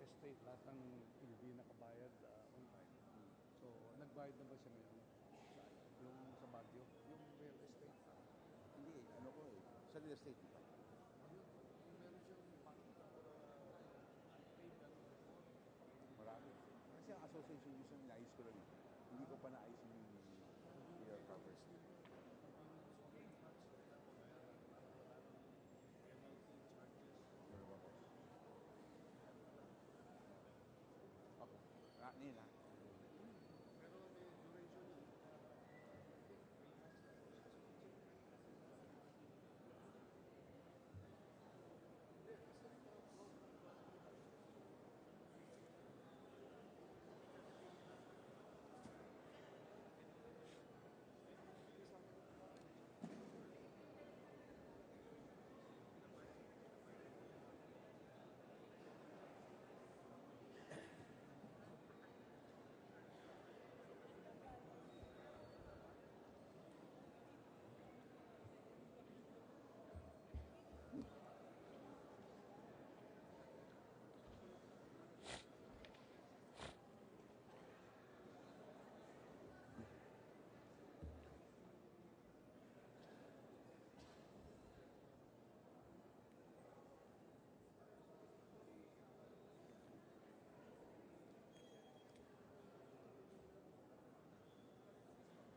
estate, lahat ng hindi nakabayad on time. So, nagbayad na ba siya ngayon? Yung sa Baguio, yung real estate. Hindi, ano ko eh. Sa real estate ito. Meron siyang unpaid Marami. Kasi ang association use yung naayos ko lang. Hindi ko pa naayos yung clear covers. Ano ba po? Ako. Nina. pero may duration yun.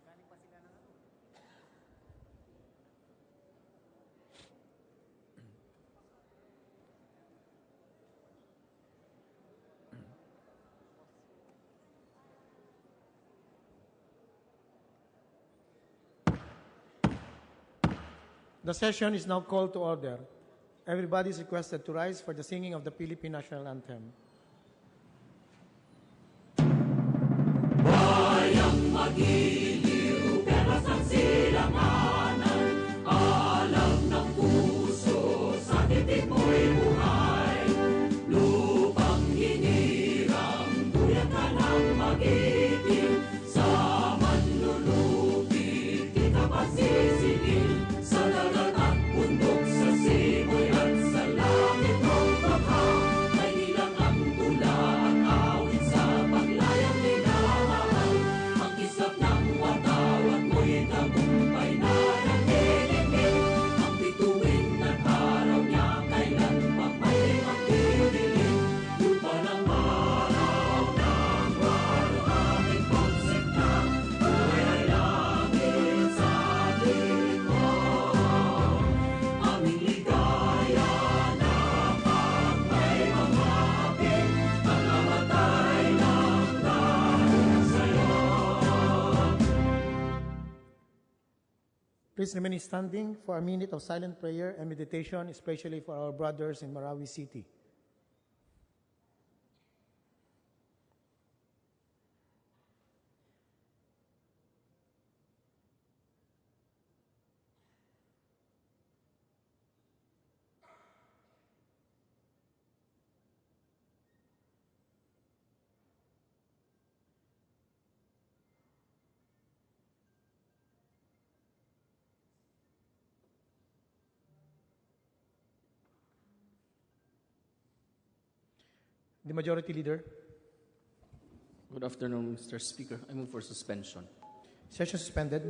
Galing pa sila ng ano? The session is now called to order. Everybody is requested to rise for the singing of the Philippine National Anthem. Bayang magiliw, pero sa silanganan, alam ng puso, sa titik mo'y buhay. Lupang hinirang, duyan ka ng mag-itim, sa manlulupig, di ka pasisingil, sa dagat at bundok, sa simoy at sa langit mong baka, ay nilang ang tula at awit sa paglayang minamahal. Ang kisap ng watawat mo'y tagumpay na nanginginig, ang bituin at araw niya kailan pang may magdidilim. Lupa ng araw ng aming pagsikta, buhay ay langit sa limon. Aming ligaya na pag may mamapit, ang namatay lang dahil sa'yo. Please remain standing for a minute of silent prayer and meditation, especially for our brothers in Marawi City. The Majority Leader. Good afternoon, Mr. Speaker. I move for suspension. Session suspended.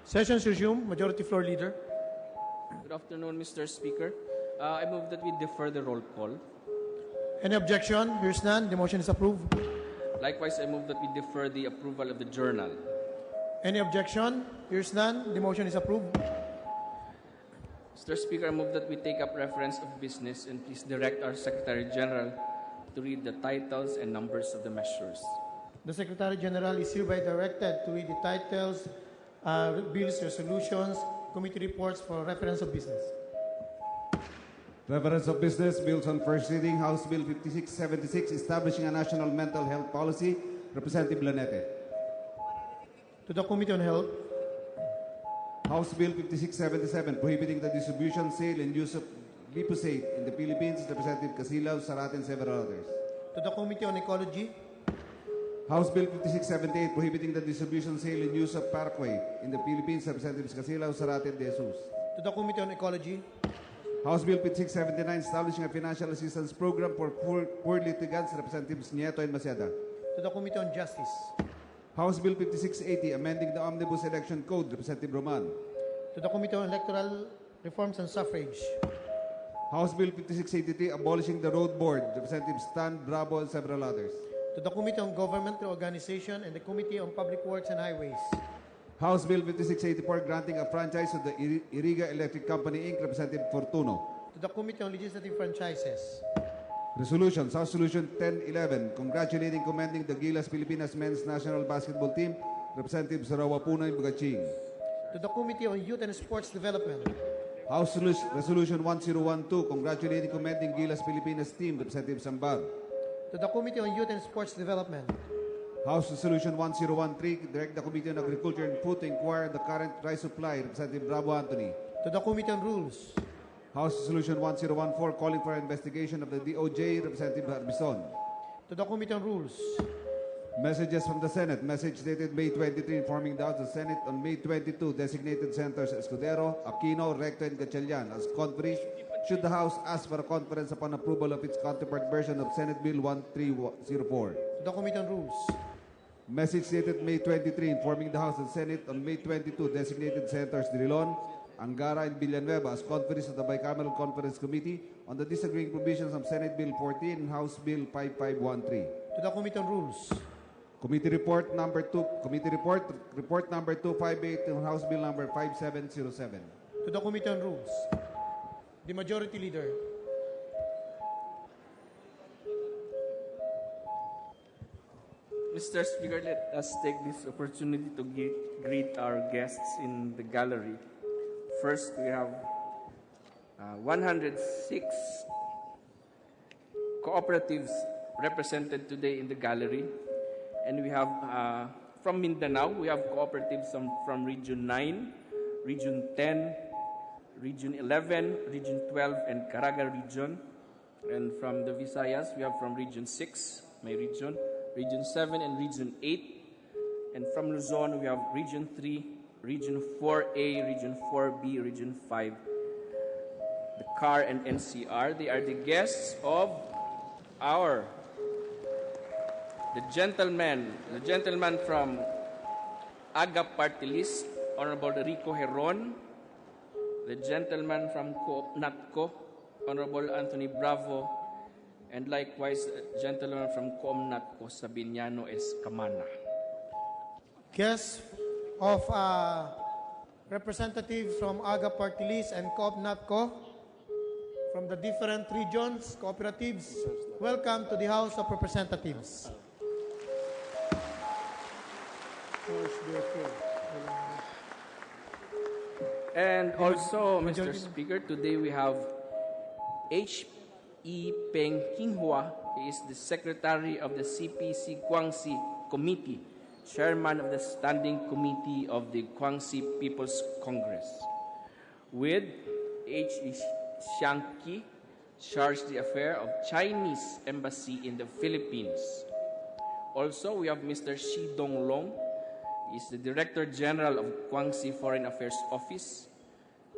Sessions resume. Majority Floor Leader. Good afternoon, Mr. Speaker. I move that we defer the roll call. Any objection? Here's none. The motion is approved. Likewise, I move that we defer the approval of the journal. Any objection? Here's none. The motion is approved. Mr. Speaker, I move that we take up reference of business and please direct our Secretary General to read the titles and numbers of the measures. The Secretary General is hereby directed to read the titles, bills, resolutions, committee reports for reference of business. Reference of business, bills on first reading, House Bill 5676, establishing a national mental health policy. Representative Lanete. To the Committee on Health. House Bill 5677, prohibiting the distribution, sale, and use of glyphosate in the Philippines. Representative Casilaw, Sarate, and several others. To the Committee on Ecology. House Bill 5678, prohibiting the distribution, sale, and use of Parkway in the Philippines. Representatives Casilaw, Sarate, and De Jesus. To the Committee on Ecology. House Bill 5679, establishing a financial assistance program for poor litigants. Representatives Nieto and Maceda. To the Committee on Justice. House Bill 5680, amending the Omnibus Election Code. Representative Roman. To the Committee on Electoral Reforms and Suffrage. House Bill 5683, abolishing the Road Board. Representative Stan, Bravo, and several others. To the Committee on Government Reorganization and the Committee on Public Works and Highways. House Bill 5684, granting a franchise to the Iriga Electric Company, Inc., Representative Fortuno. To the Committee on Legislative Franchises. Resolutions. House Resolution 1011, congratulating, commending the Gilas Pilipinas men's national basketball team, Representative Sarawa Punay Bugaching. To the Committee on Youth and Sports Development. House Resolution 1012, congratulating, commending Gilas Pilipinas team, Representative Sambar. To the Committee on Youth and Sports Development. House Resolution 1013, direct the Committee on Agriculture and Food to inquire the current rice supply, Representative Bravo Anthony. To the Committee on Rules. House Resolution 1014, calling for investigation of the DOJ, Representative Harbison. To the Committee on Rules. Messages from the Senate. Message dated May 23, informing the House the Senate on May 22 designated Senators Escudero, Aquino, Recto, and Gatchalian as conferees should the House ask for a conference upon approval of its counterpart version of Senate Bill 1304. To the Committee on Rules. Message dated May 23, informing the House and Senate on May 22 designated Senators Drilon, Angara, and Villanueva as conferees of the Bicameral Conference Committee on the disagreeing provisions of Senate Bill 14 and House Bill 5513. To the Committee on Rules. Committee report number 258 on House Bill number 5707. To the Committee on Rules. The Majority Leader. Mr. Speaker, let us take this opportunity to greet our guests in the gallery. First, we have 106 cooperatives represented today in the gallery. And we have, from Mindanao, we have cooperatives from Region 9, Region 10, Region 11, Region 12, and Caraga Region. And from the Visayas, we have from Region 6, my region, Region 7, and Region 8. And from Luzon, we have Region 3, Region 4A, Region 4B, Region 5, the CAR and NCR. They are the guests of the gentleman from AGA Party List, Honorable Rico Heron, the gentleman from Coop Natco, Honorable Anthony Bravo, and likewise, the gentleman from Coop Natco, Sabiniano Escamana. Guests of representatives from AGA Party List and Coop Natco from the different regions, cooperatives, welcome to the House of Representatives. And also, Mr. Speaker, today we have H.E. Peng Kinghua. He is the Secretary of the CPC Guangxi Committee, Chairman of the Standing Committee of the Guangxi People's Congress. With H.E. Xiangqi, charged the affair of Chinese Embassy in the Philippines. Also, we have Mr. Shi Donglong. He is the Director General of Guangxi Foreign Affairs Office.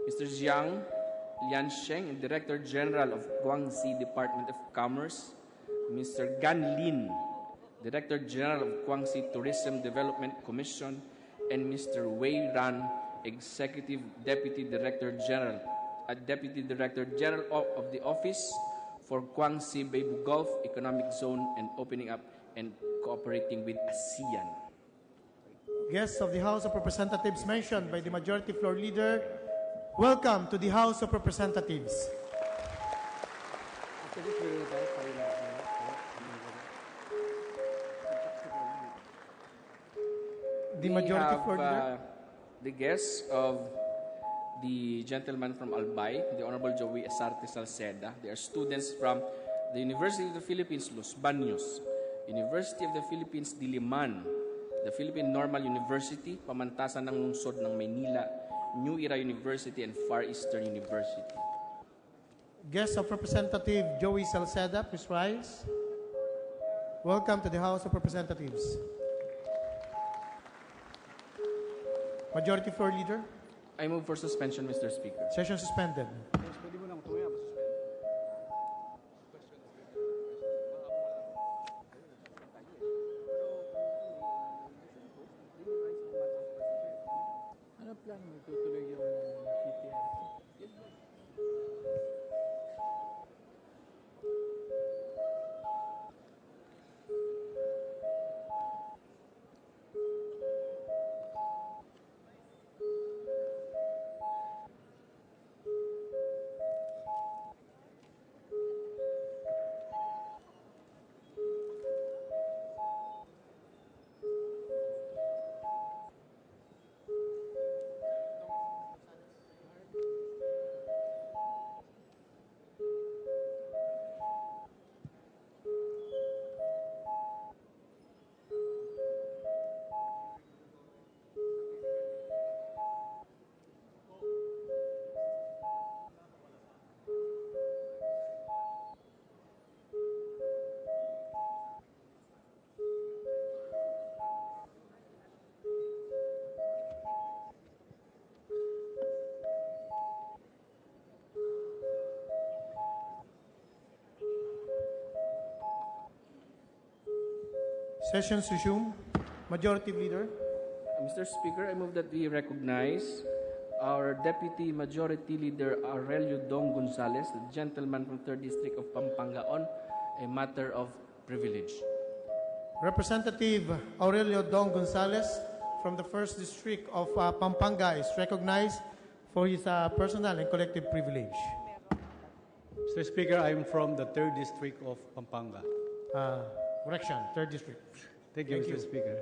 Mr. Jiang Liansheng, Director General of Guangxi Department of Commerce. Mr. Gan Lin, Director General of Guangxi Tourism Development Commission. And Mr. Wei Ran, Executive Deputy Director General of the Office for Guangxi Beibu Gulf Economic Zone and opening up and cooperating with ASEAN. Guests of the House of Representatives mentioned by the Majority Floor Leader, welcome to the House of Representatives. Actually, clear na tayo. File na. The We Majority have, Floor Leader. the guests of the gentleman from Albay, the Honorable Joey Asarte Salceda. They are students from the University of the Philippines, Los Baños, University of the Philippines, Diliman, the Philippine Normal University, pamantasan ng lungsod ng Maynila, New Era University, and Far Eastern University. Guest of Representative Joey Salceda, please rise. Welcome to the House of Representatives. Majority Floor Leader, I move for suspension, Mr. Speaker. session suspended. Yes, pwede mo lang tumaya. Masuspend. Ano plan mo? Tutuloy yung CTR? Sessions resume. Majority Leader. Mr. Speaker, I move that we recognize our Deputy Majority Leader Aurelio Dong Gonzales, the gentleman from 3rd District of Pampanga, on a matter of privilege. Representative Aurelio Dong Gonzales from the 1st District of Pampanga is recognized for his personal and collective privilege. Mr. Speaker, I'm from the 3rd District of Pampanga. Correction, 3rd District. Thank you, Thank Mr. you. Speaker.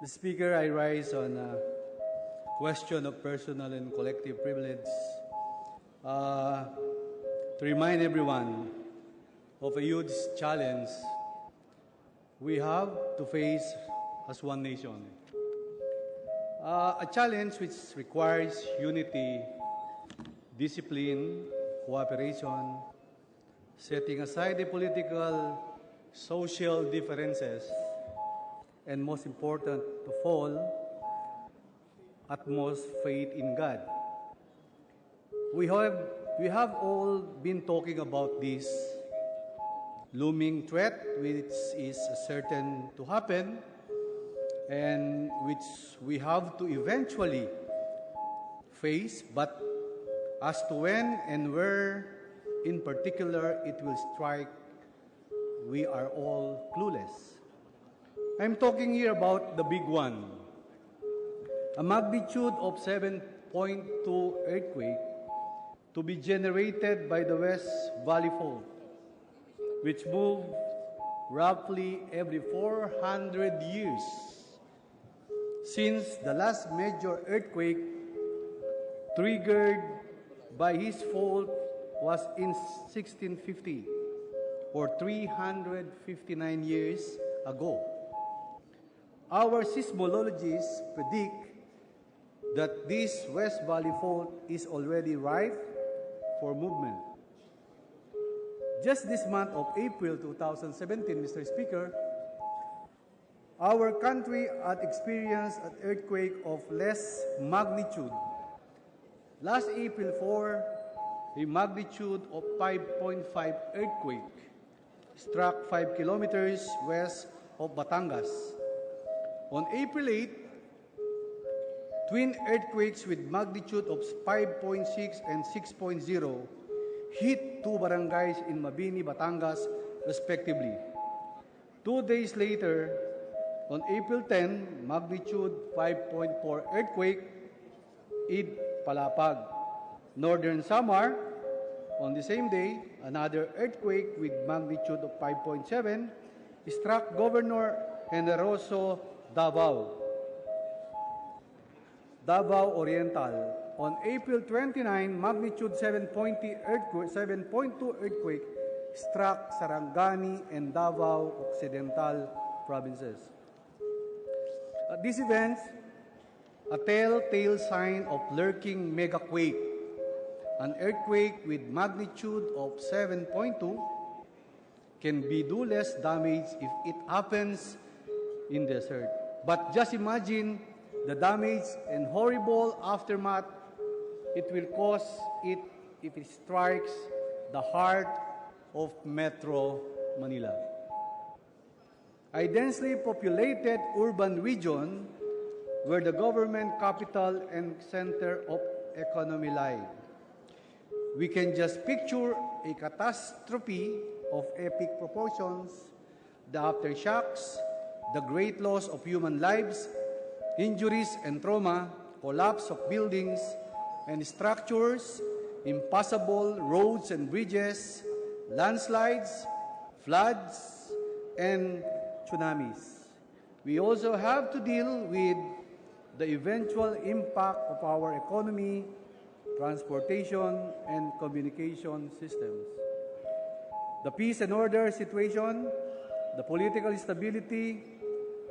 Mr. Speaker, I rise on a question of personal and collective privilege to remind everyone of a huge challenge we have to face as one nation. A challenge which requires unity, discipline, cooperation, setting aside the political, social differences, and most important of all, utmost faith in God. We have all been talking about this looming threat which is certain to happen and which we have to eventually face, but as to when and where in particular it will strike, we are all clueless. I'm talking here about the big one. A magnitude of 7.2 earthquake to be generated by the West Valley Fault, which move roughly every 400 years. Since the last major earthquake triggered by his fault was in 1650, or 359 years ago. Our seismologists predict that this West Valley Fault is already ripe for movement. Just this month of April 2017, Mr. Speaker, our country had experienced an earthquake of less magnitude. Last April 4, a magnitude of 5.5 earthquake struck 5 kilometers west of Batangas. On April 8, twin earthquakes with magnitude of 5.6 and 6.0 hit two barangays in Mabini, Batangas, respectively. 2 days later, on April 10, magnitude 5.4 earthquake, Id Palapag. Northern Samar, on the same day, another earthquake with magnitude of 5.7 struck Governor Generoso Davao. Davao Oriental. On April 29, magnitude 7.2 earthquake struck Sarangani and Davao Occidental provinces. At these events, a telltale sign of lurking megaquake, an earthquake with magnitude of 7.2 can do less damage if it happens in the desert. But just imagine the damage and horrible aftermath it will cause it if it strikes the heart of Metro Manila. A densely populated urban region where the government capital and center of economy lie. We can just picture a catastrophe of epic proportions, the aftershocks, the great loss of human lives, injuries and trauma, collapse of buildings and structures, impassable roads and bridges, landslides, floods, and tsunamis. We also have to deal with the eventual impact of our economy, transportation, and communication systems. The peace and order situation, the political instability,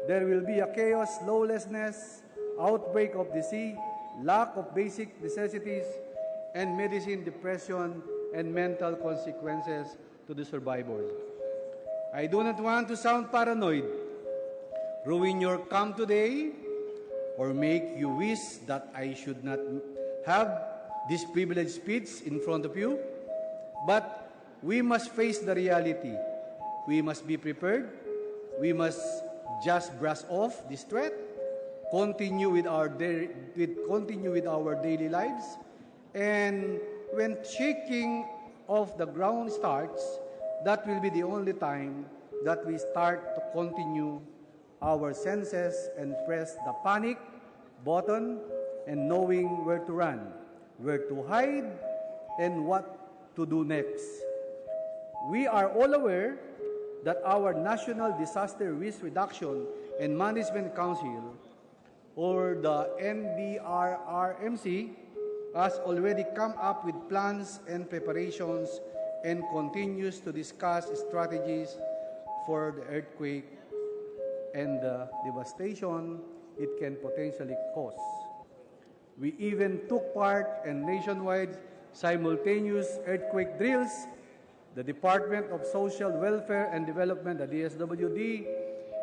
there will be a chaos, lawlessness, outbreak of disease, lack of basic necessities, and medicine, depression, and mental consequences to the survivors. I do not want to sound paranoid, ruin your calm today, or make you wish that I should not have this privileged speech in front of you, but we must face the reality. We must be prepared. We must just brush off this threat, continue with our daily lives, and when shaking of the ground starts, that will be the only time that we start to continue our senses and press the panic button and knowing where to run, where to hide, and what to do next. We are all aware that our National Disaster Risk Reduction and Management Council, or the NDRRMC, has already come up with plans and preparations and continues to discuss strategies for the earthquake and the devastation it can potentially cause. We even took part in nationwide simultaneous earthquake drills. The Department of Social Welfare and Development, the DSWD,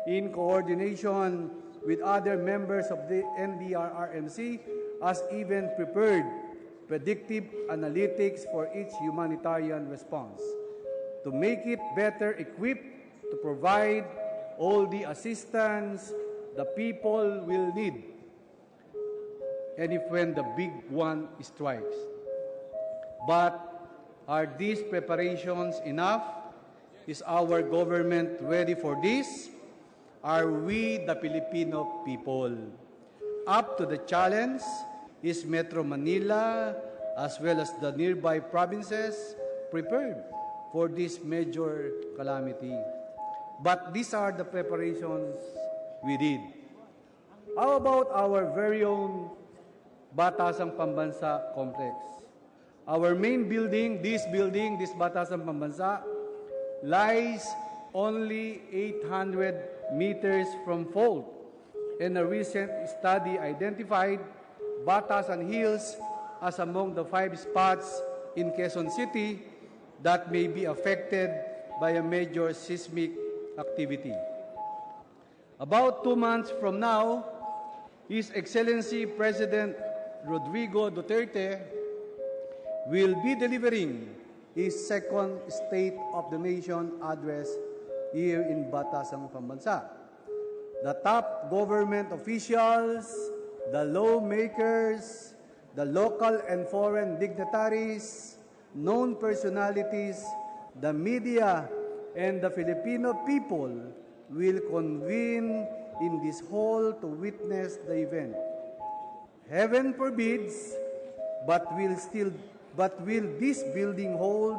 in coordination with other members of the NDRRMC, has even prepared predictive analytics for each humanitarian response to make it better equipped to provide all the assistance the people will need, and if when the big one strikes. But are these preparations enough? Is our government ready for this? Are we, the Filipino people, up to the challenge? Is Metro Manila, as well as the nearby provinces, prepared for this major calamity? But these are the preparations we did. How about our very own Batasang Pambansa complex? Our main building, this Batasang Pambansa, lies only 800 meters from fault, and a recent study identified Batasan Hills as among the 5 spots in Quezon City that may be affected by a major seismic activity. About 2 months from now, His Excellency President Rodrigo Duterte will be delivering his second State of the Nation address here in Batasang Pambansa. The top government officials the lawmakers, the local and foreign dignitaries, known personalities, the media, and the Filipino people will convene in this hall to witness the event. Heaven forbids, but will this building hold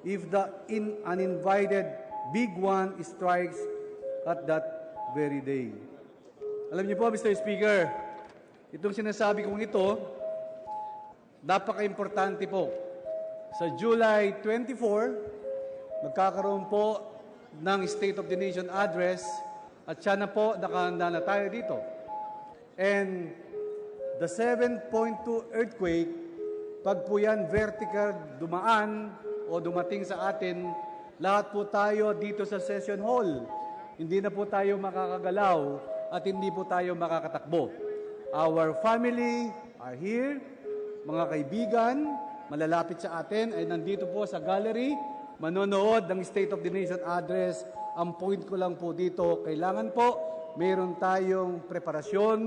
if the uninvited big one strikes at that very day? Alam niyo po, Mr. Speaker, itong sinasabi kong ito, napaka-importante po. Sa July 24, magkakaroon po ng State of the Nation Address at siya na po, nakahanda na tayo dito. And the 7.2 earthquake, pag po yan vertical dumaan o dumating sa atin, lahat po tayo dito sa session hall. Hindi na po tayo makakagalaw at hindi po tayo makakatakbo. Our family are here, mga kaibigan, malalapit sa atin ay nandito po sa gallery, manonood ng State of the Nation Address. Ang point ko lang po dito, kailangan po meron tayong preparasyon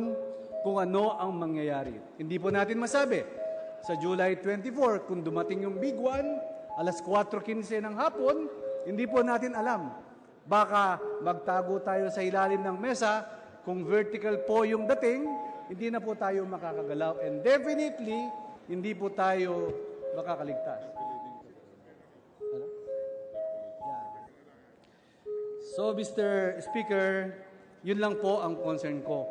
kung ano ang mangyayari. Hindi po natin masabi. Sa July 24, kung dumating yung big one, alas 4:15 ng hapon, hindi po natin alam. Baka magtago tayo sa ilalim ng mesa, kung vertical po yung dating, hindi na po tayo makakagalaw. And definitely, hindi po tayo makakaligtas. So, Mr. Speaker, yun lang po ang concern ko.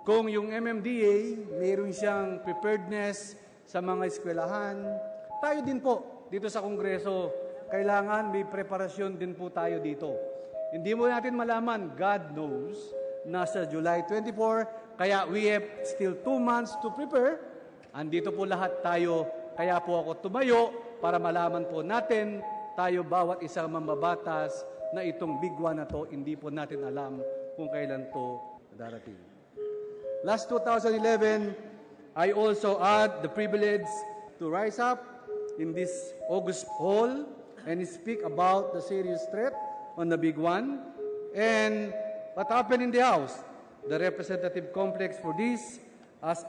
Kung yung MMDA, mayroon siyang preparedness sa mga eskwelahan, tayo din po, dito sa Kongreso, kailangan may preparasyon din po tayo dito. Hindi mo natin malaman, God knows, nasa July 24, kaya we have still 2 months to prepare. Andito po lahat tayo, kaya po ako tumayo para malaman po natin, tayo bawat isang mambabatas, na itong big one na to, hindi po natin alam kung kailan to darating. Last 2011, I also had the privilege to rise up in this August hall and speak about the serious threat on the big one. And what happened in the House? The representative complex for this, as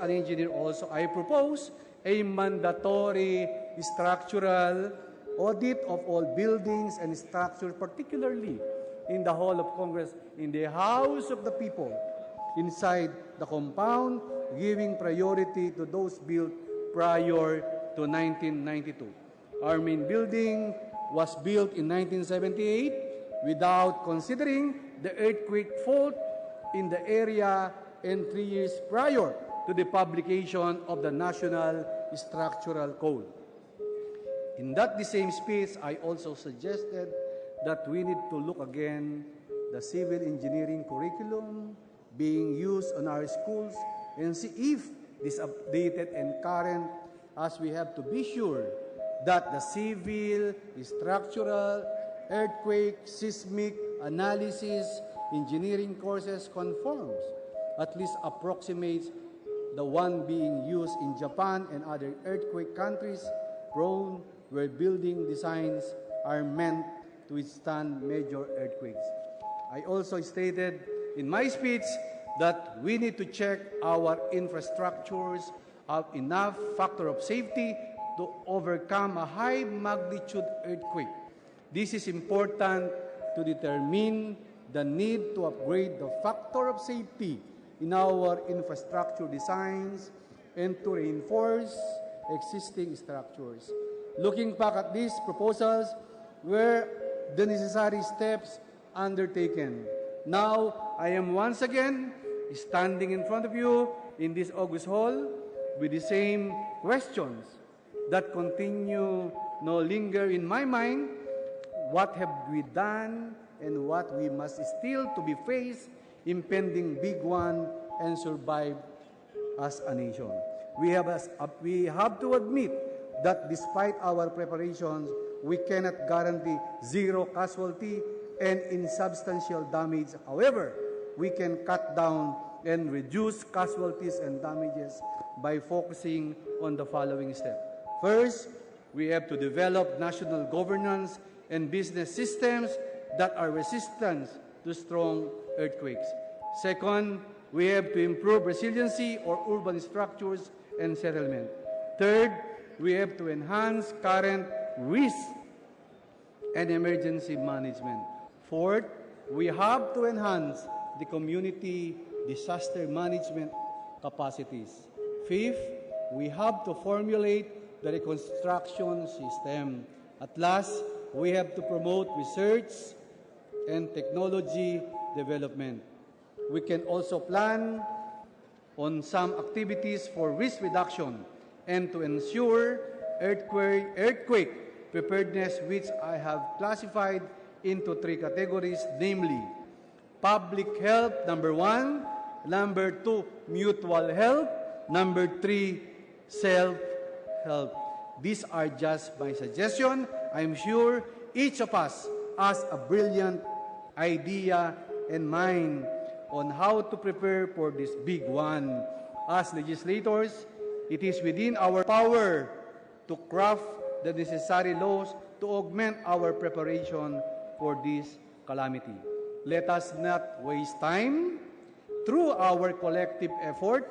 an engineer also, I propose a mandatory structural audit of all buildings and structures, particularly in the Hall of Congress, in the House of the People, inside the compound, giving priority to those built prior to 1992. Our main building was built in 1978 without considering the earthquake fault in the area and 3 years prior to the publication of the National Structural Code. In the same speech, I also suggested that we need to look again the civil engineering curriculum being used on our schools and see if this updated and current, as we have to be sure that the civil, structural, earthquake, seismic analysis, engineering courses conforms, at least approximates the one being used in Japan and other earthquake countries prone where building designs are meant to withstand major earthquakes. I also stated in my speech that we need to check our infrastructures have enough factor of safety to overcome a high magnitude earthquake. This is important to determine the need to upgrade the factor of safety in our infrastructure designs and to reinforce existing structures. Looking back at these proposals were the necessary steps undertaken. Now, I am once again standing in front of you in this August hall with the same questions that continue no longer in my mind. What have we done and what we must still to be faced impending big one and survive as a nation. We have to admit that despite our preparations, we cannot guarantee zero casualty and insubstantial damage. However, we can cut down and reduce casualties and damages by focusing on the following steps. First, we have to develop national governance and business systems that are resistant to strong earthquakes. Second, we have to improve resiliency or urban structures and settlement. Third, we have to enhance current risk and emergency management. Fourth, we have to enhance the community disaster management capacities. Fifth, we have to formulate the reconstruction system. At last, we have to promote research and technology development. We can also plan on some activities for risk reduction and to ensure earthquake preparedness, which I have classified into 3 categories, namely public health, number 1, number 2, mutual health, number 3, self-help. These are just my suggestion. I'm sure each of us has a brilliant idea in mind on how to prepare for this big one. As legislators, it is within our power to craft the necessary laws to augment our preparation for this calamity. Let us not waste time. Through our collective effort,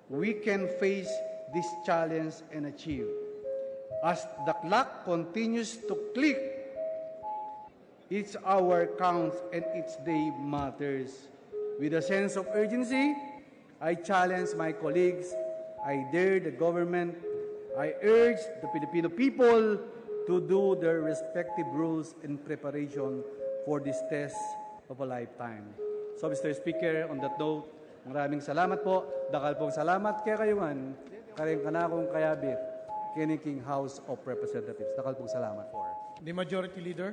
we can face this challenge and achieve. As the clock continues to click, each hour counts and each day matters. With a sense of urgency, I challenge my colleagues, I dare the government, I urge the Filipino people to do their respective roles in preparation for this test of a lifetime. So, Mr. Speaker, on that note, maraming salamat po. Dakal pong salamat kaya kayuan, kareng kanakong kayabit, kiniking House of Representatives. Dakal pong salamat po. The Majority Leader.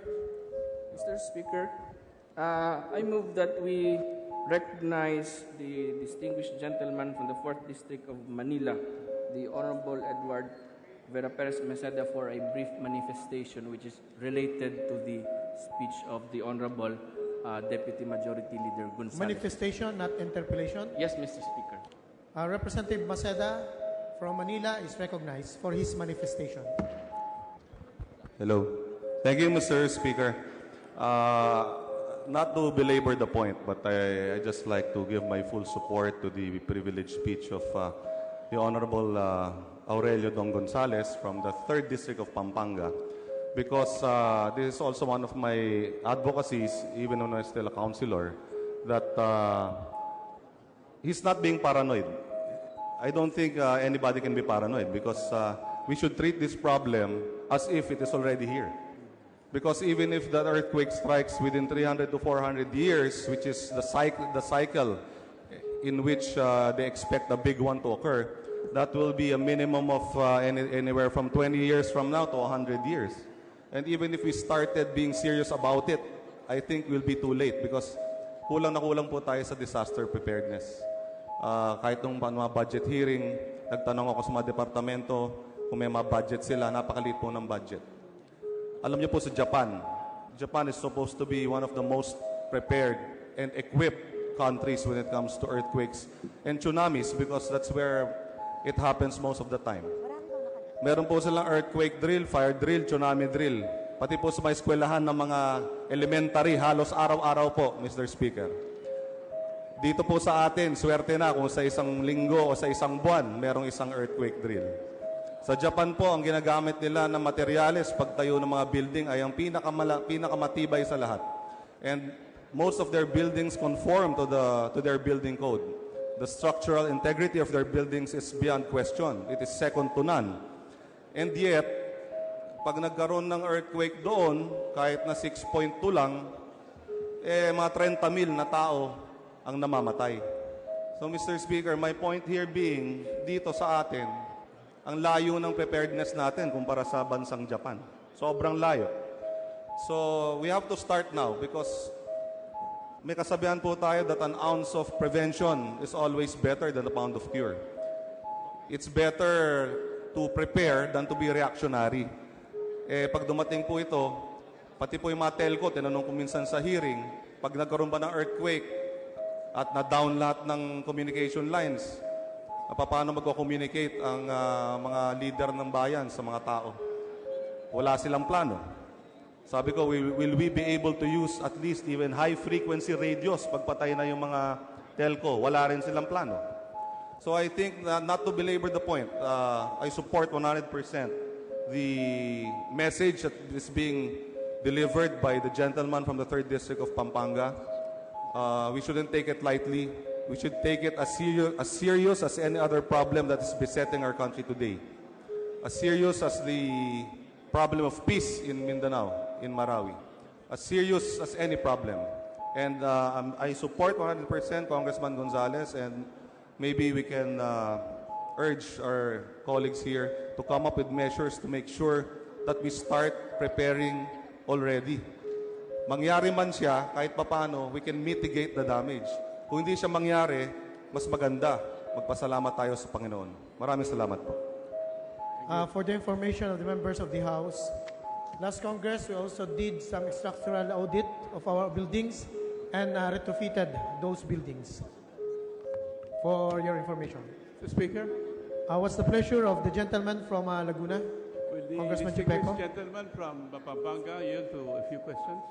Mr. Speaker, I move that we recognize the distinguished gentleman from the 4th District of Manila, the Honorable Edward Vera Perez Meseda, for a brief manifestation which is related to the speech of the Honorable Deputy Majority Leader Gonzales. Manifestation, not interpellation. Yes, Mr. Speaker. Representative Maceda from Manila is recognized for his manifestation. Hello. Thank you, Mr. Speaker. Not to belabor the point, but I just like to give my full support to the privileged speech of the Honorable Aurelio Dong Gonzales from the 3rd District of Pampanga, because this is also one of my advocacies, even when I'm still a councilor, that he's not being paranoid. I don't think anybody can be paranoid, because we should treat this problem as if it is already here. Because even if the earthquake strikes within 300 to 400 years, which is the cycle in which they expect a big one to occur, that will be a minimum of anywhere from 20 years from now to 100 years. And even if we started being serious about it, I think we'll be too late, because kulang na kulang po tayo sa disaster preparedness. Kahit nung mga budget hearing, nagtanong ako sa mga departamento kung may mga budget sila, napakaliit po ng budget. Alam niyo po sa Japan, Japan is supposed to be one of the most prepared and equipped countries when it comes to earthquakes and tsunamis, because that's where it happens most of the time. Meron po silang earthquake drill, fire drill, tsunami drill. Pati po sa mga eskwelahan ng mga elementary, halos araw-araw po, Mr. Speaker. Dito po sa atin, swerte na kung sa isang linggo o sa isang buwan, merong isang earthquake drill. Sa Japan po, ang ginagamit nila na materyales pagtayo ng mga building ay ang pinakamatibay sa lahat. And most of their buildings conform to their building code. The structural integrity of their buildings is beyond question. It is second to none. And yet, pag nagkaroon ng earthquake doon, kahit na 6.2 lang, mga 30,000 na tao ang namamatay. So, Mr. Speaker, my point here being, dito sa atin, ang layo ng preparedness natin kumpara sa bansang Japan. Sobrang layo. So, we have to start now, because may kasabihan po tayo that an ounce of prevention is always better than a pound of cure. It's better to prepare than to be reactionary. Pag dumating po ito, pati po yung mga telco, tinanong ko minsan sa hearing, pag nagkaroon ba ng earthquake at na-down lahat ng communication lines, paano magko-communicate ang mga leader ng bayan sa mga tao? Wala silang plano. Sabi ko, will we be able to use at least even high-frequency radios pagpatay na yung mga telco, wala rin silang plano. So I think not to belabor the point, I support 100% the message that is being delivered by the gentleman from the 3rd District of Pampanga. We shouldn't take it lightly. We should take it as serious as any other problem that is besetting our country today. As serious as the problem of peace in Mindanao, in Marawi. As serious as any problem. And I support 100% Congressman Gonzales, and maybe we can urge our colleagues here to come up with measures to make sure that we start preparing already. Mangyari man siya, kahit papano, we can mitigate the damage. Kung hindi siya mangyari, mas maganda. Magpasalamat tayo sa Panginoon. Maraming salamat po. For the information of the members of the House, last Congress, we also did some structural audit of our buildings and retrofitted those buildings. For your information. Mr. Speaker, What's the pleasure of the gentleman from Laguna? will the Congressman distinguished Chupeco? gentleman from Pampanga yield to a few questions?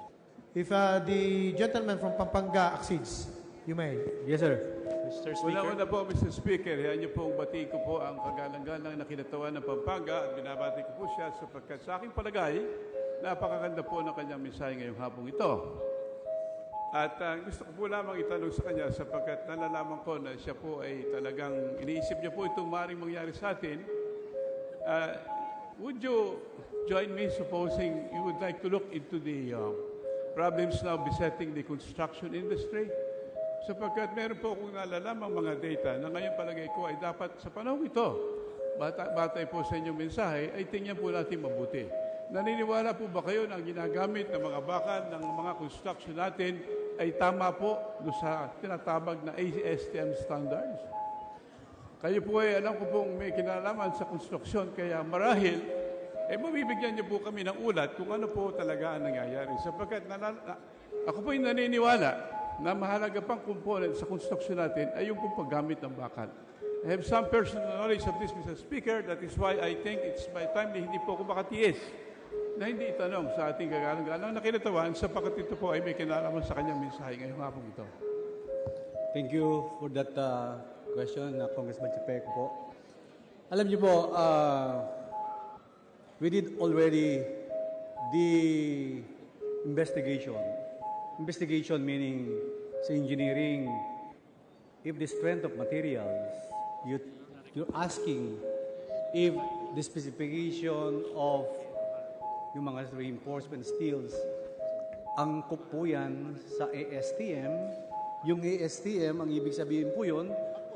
If the gentleman from Pampanga accedes, you may. Yes, sir. Mr. Speaker. Una-una po, Mr. Speaker, yan niyo pong batiin ko po ang kagalang-galang na kinatawan ng Pampanga at binabati ko po siya sapagkat sa aking palagay, napakaganda po ng kanyang mensahe ngayong hapong ito. At gusto ko po lamang itanong sa kanya sapagkat nalalaman ko na siya po ay talagang iniisip niya po itong maaaring mangyari sa atin. Would you join me supposing you would like to look into the problems now besetting the construction industry? Sapagkat meron po akong nalalamang mga data na ngayon palagay ko ay dapat sa panahon ito, batay po sa inyong mensahe, ay tingnan po natin mabuti. Naniniwala po ba kayo na ang ginagamit ng mga bakal ng mga construction natin ay tama po sa tinatabag na ASTM standards? Kayo po ay alam ko pong may kinalaman sa construction, kaya marahil, mabibigyan niyo po kami ng ulat kung ano po talaga ang nangyayari. Sapagkat ako po ay naniniwala na mahalaga pang component sa construction natin ay yung pong paggamit ng bakal. I have some personal knowledge of this, Mr. Speaker. That is why I think it's my time na hindi po ako makatiis na hindi itanong sa ating kagalang-galang na kinatawan sapagkat ito po ay may kinalaman sa kanyang mensahe ngayong hapong ito. Thank you for that question, Congressman Chupeco po. Alam niyo po, we did already the investigation. Investigation meaning sa engineering, if the strength of materials, you're asking if the specification of yung mga reinforcement steels, angkop po yan sa ASTM. Yung ASTM, ang ibig sabihin po yun,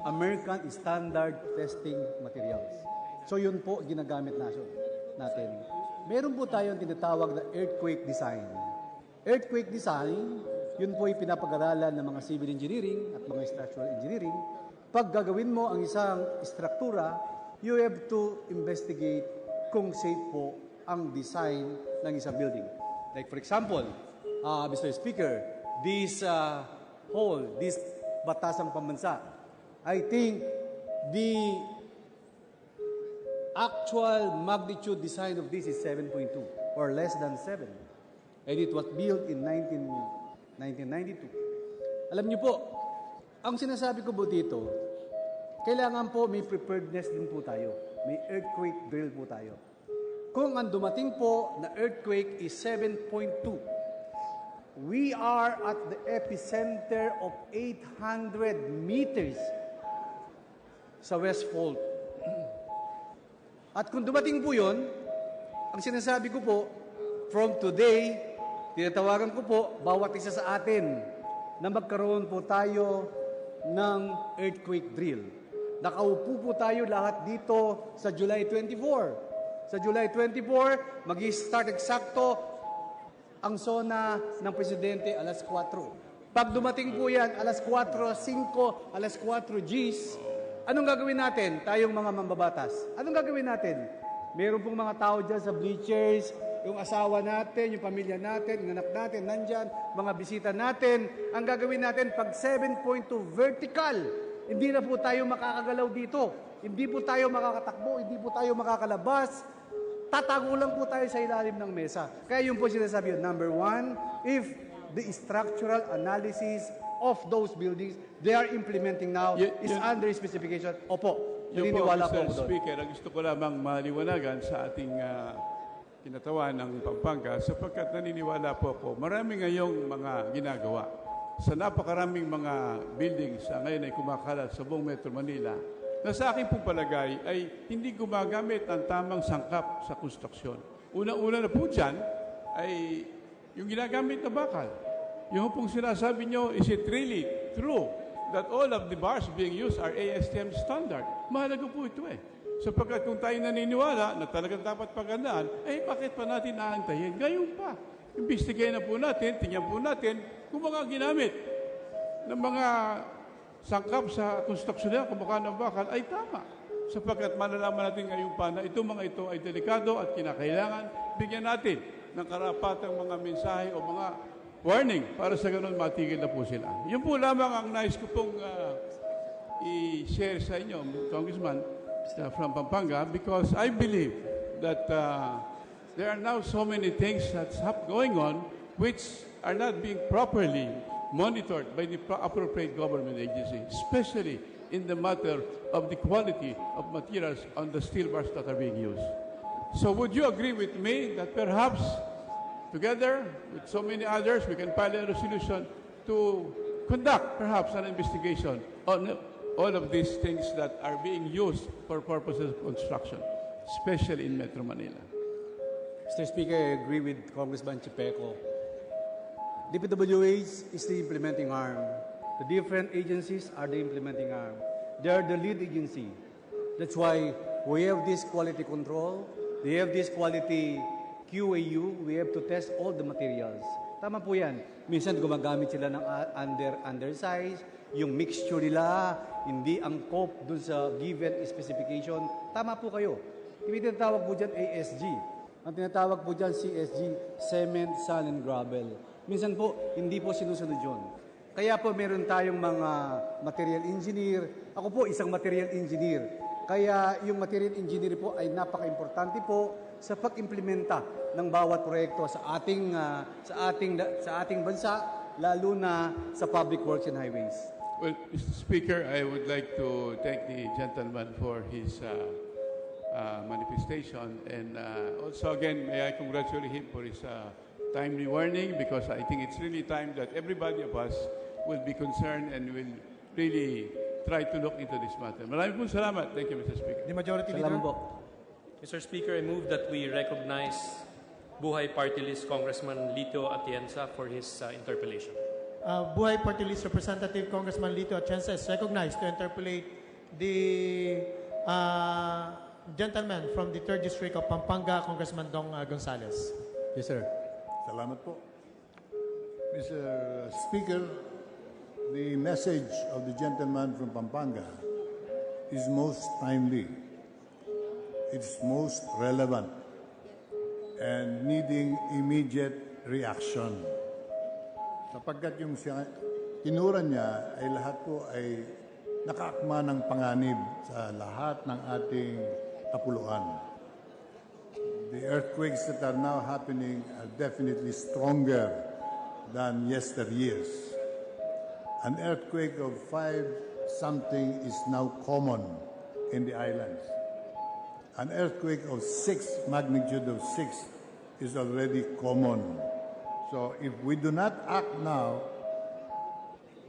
American Standard Testing Materials. So yun po ginagamit natin. Meron po tayong tinatawag na earthquake design. Earthquake design, yun po ay pinapag-aralan ng mga civil engineering at mga structural engineering. Pag gagawin mo ang isang struktura, you have to investigate kung safe po ang design ng isang building. Like for example, Mr. Speaker, this this Batasang Pambansa, I think the actual magnitude design of this is 7.2 or less than 7. And it was built in 1992. Alam niyo po, ang sinasabi ko po dito, kailangan po may preparedness din po tayo. May earthquake drill po tayo. Kung ang dumating po na earthquake is 7.2, we are at the epicenter of 800 meters sa West Fault. At kung dumating po yun, ang sinasabi ko po, from today, tinatawagan ko po, bawat isa sa atin, na magkaroon po tayo ng earthquake drill. Nakaupo po tayo lahat dito sa July 24. Sa July 24, mag-start eksakto ang SONA ng Presidente alas 4. Pag dumating po yan, alas 4:05, alas 4 Gs, anong gagawin natin, tayong mga mambabatas? Anong gagawin natin? Meron pong mga tao dyan sa bleachers, yung asawa natin, yung pamilya natin, yung anak natin, nandyan, mga bisita natin. Ang gagawin natin, pag 7.2 vertical, hindi na po tayo makakagalaw dito. Hindi po tayo makakatakbo, hindi po tayo makakalabas. Tatago lang po tayo sa ilalim ng mesa. Kaya yun po sinasabi yun. Number one, if the structural analysis of those buildings they are implementing now is under specification. Opo, naniniwala po ako Mr. doon. Speaker, ang gusto ko lamang maliwanagan sa ating kinatawan ng Pampanga sapagkat naniniwala po ako, marami ngayong mga ginagawa. Sa napakaraming mga buildings na ngayon ay kumakalat sa buong Metro Manila, na sa aking pong palagay ay hindi gumagamit ang tamang sangkap sa konstruksyon. Una-una na po dyan ay yung ginagamit na bakal. Yung pong sinasabi nyo, is it really true that all of the bars being used are ASTM standard? Mahalaga po ito eh. Sapagkat kung tayo naniniwala na talagang dapat pagandaan, bakit pa natin aantayin? Gayon pa. Imbestigayin na po natin, tingnan po natin kung mga ginamit ng mga sangkap sa konstruksyon nila, kumukha ng bakal, ay tama. Sapagkat malalaman natin ngayon pa na itong mga ito ay delikado at kinakailangan bigyan natin ng karapatang mga mensahe o mga warning para sa ganun matigil na po sila. Yun po lamang ang nais ko pong i-share sa inyo, Congressman, from Pampanga, because I believe that there are now so many things that's going on which are not being properly monitored by the appropriate government agency, especially in the matter of the quality of materials on the steel bars that are being used. So would you agree with me that perhaps together with so many others, we can file a resolution to conduct perhaps an investigation on all of these things that are being used for purposes of construction, especially in Metro Manila? Mr. Speaker, I agree with Congressman Chipeco. DPWH is the implementing arm. The different agencies are the implementing arm. They are the lead agency. That's why we have this quality control, we have this quality QAU, we have to test all the materials. Tama po yan. Minsan gumagamit sila ng undersize, yung mixture nila, hindi angkop dun sa given specification. Tama po kayo. Hindi tinatawag po dyan ASG. Ang tinatawag po dyan CSG, Cement, Sand, and Gravel. Minsan po, hindi po sinusunod yun. Kaya po meron tayong mga material engineer. Ako po, isang material engineer. Kaya yung material engineer po ay napaka-importante po sa pag-implementa ng bawat proyekto sa ating bansa, lalo na sa public works and highways. Well, Mr. Speaker, I would like to thank the gentleman for his manifestation. And also, again, may I congratulate him for his timely warning, because I think it's really time that everybody of us will be concerned and will really try to look into this matter. Maraming pong salamat. Thank you, Mr. Speaker. The Majority Salamat Leader. po. Mr. Speaker, I move that we recognize Buhay Party List Congressman Lito Atienza for his interpellation. Buhay Party List Representative Congressman Lito Atienza is recognized to interpolate the gentleman from the 3rd District of Pampanga, Congressman Dong Gonzales. Yes, sir. Salamat po. Mr. Speaker, the message of the gentleman from Pampanga is most timely. It's most relevant and needing immediate reaction. Sapagkat yung tinuran niya ay lahat po ay nakaakma ng panganib sa lahat ng ating kapuluan. The earthquakes that are now happening are definitely stronger than yesteryears. An earthquake of 5-something is now common in the islands. An earthquake of magnitude of 6 is already common. So if we do not act now,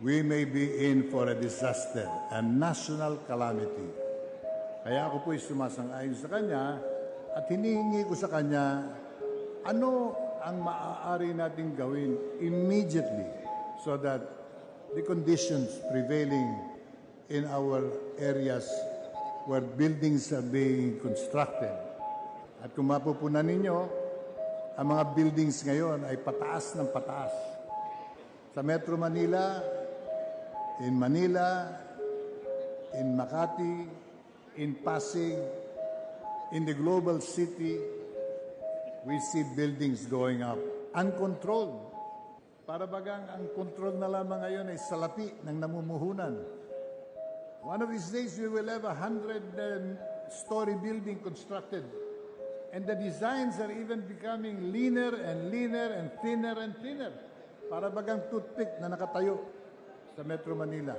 we may be in for a disaster, a national calamity. Kaya ako po'y sumasang-ayon sa kanya at hinihingi ko sa kanya, ano ang maaari nating gawin immediately so that the conditions prevailing in our areas where buildings are being constructed. At kung mapupunan ninyo, ang mga buildings ngayon ay pataas ng pataas. Sa Metro Manila, in Makati, in Pasig, in the global city, we see buildings going up. Uncontrolled. Para bagang ang control na lamang ngayon ay salapi ng namumuhunan. One of these days, we will have 100-story building constructed. And the designs are even becoming leaner and leaner and thinner and thinner. Para bagang toothpick na nakatayo. sa Metro Manila.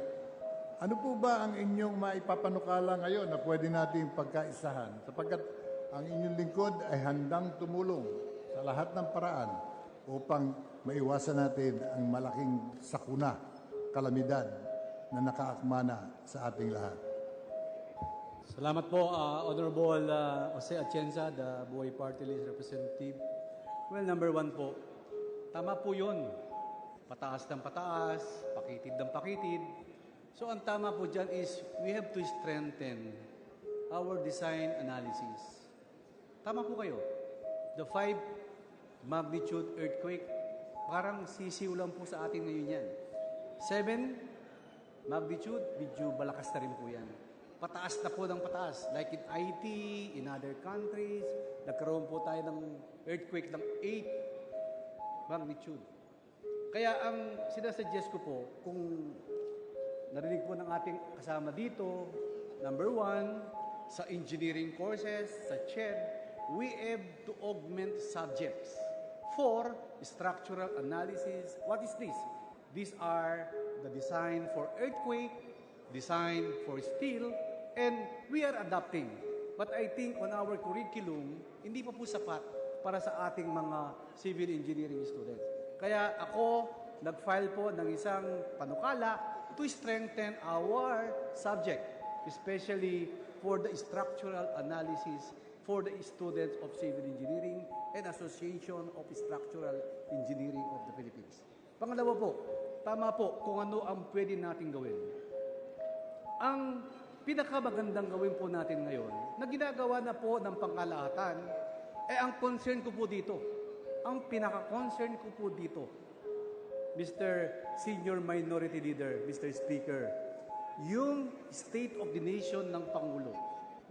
Ano po ba ang inyong maipapanukala ngayon na pwede nating pagkaisahan? Sapagkat ang inyong lingkod ay handang tumulong sa lahat ng paraan upang maiwasan natin ang malaking sakuna, kalamidad na nakaakmana sa ating lahat. Salamat po, Honorable Jose Atienza, the Buhay Party List Representative. Well, number one po, tama po yun. Pataas ng pataas, pakitid ng pakitid. So ang tama po dyan is we have to strengthen our design analysis. Tama po kayo. The 5 magnitude earthquake, parang sisiw lang po sa atin ngayon yan. 7 magnitude, medyo balakas na rin po yan. Pataas na po ng pataas. Like in IT, in other countries, nagkaroon po tayo ng earthquake ng 8 magnitude. Kaya ang sinasuggest ko po, kung narinig po ng ating kasama dito, number 1, sa engineering courses, sa CHED, we have to augment subjects for structural analysis. What is this? These are the design for earthquake, design for steel, and we are adapting. But I think on our curriculum, hindi pa po sapat para sa ating mga civil engineering students. Kaya ako, nag-file po ng isang panukala to strengthen our subject, especially for the structural analysis for the students of Civil Engineering and Association of Structural Engineering of the Philippines. Pangalawa po, tama po kung ano ang pwede natin gawin. Ang pinakamagandang gawin po natin ngayon, na ginagawa na po ng pangkalahatan, ang concern ko po dito, ang pinaka-concern ko po dito, Mr. Senior Minority Leader, Mr. Speaker, yung State of the Nation ng Pangulo.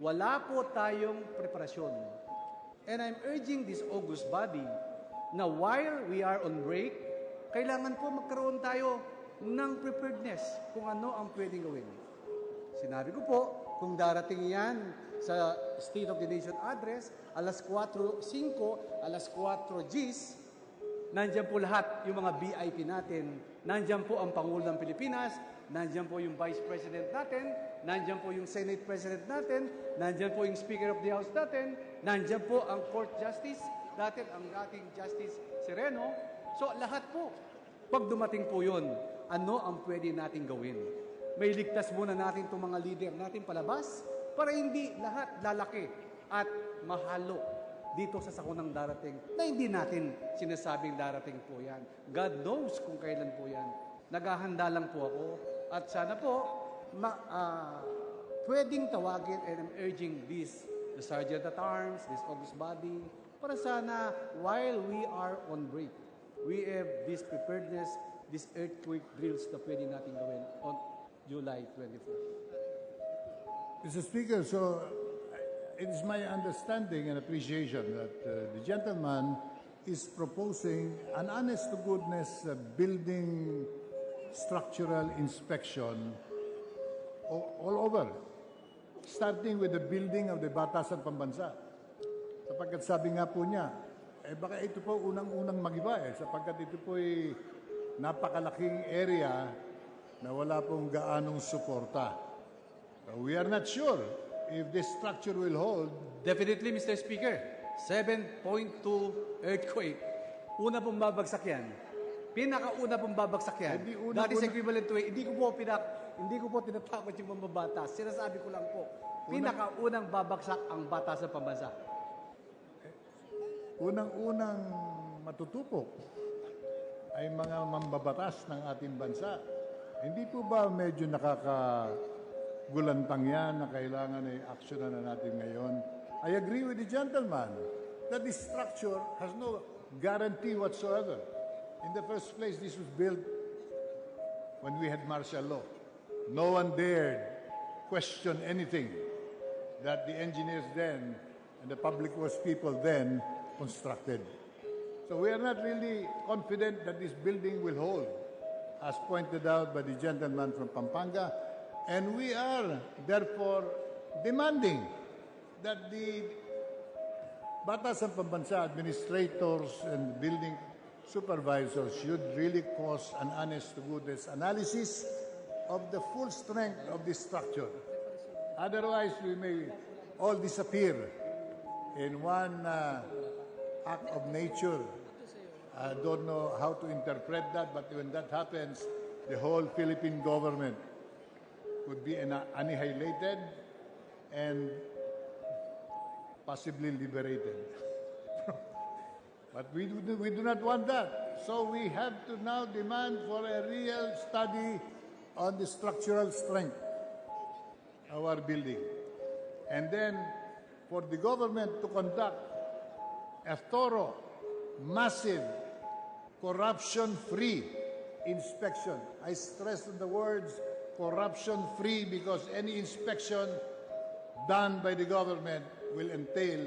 Wala po tayong preparasyon. And I'm urging this august body na while we are on break, kailangan po magkaroon tayo ng preparedness kung ano ang pwedeng gawin. Sinabi ko po, kung darating yan sa State of the Nation address, alas 4:05, alas 4 Gs, nandiyan po lahat yung mga BIP natin. Nandiyan po ang Pangulo ng Pilipinas, nandiyan po yung Vice President natin, nandiyan po yung Senate President natin, nandiyan po yung Speaker of the House natin, nandiyan po ang Court Justice natin, ang ating Justice Sereno. So lahat po, pag dumating po yun, ano ang pwede natin gawin? May ligtas muna natin itong mga leader natin palabas para hindi lahat lalaki at mahalo dito sa sakunang darating na hindi natin sinasabing darating po yan. God knows kung kailan po yan. Naghahanda lang po ako at sana po pwedeng tawagin and I'm urging this, the Sergeant at Arms, this August body, para sana while we are on break, we have this preparedness, this earthquake drills na pwede natin gawin on July 24. Mr. Speaker, so it is my understanding and appreciation that the gentleman is proposing an honest-to-goodness building structural inspection all over, starting with the building of the Batasan Pambansa. Sapagkat sabi nga po niya, baka ito po unang-unang mag-iba sapagkat ito po ay napakalaking area na wala pong gaanong suporta. We are not sure if this structure will hold. Definitely, Mr. Speaker, 7.2 earthquake. Una pong babagsak yan. Pinakauna pong babagsak yan. That is equivalent to hindi ko po tinatakot yung mambabatas. Sinasabi ko lang po, pinakaunang babagsak ang batas sa pambansa. Unang-unang matutupok ay mga mambabatas ng ating bansa. Hindi po ba medyo nakakagulantang yan na kailangan ay aksyonan na natin ngayon? I agree with the gentleman that this structure has no guarantee whatsoever. In the first place, this was built when we had martial law. No one dared question anything that the engineers then and the public works people then constructed. So we are not really confident that this building will hold, as pointed out by the gentleman from Pampanga, and we are therefore demanding that the Batasan Pambansa administrators and building supervisors should really cause an honest-to-goodness analysis of the full strength of this structure. Otherwise, we may all disappear in one act of nature. I don't know how to interpret that, but when that happens, the whole Philippine government could be annihilated and possibly liberated. But we do not want that. So we have to now demand for a real study on the structural strength of our building. And then for the government to conduct a thorough, massive, corruption-free inspection. I stress on the words corruption-free because any inspection done by the government will entail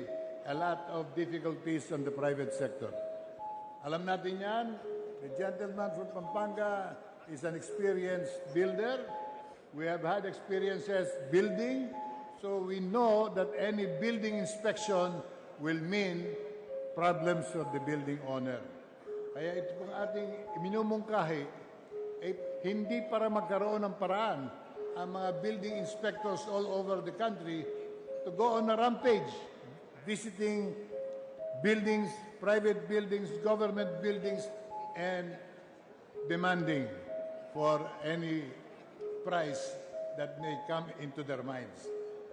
a lot of difficulties on the private sector. Alam natin yan, the gentleman from Pampanga is an experienced builder. We have had experiences building, so we know that any building inspection will mean problems of the building owner. Kaya ito pong ating minumungkahi, hindi para magkaroon ng paraan ang mga building inspectors all over the country to go on a rampage, visiting buildings, private buildings, government buildings, and demanding for any price that may come into their minds.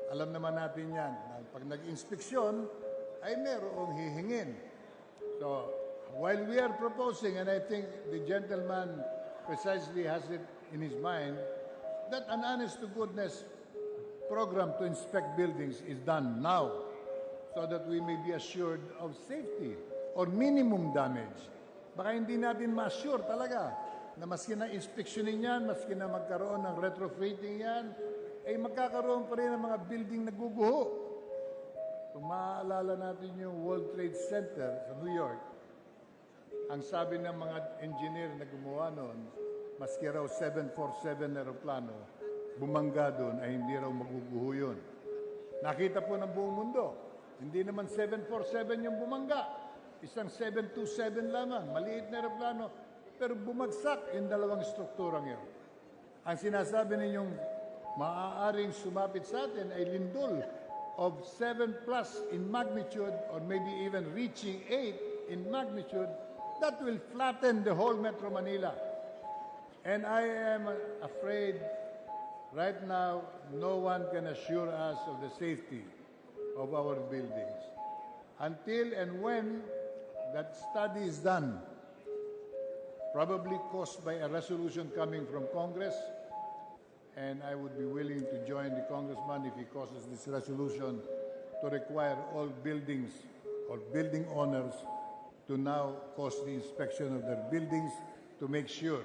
Alam naman natin yan, na pag nag-inspeksyon, ay merong hihingin. So, while we are proposing, and I think the gentleman precisely has it in his mind, that an honest-to-goodness program to inspect buildings is done now so that we may be assured of safety or minimum damage. Baka hindi natin ma-assure talaga na maski na inspeksyonin yan, maski na magkaroon ng retrofitting yan, ay magkakaroon pa rin ng mga building na guguho. Kung maaalala natin yung World Trade Center sa New York, ang sabi ng mga engineer na gumawa noon, maski raw 747 na aeroplano, bumangga doon ay hindi raw maguguho yun. Nakita po ng buong mundo, hindi naman 747 yung bumangga, isang 727 lamang, maliit na aeroplano, pero bumagsak yung dalawang strukturang yun. Ang sinasabi ninyong maaaring sumapit sa atin ay lindol of 7 plus in magnitude or maybe even reaching 8 in magnitude, that will flatten the whole Metro Manila. And I am afraid right now no one can assure us of the safety of our buildings. Until and when that study is done, probably caused by a resolution coming from Congress, and I would be willing to join the congressman if he causes this resolution to require all buildings or building owners to now cause the inspection of their buildings to make sure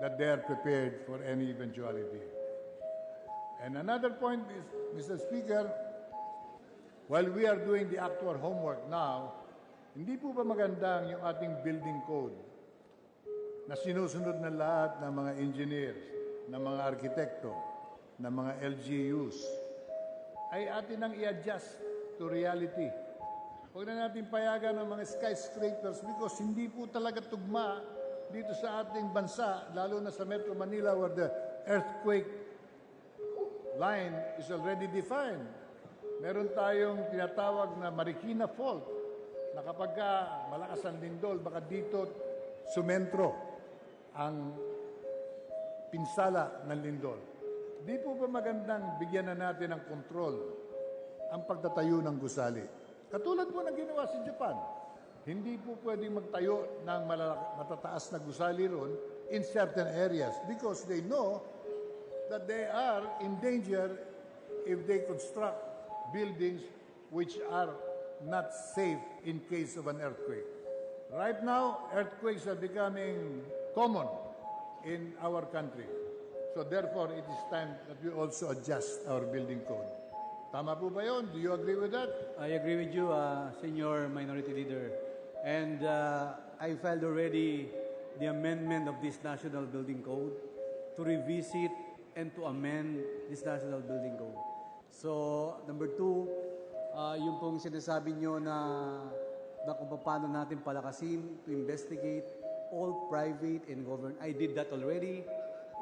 that they are prepared for any eventuality. And another point is, Mr. Speaker, while we are doing the actual homework now, hindi po ba magandang yung ating building code na sinusunod na lahat ng mga engineers, ng mga arkitekto, ng mga LGUs, ay atin ang i-adjust to reality. Huwag na natin payagan ng mga skyscrapers because hindi po talaga tugma dito sa ating bansa, lalo na sa Metro Manila where the earthquake line is already defined. Meron tayong tinatawag na Marikina Fault na kapag malakas ang lindol, baka dito sumentro ang pinsala ng lindol. Di po ba magandang bigyan na natin ng kontrol ang pagtatayo ng gusali? Katulad po ng ginawa sa Japan. Hindi po pwedeng magtayo ng matataas na gusali ron in certain areas because they know that they are in danger if they construct buildings which are not safe in case of an earthquake. Right now, earthquakes are becoming common in our country. So therefore, it is time that we also adjust our building code. Tama po ba yun? Do you agree with that? I agree with you, Senior Minority Leader. And I filed already the amendment of this National Building Code to revisit and to amend this National Building Code. So, number 2, yung pong sinasabi nyo na na kung paano natin palakasin to investigate all private and government. I did that already.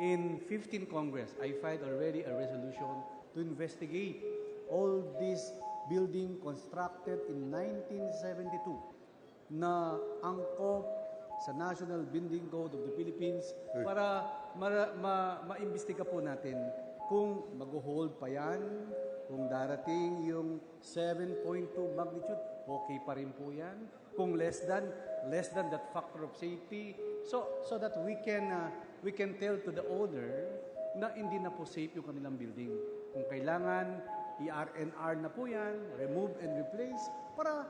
In 15th Congress, I filed already a resolution to investigate all this building constructed in 1972 na angkop sa National Building Code of the Philippines para maimbestiga po natin kung mag-hold pa yan, kung darating yung 7.2 magnitude, okay pa rin po yan. Kung less than that factor of safety, so that we can tell to the owner na hindi na po safe yung kanilang building. Kung kailangan, i-R&R na po yan, remove and replace, para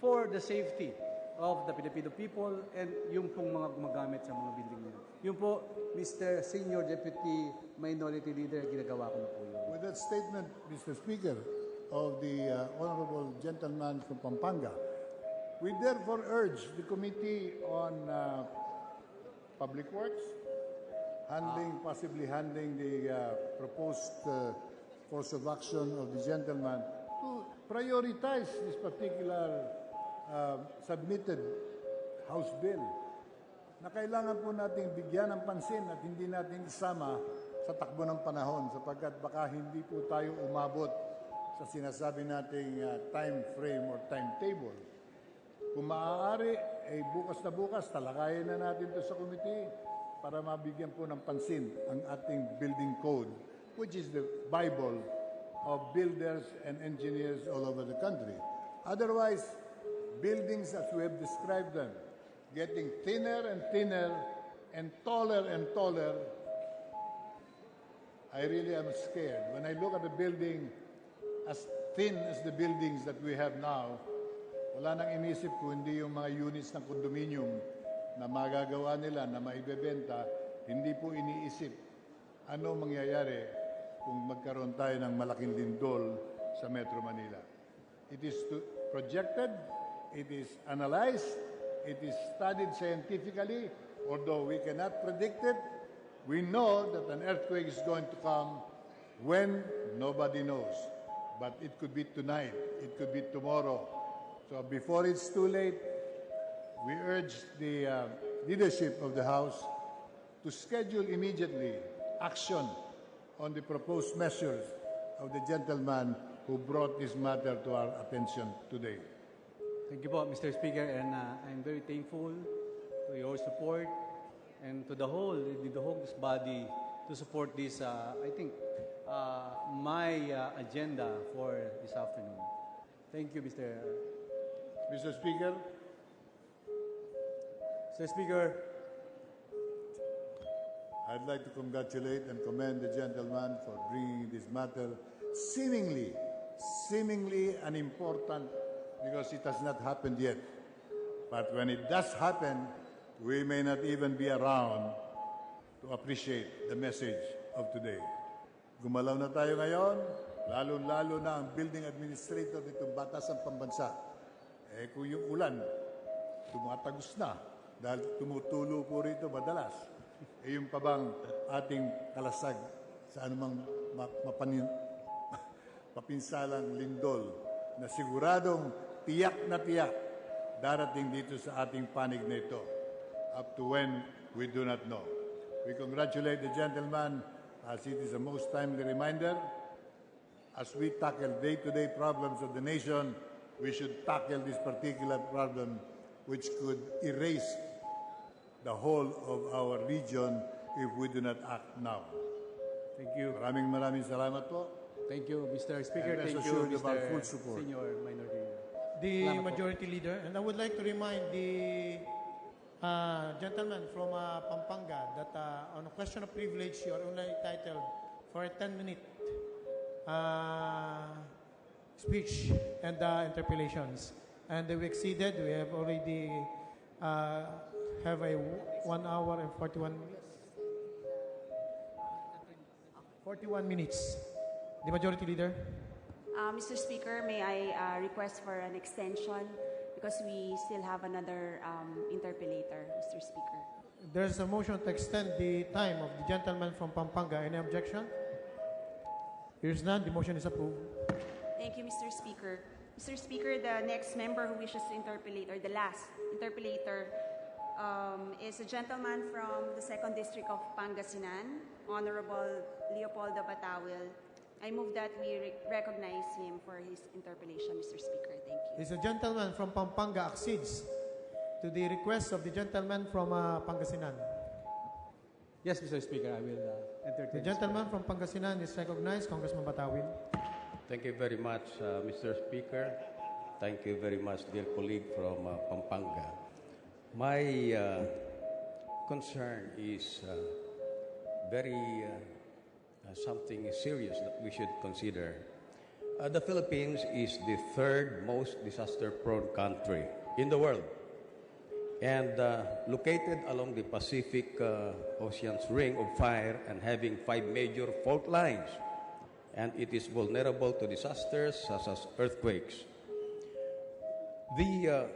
for the safety of the Filipino people and yung pong mga gumagamit sa mga building nila. Yung po, Mr. Senior Deputy Minority Leader, ginagawa ko na po yun. With that statement, Mr. Speaker, of the honorable gentleman from Pampanga, we therefore urge the Committee on Public Works, possibly handling the proposed course of action of the gentleman to prioritize this particular submitted House bill na kailangan po nating bigyan ng pansin at hindi natin isama sa takbo ng panahon sapagkat baka hindi po tayo umabot sa sinasabi nating time frame or timetable. Kung maaari, bukas na bukas, talakayin na natin ito sa committee para mabigyan po ng pansin ang ating building code, which is the Bible of builders and engineers all over the country. Otherwise, buildings as we have described them, getting thinner and thinner and taller, I really am scared. When I look at the building as thin as the buildings that we have now, wala nang inisip ko hindi yung mga units ng condominium na magagawa nila, na maibebenta, hindi po iniisip ano mangyayari kung magkaroon tayo ng malaking lindol sa Metro Manila. It is projected, it is analyzed, it is studied scientifically, although we cannot predict it. We know that an earthquake is going to come when nobody knows. But it could be tonight, it could be tomorrow. So before it's too late, we urge the leadership of the House to schedule immediately action on the proposed measures of the gentleman who brought this matter to our attention today. Thank you po, Mr. Speaker, and I'm very thankful to your support and to the whole body to support this, I think, my agenda for this afternoon. Thank you, Mr. Speaker. Mr. Speaker, I'd like to congratulate and commend the gentleman for bringing this matter seemingly unimportant because it has not happened yet. But when it does happen, we may not even be around to appreciate the message of today. Gumalaw na tayo ngayon, lalo-lalo na ang building administrator nitong batas ng pambansa. Kung yung ulan, tumatagos na dahil tumutulo po rito madalas. Yung pa bang ating kalasag sa anumang mapinsalang lindol na siguradong tiyak na tiyak darating dito sa ating panig na ito. Up to when, we do not know. We congratulate the gentleman as it is a most timely reminder. As we tackle day-to-day problems of the nation, we should tackle this particular problem which could erase the whole of our region if we do not act now. Thank you. Maraming salamat po. Thank you, Mr. Speaker. And Thank rest you, assured of our full Mr. support. Senior Minority Leader. The Majority Leader, and I would like to remind the gentleman from Pampanga that on a question of privilege, you are only entitled for a 10-minute speech and interpellations. And we exceeded. We have already have a 1 hour and 41 minutes. The Majority Leader. Mr. Speaker, may I request for an extension because we still have another interpellator, Mr. Speaker. There's a motion to extend the time of the gentleman from Pampanga. Any objection? Here's none. The motion is approved. Thank you, Mr. Speaker. Mr. Speaker, the next member who wishes to interpolate, or the last interpolator, is a gentleman from the 2nd District of Pangasinan, Honorable Leopoldo Batawil. I move that we recognize him for his interpolation, Mr. Speaker. Thank you. This gentleman from Pampanga accedes to the request of the gentleman from Pangasinan. Yes, Mr. Speaker, I will entertain. The gentleman from Pangasinan is recognized, Congressman Batawil. Thank you very much, Mr. Speaker. Thank you very much, dear colleague from Pampanga. My concern is very something serious that we should consider. The Philippines is the third most disaster-prone country in the world, and located along the Pacific Ocean's ring of fire and having 5 major fault lines, and it is vulnerable to disasters such as earthquakes. The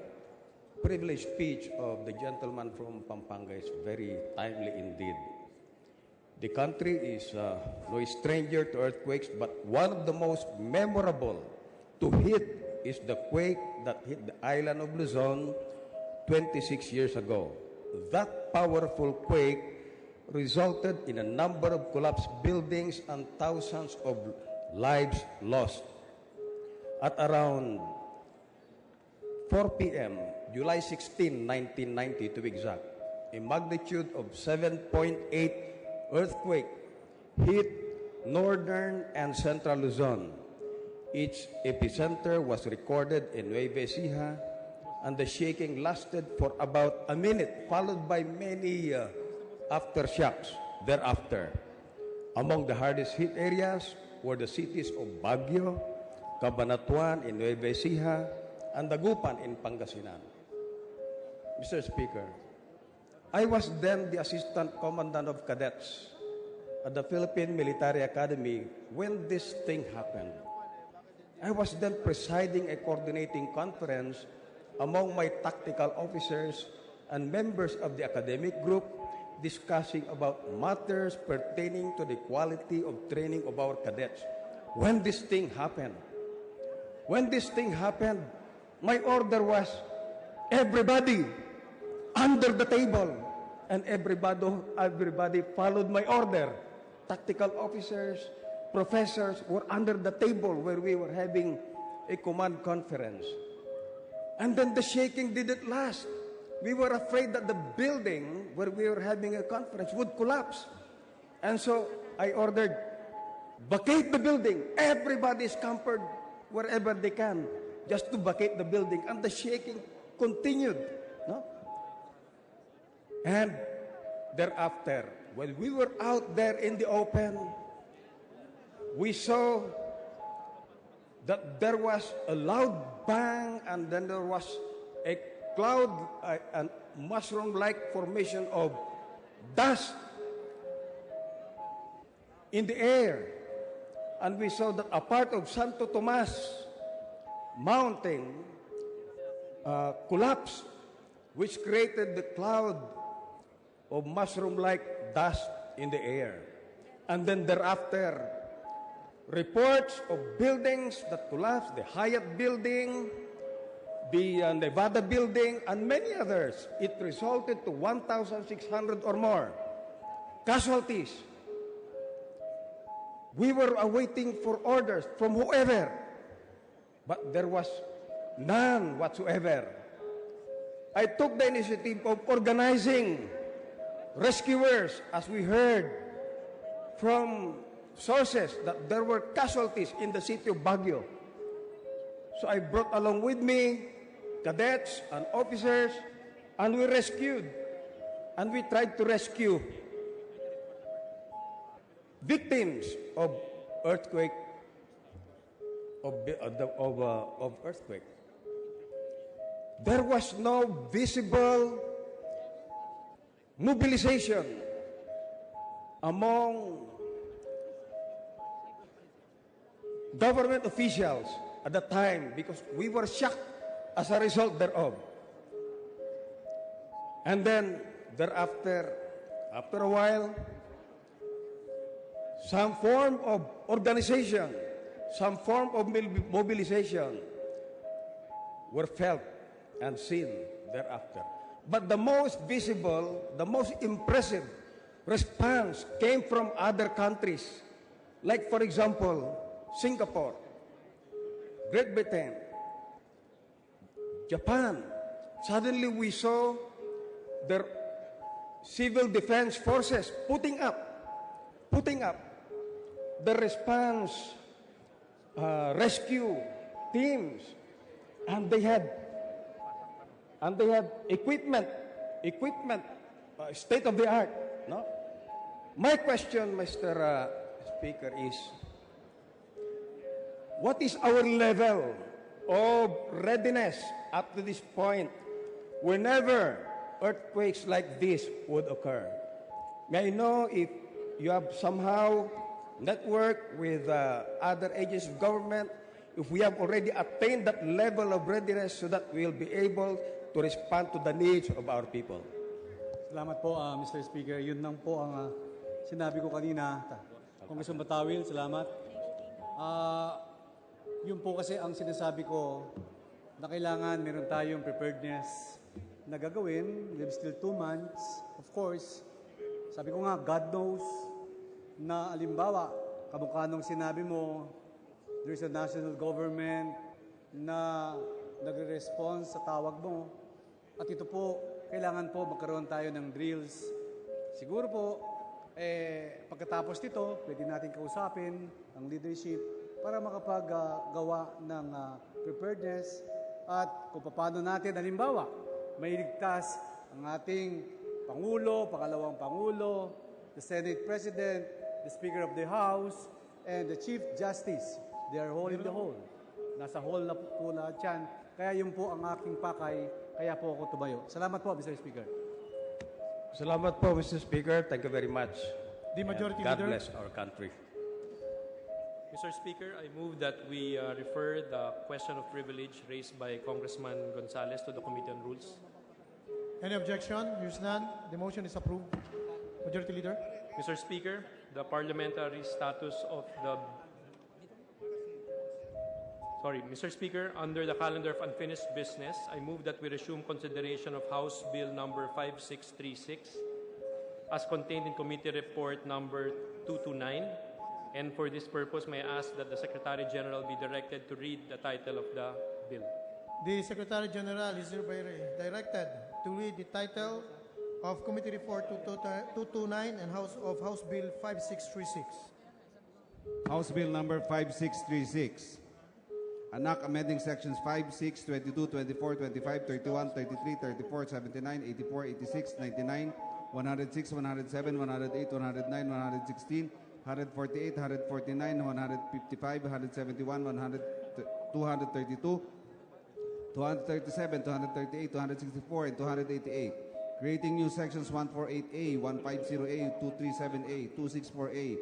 privileged speech of the gentleman from Pampanga is very timely indeed. The country is no stranger to earthquakes, but one of the most memorable to hit is the quake that hit the island of Luzon 26 years ago. That powerful quake resulted in a number of collapsed buildings and thousands of lives lost. At around 4 p.m., July 16, 1990 to be exact, a magnitude of 7.8 earthquake hit northern and central Luzon. Its epicenter was recorded in Nueva Ecija, and the shaking lasted for about a minute, followed by many aftershocks thereafter. Among the hardest hit areas were the cities of Baguio, Cabanatuan in Nueva Ecija, and Dagupan in Pangasinan. Mr. Speaker, I was then the Assistant Commandant of Cadets at the Philippine Military Academy when this thing happened. I was then presiding a coordinating conference among my tactical officers and members of the academic group, discussing about matters pertaining to the quality of training of our cadets. When this thing happened, my order was, everybody under the table, and everybody followed my order. Tactical officers, professors were under the table where we were having a command conference. And then the shaking didn't last. We were afraid that the building where we were having a conference would collapse. And so I ordered, vacate the building. Everybody is scampered wherever they can just to vacate the building. And the shaking continued. No? And thereafter, when we were out there in the open, we saw that there was a loud bang, and then there was a cloud, a mushroom-like formation of dust in the air. And we saw that a part of Santo Tomas mountain collapsed, which created the cloud of mushroom-like dust in the air. And then thereafter, reports of buildings that collapsed, the Hyatt building, the Nevada building, and many others. It resulted to 1,600 or more casualties. We were awaiting for orders from whoever, but there was none whatsoever. I took the initiative of organizing rescuers, as we heard from sources that there were casualties in the city of Baguio. So I brought along with me cadets and officers, and we rescued, and we tried to rescue victims of earthquake, of earthquake. There was no visible mobilization among government officials at the time, because we were shocked as a result thereof. And then thereafter, after a while, some form of organization some form of mobilization were felt and seen thereafter. But the most visible, the most impressive response came from other countries, like, for example, Singapore, Great Britain, Japan. Suddenly we saw their civil defense forces putting up the response rescue teams, and they had equipment, state of the art. No, my question, Mr. Speaker, is what is our level of readiness up to this point whenever earthquakes like this would occur? May I know if you have somehow networked with other agencies of government, if we have already attained that level of readiness so that we'll be able to respond to the needs of our people? Salamat po, Mr. Speaker. Yun lang po ang sinabi ko kanina. Congressman Batawil, salamat. Yun po kasi ang sinasabi ko na kailangan meron tayong preparedness na gagawin. We have still 2 months. Of course, sabi ko nga, God knows na alimbawa, kamukha nung sinabi mo, there's a national government na nagre-response sa tawag mo. At ito po, kailangan po magkaroon tayo ng drills. Siguro po, pagkatapos nito, pwede natin kausapin ang leadership para makapaggawa ng preparedness at kung paano natin, halimbawa, mailigtas ang ating Pangulo, pangalawang Pangulo, the Senate President, the Speaker of the House, and the Chief Justice. They are all in the hall. Nasa hall na po lahat yan. Kaya yun po ang aking pakay, kaya po ako tumayo. Salamat po, Mr. Speaker. Salamat po, Mr. Speaker. Thank you very much. The Majority God Leader. bless our country. Mr. Speaker, I move that we refer the question of privilege raised by Congressman Gonzales to the Committee on Rules. Any objection? Here's none. The motion is approved. Majority Leader. Mr. Speaker, the parliamentary status of the... Sorry, Mr. Speaker, under the calendar of unfinished business, I move that we resume consideration of House Bill number 5636 as contained in Committee Report number 229. And for this purpose, may I ask that the Secretary General be directed to read the title of the bill. The Secretary General is hereby directed to read the title of Committee Report 229 and House Bill 5636. House Bill number 5636. An act amending sections 5, 6, 22, 24, 25, 31, 33, 34, 79, 84, 86, 99, 106, 107, 108, 109, 116, 148, 149, 155, 171, 232, 237, 238, 264, and 288. Creating new sections 148A, 150A, 237A, 264A,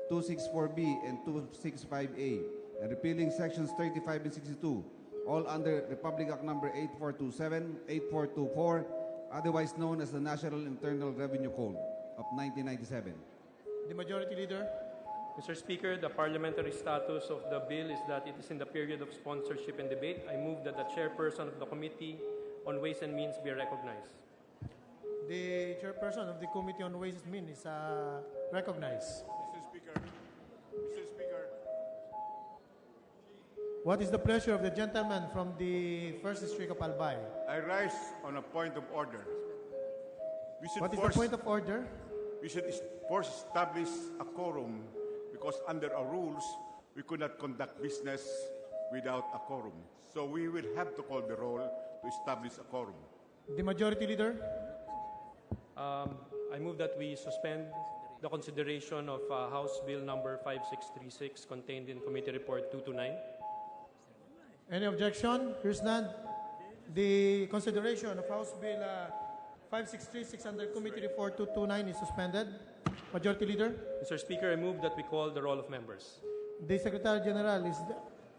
264B, and 265A. And repealing sections 35 and 62, all under Republic Act number 8427, 8424, otherwise known as the National Internal Revenue Code of 1997. The Majority Leader. Mr. Speaker, the parliamentary status of the bill is that it is in the period of sponsorship and debate. I move that the chairperson of the Committee on Ways and Means be recognized. The chairperson of the Committee on Ways and Means is recognized. Mr. Speaker. What is the pleasure of the gentleman from the First District of Albay? I rise on a point of order. What is the point of order? We should first establish a quorum because under our rules, we could not conduct business without a quorum. So we will have to call the roll to establish a quorum. The Majority Leader. I move that we suspend the consideration of House Bill number 5636 contained in Committee Report 229. Any objection? Here's none. The consideration of House Bill 5636 under Committee Report 229 is suspended. Majority Leader. Mr. Speaker, I move that we call the roll of members. The Secretary General is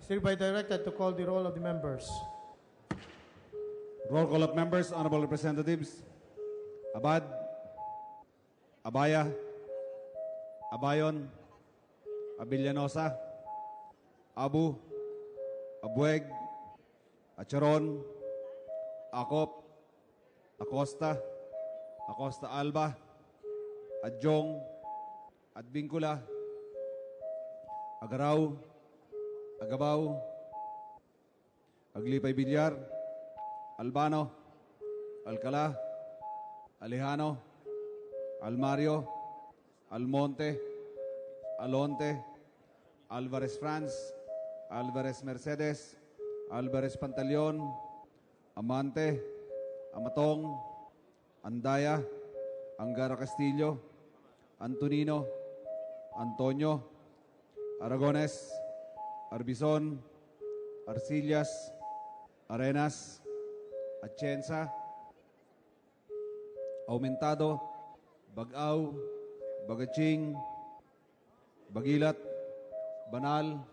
hereby directed to call the roll of the members. Roll call of members, honorable representatives. Abad, Abaya, Abayon, Abellanosa, Abu, Abueg, Acharon, Akop, Acosta, Acosta Alba, Adjong, Advincula, Agaraw, Agabaw, Aglipay Bilyar, Albano, Alcala, Alejano, Almario, Almonte, Alonte, Alvarez France, Alvarez Mercedes, Alvarez Pantaleon, Amante, Amatong, Andaya, Angara Castillo, Antonino, Antonio, Aragones, Arbizon, Arcillas, Arenas, Atienza, Aumentado, Bagaw, Bagaching, Bagilat, Banal,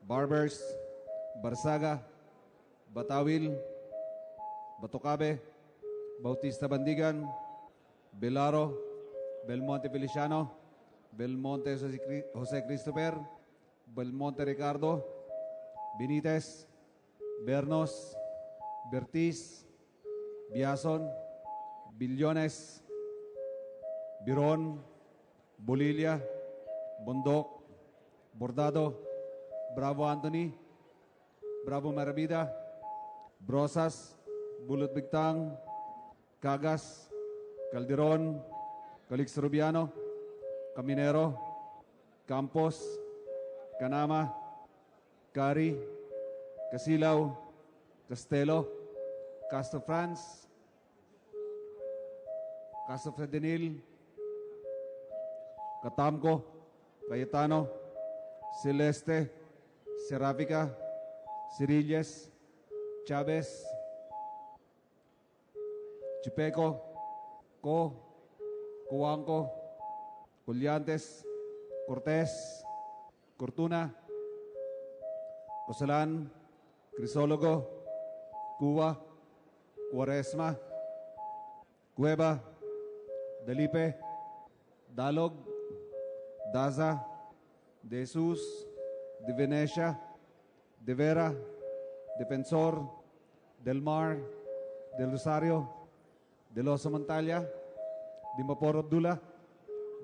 Barbers, Barsaga, Batawil, Batocabe, Bautista Bandigan, Belaro, Belmonte Feliciano, Belmonte Jose Christopher, Belmonte Ricardo, Benitez, Bernos, Bertiz, Biason, Billones, Biron, Bolilia, Bondok, Bordado, Bravo Anthony, Bravo Marabida, Brosas, Bulot Bigtang, Cagas, Calderon, Calix Rubiano, Caminero, Campos, Canama, Cari, Casilaw, Castelo, Castro France, Castro Fredenil, Catamco, Cayetano, Celeste, Serafica, Cirilles, Chavez, Chipeco, Co, Cuanco, Colliantes, Cortés, Cortuna, Cosalan, Crisólogo, Cuba, Cuaresma, Cueva, Delipe, Dalog, Daza, De Jesus, De Venecia, De Vera, Defensor, Del Mar, Del Rosario, De Losa Montalia, Dimaporo Abdullah,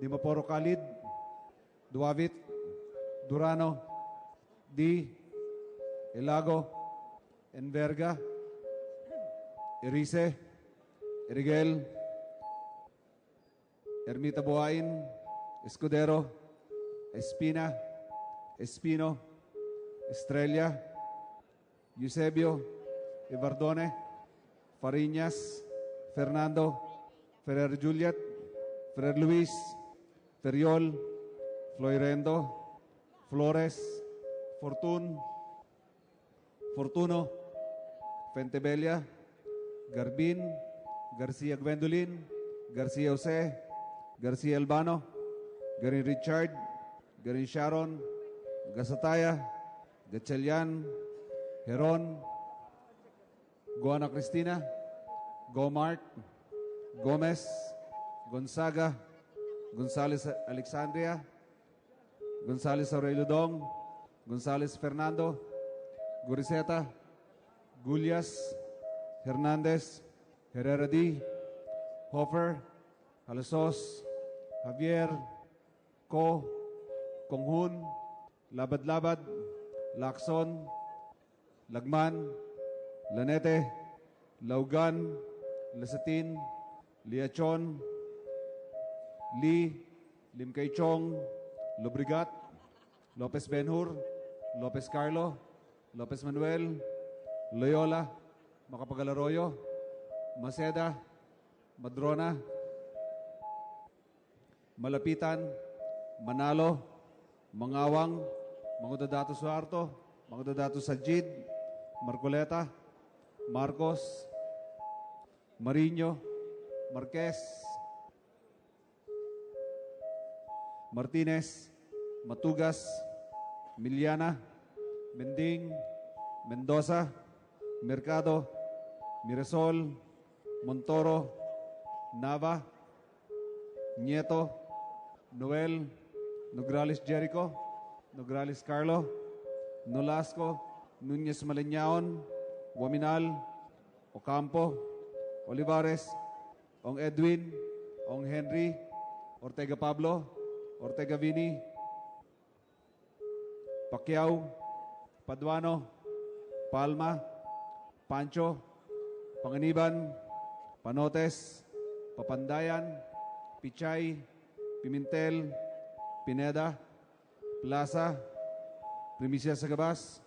Dimaporo Khalid, Duavit, Durano, Di, Elago, Enverga, Erice, Erigel, Ermita Buhain, Escudero, Espina, Espino, Estrella, Eusebio, Ibardone, Fariñas, Fernando, Ferrer Juliet, Ferrer Luis, Feriol, Floirendo, Flores, Fortun, Fortuno, Fentebella, Garbin, Garcia Gwendolyn, Garcia Jose, Garcia Albano, Garin Richard, Garin Sharon, Gasataya, Gatchalian, Heron, Goana Cristina, Gomart, Gomez, Gonzaga, Gonzales Alexandria, Gonzales Aurelio Dong, Gonzales Fernando, Guriseta, Gulyas, Hernandez, Herrera D, Hofer, Halasos, Javier, Ko, Konghun, Labad-Labad, Lacson, Lagman, Lanete, Laugan, Lasatin, Liachon, Lee, Limkay Chong, Lobrigat, Lopez Benhur, Lopez Carlo, Lopez Manuel, Loyola, Macapagal Arroyo, Maceda, Madrona, Malapitan, Manalo, Mangawang, Mangudadato Suarto, Mangudadato Sajid, Marcoleta, Marcos, Mariño, Marquez, Martinez, Matugas, Miliana, Mending, Mendoza, Mercado, Mirasol, Montoro, Nava, Nieto, Noel, Nograles Jericho, Nograles Carlo, Nolasco, Nunez Malignaon, Waminal, Ocampo, Olivares, Ong Edwin, Ong Henry, Ortega Pablo, Ortega Vini, Pacquiao, Paduano, Palma, Pancho, Panganiban, Panotes, Papandayan, Pichay, Pimentel, Pineda, Plaza, Primicia Sagabas,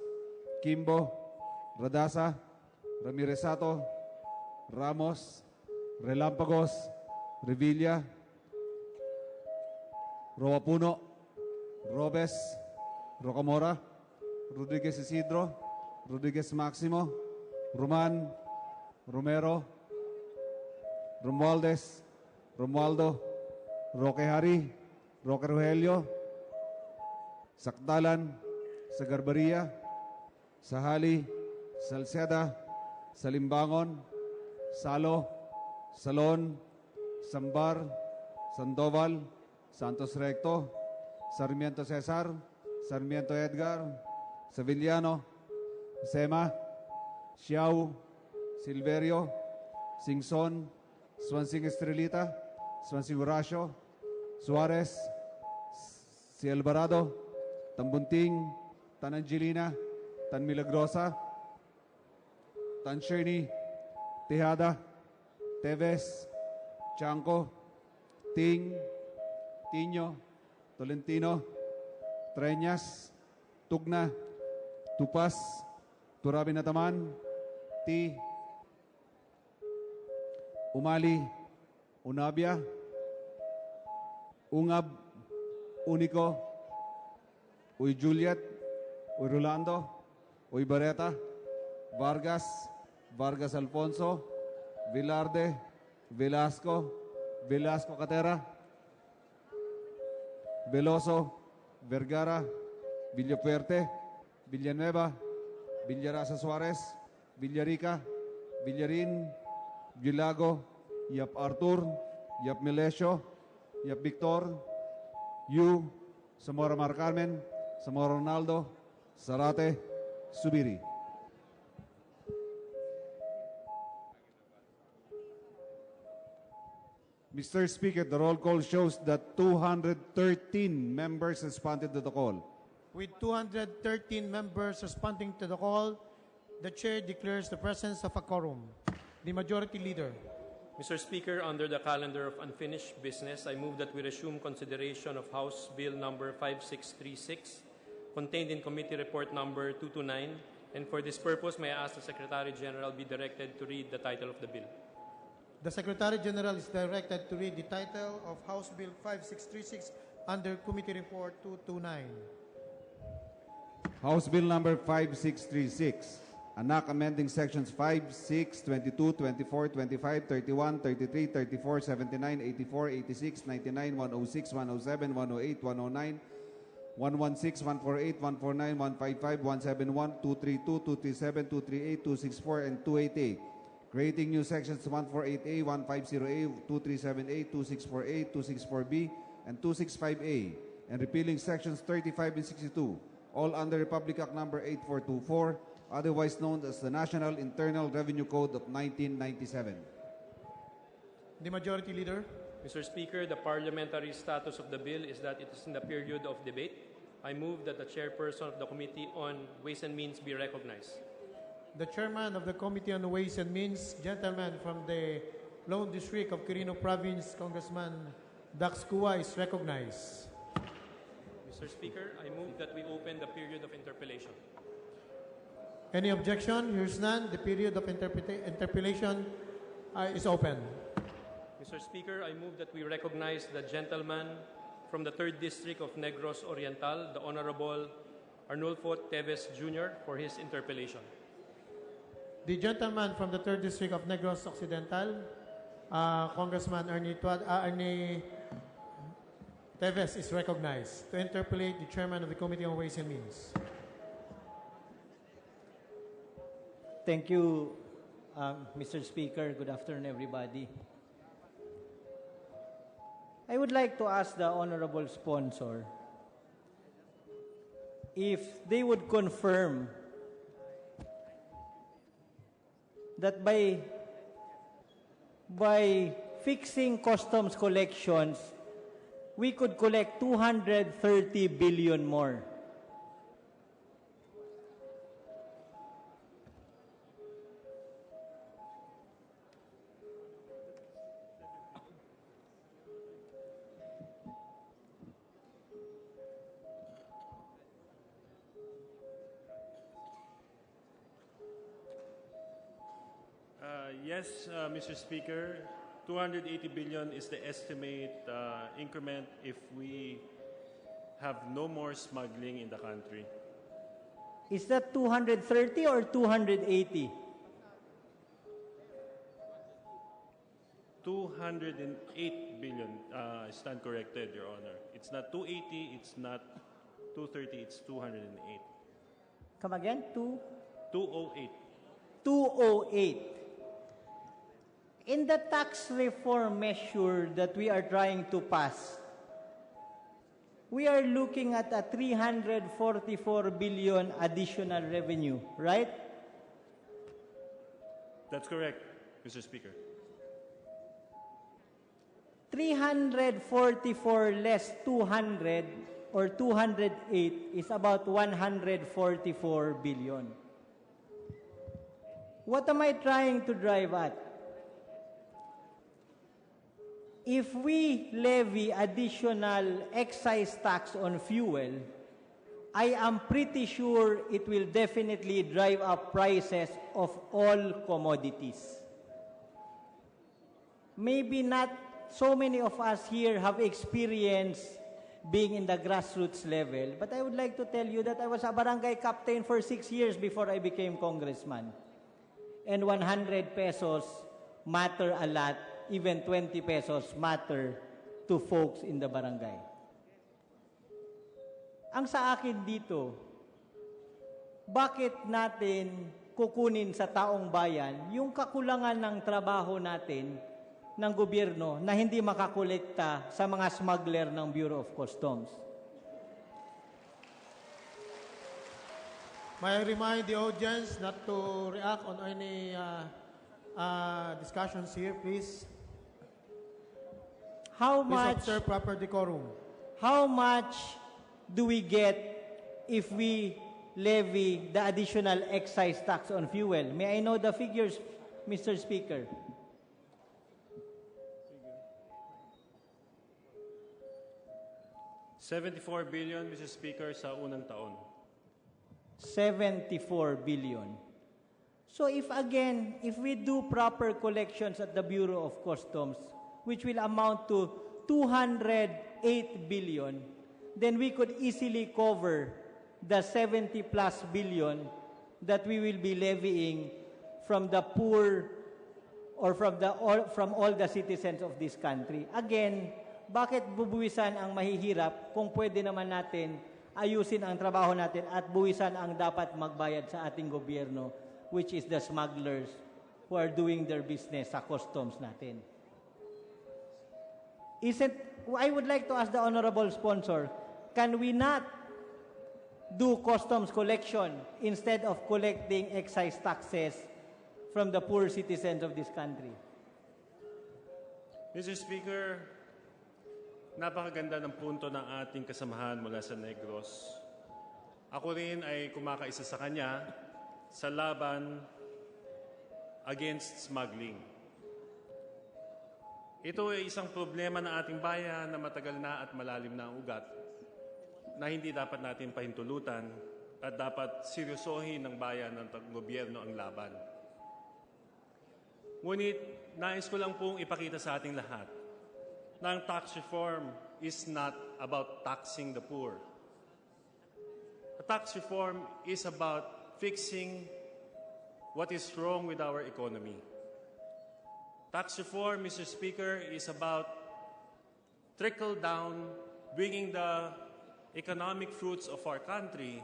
Kimbo, Radasa, Ramiresato, Ramos, Relampagos, Revilla, Roapuno, Robes, Rocamora, Rodriguez Isidro, Rodriguez Maximo, Roman, Romero, Romualdez, Romualdo, Roque Hari, Roque Rogelio, Sakdalan, Sagarbaria, Sahali, Salceda, Salimbangon, Salo, Salon, Sambar, Sandoval, Santos Recto, Sarmiento Cesar, Sarmiento Edgar, Sevillano, Sema, Xiao, Silverio, Singson, Swansing Estrelita, Swansing Horacio, Suarez, Si Alvarado, Tambunting, Tan Angelina, Tan Milagrosa, Tan Shirney, Tejada, Teves, Chanco, Ting, Tino, Tolentino, Treñas, Tugna, Tupas, Turabinataman, T, Umali, Unabia, Ungab, Unico, Uy Juliet, Uy Rolando, Uy Bareta, Vargas, Vargas Alfonso, Velarde, Velasco, Velasco Catera, Veloso, Vergara, Villapuerte, Villanueva, Villarasa Suarez, Villarica, Villarin, Villago, Yap Artur, Yap Melesio, Yap Victor, Yu, Zamora Mar Carmen, Zamora Ronaldo, Zarate, Subiri. Mr. Speaker, the roll call shows that 213 members responded to the call. With 213 members responding to the call, the chair declares the presence of a quorum. The majority leader. Mr. Speaker, under the calendar of unfinished business, I move that we resume consideration of House Bill number 5636, contained in Committee Report number 229, and for this purpose, may I ask the Secretary General be directed to read the title of the bill. The Secretary General is directed to read the title of House Bill 5636 under Committee Report 229. House Bill number 5636, an act amending sections 5, 6, 22, 24, 25, 31, 33, 34, 79, 84, 86, 99, 106, 107, 108, 109, 116, 148, 149, 155, 171, 232, 237, 238, 264, and 288. Creating new sections 148A, 150A, 237A, 2648, 264B, and 265A, and repealing sections 35 and 62, all under Republic Act number 8424, otherwise known as the National Internal Revenue Code of 1997. The majority leader. Mr. Speaker, the parliamentary status of the bill is that it is in the period of debate. I move that the chairperson of the Committee on Ways and Means be recognized. The chairman of the Committee on Ways and Means, gentleman from the Lone District of Quirino Province, Congressman Dax Kua, is recognized. Mr. Speaker, I move that we open the period of interpellation. Any objection? Here's none. The period of interpellation is open. Mr. Speaker, I move that we recognize the gentleman from the 3rd District of Negros Oriental, the Honorable Arnulfo Teves Jr., for his interpellation. The gentleman from the 3rd District of Negros Occidental, Congressman Ernie Teves, is recognized to interpellate the chairman of the Committee on Ways and Means. Thank you, Mr. Speaker. Good afternoon, everybody. I would like to ask the honorable sponsor, if they would confirm that by fixing customs collections, we could collect 230 billion more. Yes, Mr. Speaker, 280 billion is the estimate increment if we have no more smuggling in the country. Is that 230 or 280? 208 billion, I stand corrected, Your Honor. It's not 280, it's not 230, it's 208. Come again? 208. 208. In the tax reform measure that we are trying to pass, we are looking at a 344 billion additional revenue, right? That's correct, Mr. Speaker. 344 less 200 or 208 is about 144 billion. What am I trying to drive at? If we levy additional excise tax on fuel, I am pretty sure it will definitely drive up prices of all commodities. Maybe not so many of us here have experience being in the grassroots level, but I would like to tell you that I was a barangay captain for 6 years before I became congressman. And 100 pesos matter a lot. Even 20 pesos matter to folks in the barangay. Ang sa akin dito, bakit natin kukunin sa taong bayan yung kakulangan ng trabaho natin ng gobyerno na hindi makakolekta sa mga smuggler ng Bureau of Customs? May I remind the audience not to react on any discussions here, please. How Please much observe proper decorum. How much do we get if we levy the additional excise tax on fuel? May I know the figures, Mr. Speaker? $74 billion, Mr. Speaker, sa unang taon. 74 billion. So if we do proper collections at the Bureau of Customs, which will amount to 208 billion, then we could easily cover the 70 plus billion that we will be levying from the poor or from all the citizens of this country. Again, bakit bubuwisan ang mahihirap kung pwede naman natin ayusin ang trabaho natin at buwisan ang dapat magbayad sa ating gobyerno, which is the smugglers who are doing their business sa customs natin. I would like to ask the honorable sponsor, can we not do customs collection instead of collecting excise taxes from the poor citizens of this country? Mr. Speaker, napakaganda ng punto ng ating kasamahan mula sa Negros. Ako rin ay kumakaisa sa kanya sa laban against smuggling. Ito ay isang problema ng ating bayan na matagal na at malalim na ang ugat na hindi dapat natin pahintulutan at dapat seryosohin ng bayan ng gobyerno ang laban. Ngunit nais ko lang pong ipakita sa ating lahat na ang tax reform is not about taxing the poor. A tax reform is about fixing what is wrong with our economy. Tax reform, Mr. Speaker, is about trickle down, bringing the economic fruits of our country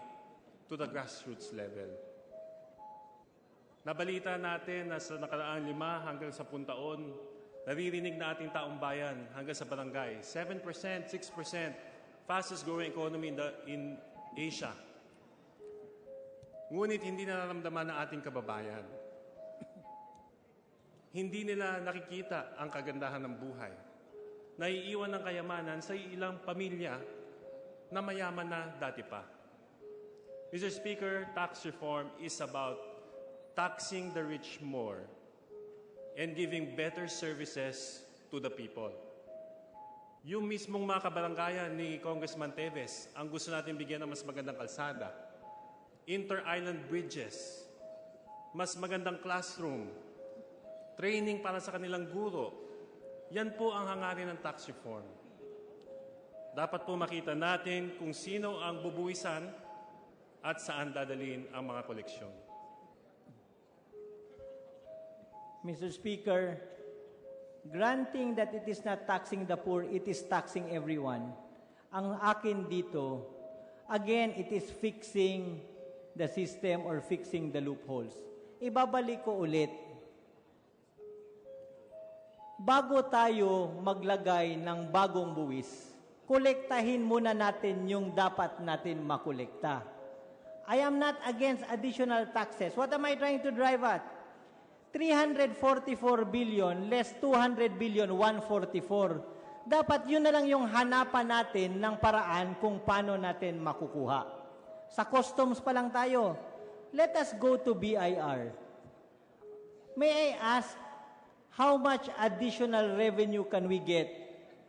to the grassroots level. Nabalita natin na sa nakaraang 5 hanggang 10 taon, naririnig na ating taong bayan hanggang sa barangay. 7%, 6%, fastest growing economy in Asia. Ngunit hindi nararamdaman ng ating kababayan. Hindi nila nakikita ang kagandahan ng buhay. Naiiwan ng kayamanan sa ilang pamilya na mayaman na dati pa. Mr. Speaker, tax reform is about taxing the rich more and giving better services to the people. Yung mismong mga kabaranggayan ni Congressman Teves, ang gusto natin bigyan ng mas magandang kalsada, inter-island bridges, mas magandang classroom, training para sa kanilang guro. Yan po ang hangarin ng tax reform. Dapat po makita natin kung sino ang bubuwisan at saan dadalhin ang mga koleksyon. Mr. Speaker, granting that it is not taxing the poor, it is taxing everyone. Ang akin dito, again, it is fixing the system or fixing the loopholes. Ibabalik ko ulit. Bago tayo maglagay ng bagong buwis, kolektahin muna natin yung dapat natin makolekta. I am not against additional taxes. What am I trying to drive at? 344 billion less 200 billion, 144. Dapat yun na lang yung hanapan natin ng paraan kung paano natin makukuha. Sa customs pa lang tayo. Let us go to BIR. May I ask, how much additional revenue can we get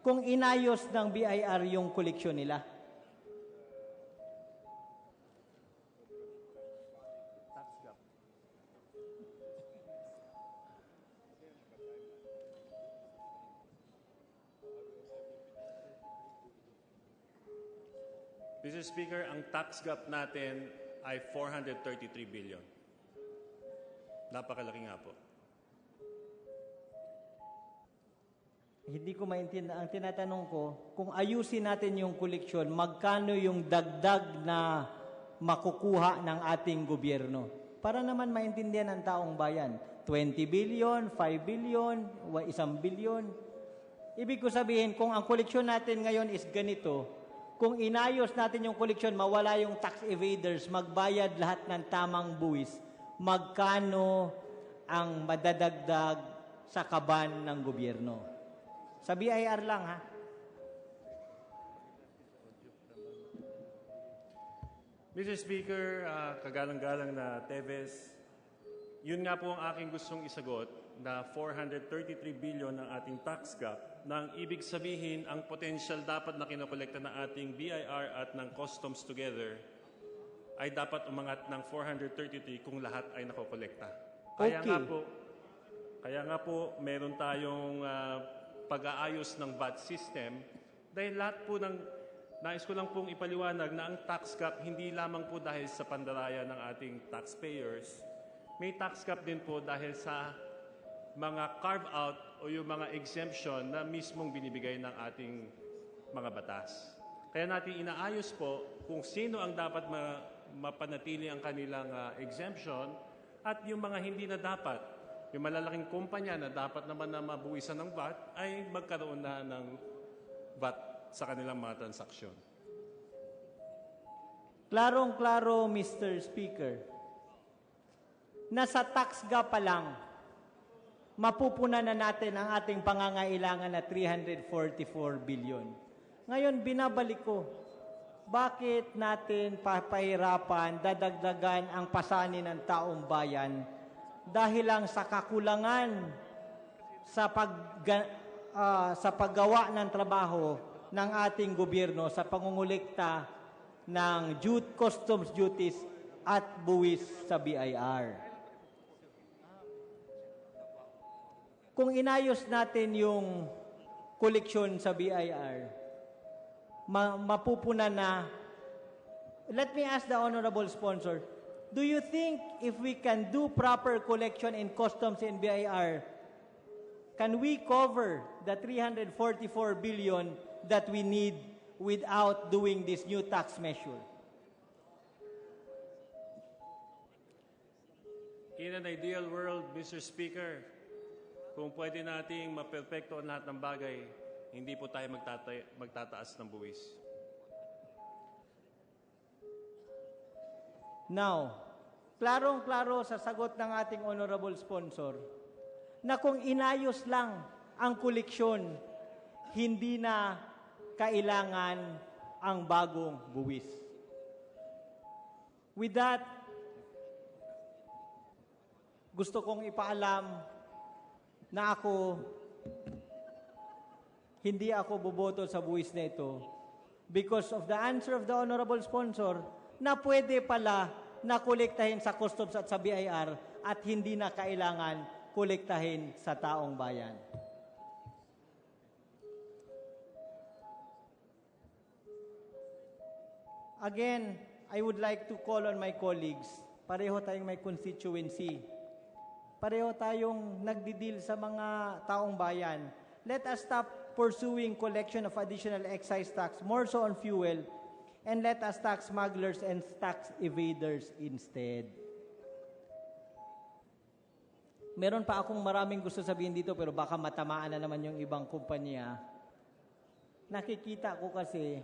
kung inayos ng BIR yung koleksyon nila? Mr. Speaker, ang tax gap natin ay 433 billion. Napakalaki nga po. Hindi ko maintindihan. Ang tinatanong ko, kung ayusin natin yung koleksyon, magkano yung dagdag na makukuha ng ating gobyerno? Para naman maintindihan ng taong bayan. 20 billion, 5 billion, 1 billion. Ibig ko sabihin, kung ang koleksyon natin ngayon is ganito, kung inayos natin yung koleksyon, mawala yung tax evaders, magbayad lahat ng tamang buwis, magkano ang madadagdag sa kaban ng gobyerno? Sa BIR lang, ha? Mr. Speaker, kagalang-galang na Teves, yun nga po ang aking gustong isagot na 433 billion ang ating tax gap nang ibig sabihin ang potential dapat na kinokolekta ng ating BIR at ng customs together ay dapat umangat ng 433 kung lahat ay nakokolekta. Kaya nga po meron tayong pag-aayos ng VAT system dahil lahat po ng nais ko lang pong ipaliwanag na ang tax gap hindi lamang po dahil sa pandaraya ng ating taxpayers, may tax gap din po dahil sa mga carve-out o yung mga exemption na mismong binibigay ng ating mga batas. Kaya natin inaayos po kung sino ang dapat mapanatili ang kanilang exemption at yung mga hindi na dapat. Yung malalaking kumpanya na dapat naman na mabuwisan ng VAT ay magkaroon na ng VAT sa kanilang mga transaksyon. Klarong-klaro, Mr. Speaker. Nasa tax gap pa lang, mapupunan na natin ang ating pangangailangan na 344 billion. Ngayon, binabalik ko, bakit natin papahirapan, dadagdagan ang pasanin ng taong bayan dahil lang sa kakulangan sa paggawa ng trabaho ng ating gobyerno sa pangungulekta ng customs duties at buwis sa BIR. Kung inayos natin yung koleksyon sa BIR, mapupunan na. Let me ask the honorable sponsor, do you think if we can do proper collection in customs and BIR, can we cover the 344 billion that we need without doing this new tax measure? In an ideal world, Mr. Speaker, kung pwede nating maperfecto ang lahat ng bagay, hindi po tayo magtataas ng buwis. Now, klarong-klaro sa sagot ng ating honorable sponsor na kung inayos lang ang koleksyon, hindi na kailangan ang bagong buwis. With that, gusto kong ipaalam na hindi ako boboto sa buwis na ito because of the answer of the honorable sponsor na pwede pala na kolektahin sa customs at sa BIR at hindi na kailangan kolektahin sa taong bayan. Again, I would like to call on my colleagues. Pareho tayong may constituency. Pareho tayong nagdidil sa mga taong bayan. Let us stop pursuing collection of additional excise tax, more so on fuel, and let us tax smugglers and tax evaders instead. Meron pa akong maraming gusto sabihin dito pero baka matamaan na naman yung ibang kumpanya. Nakikita ko kasi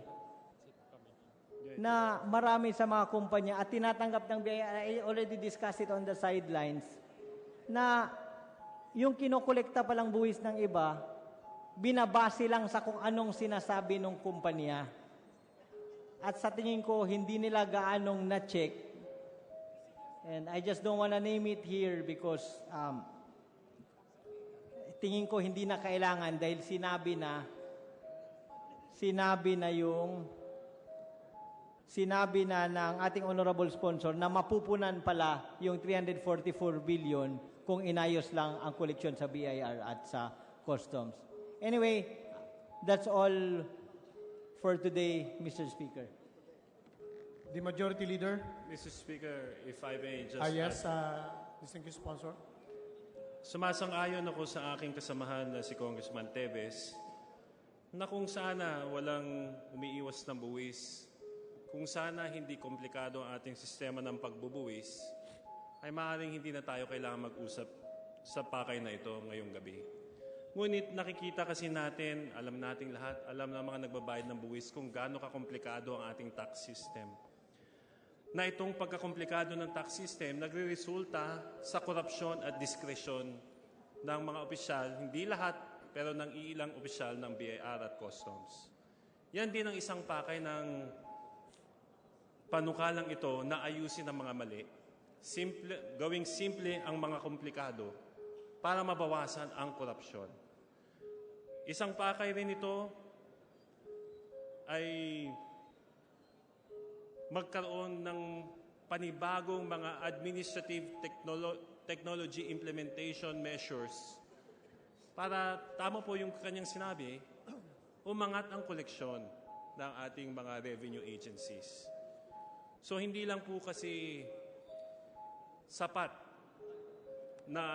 na marami sa mga kumpanya at tinatanggap ng BIR, I already discussed it on the sidelines, na yung kinokolekta palang buwis ng iba, binabase lang sa kung anong sinasabi ng kumpanya. At sa tingin ko, hindi nila gaanong na-check. And I just don't wanna name it here because tingin ko hindi na kailangan dahil sinabi na ng ating honorable sponsor na mapupunan pala yung 344 billion kung inayos lang ang koleksyon sa BIR at sa customs. Anyway, that's all for today, Mr. Speaker. The Majority Leader. Mr. Speaker, if I may just Yes, distinguished sponsor. Sumasang-ayon ako sa aking kasamahan na si Congressman Teves na kung sana walang umiiwas ng buwis, kung sana hindi komplikado ang ating sistema ng pagbubuwis, ay maaaring hindi na tayo kailangan mag-usap sa pakay na ito ngayong gabi. Ngunit nakikita kasi natin, alam nating lahat, alam ng mga nagbabayad ng buwis kung gaano kakomplikado ang ating tax system. Na itong pagkakomplikado ng tax system nagre-resulta sa korupsyon at diskresyon ng mga opisyal, hindi lahat, pero ng iilang opisyal ng BIR at Customs. Yan din ang isang pakay ng panukalang ito na ayusin ang mga mali, gawing simple ang mga komplikado para mabawasan ang korupsyon. Isang pakay rin ito ay magkaroon ng panibagong mga administrative technology implementation measures para, tama po yung kanyang sinabi, umangat ang koleksyon ng ating mga revenue agencies. So hindi lang po kasi sapat na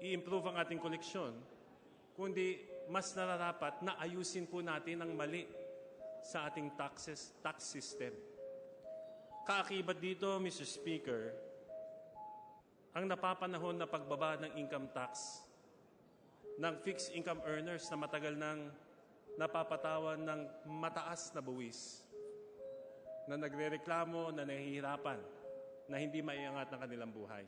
i-improve ang ating koleksyon, kundi mas nararapat na ayusin po natin ang mali sa ating tax system. Kaakibat dito, Mr. Speaker, ang napapanahon na pagbaba ng income tax ng fixed income earners na matagal nang napapatawan ng mataas na buwis, na nagrereklamo, na nahihirapan, na hindi maiangat ng kanilang buhay.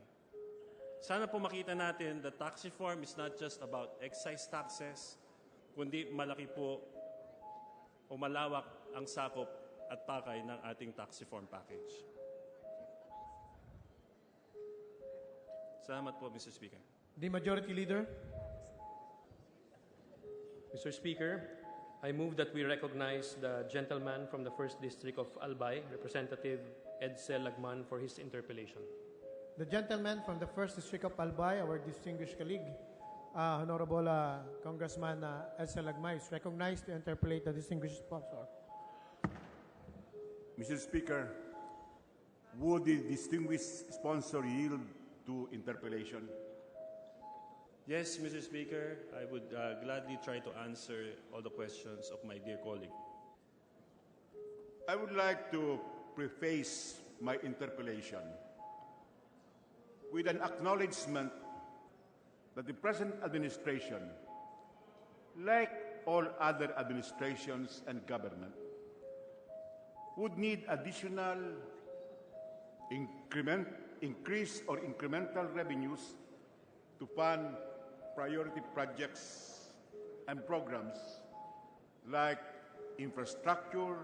Sana po makita natin that tax reform is not just about excise taxes, kundi malaki po o malawak ang sakop at pakay ng ating tax reform package. Salamat po, Mr. Speaker. The Majority Leader. Mr. Speaker, I move that we recognize the gentleman from the 1st District of Albay, Representative Edsel Lagman, for his interpellation. The gentleman from the 1st District of Albay, our distinguished colleague, Honorable Congressman Edsel Lagman, is recognized to interpellate the distinguished sponsor. Mr. Speaker, would the distinguished sponsor yield to interpellation? Yes, Mr. Speaker, I would gladly try to answer all the questions of my dear colleague. I would like to preface my interpellation with an acknowledgement that the present administration, like all other administrations and government, would need additional increase or incremental revenues to fund priority projects and programs like infrastructure,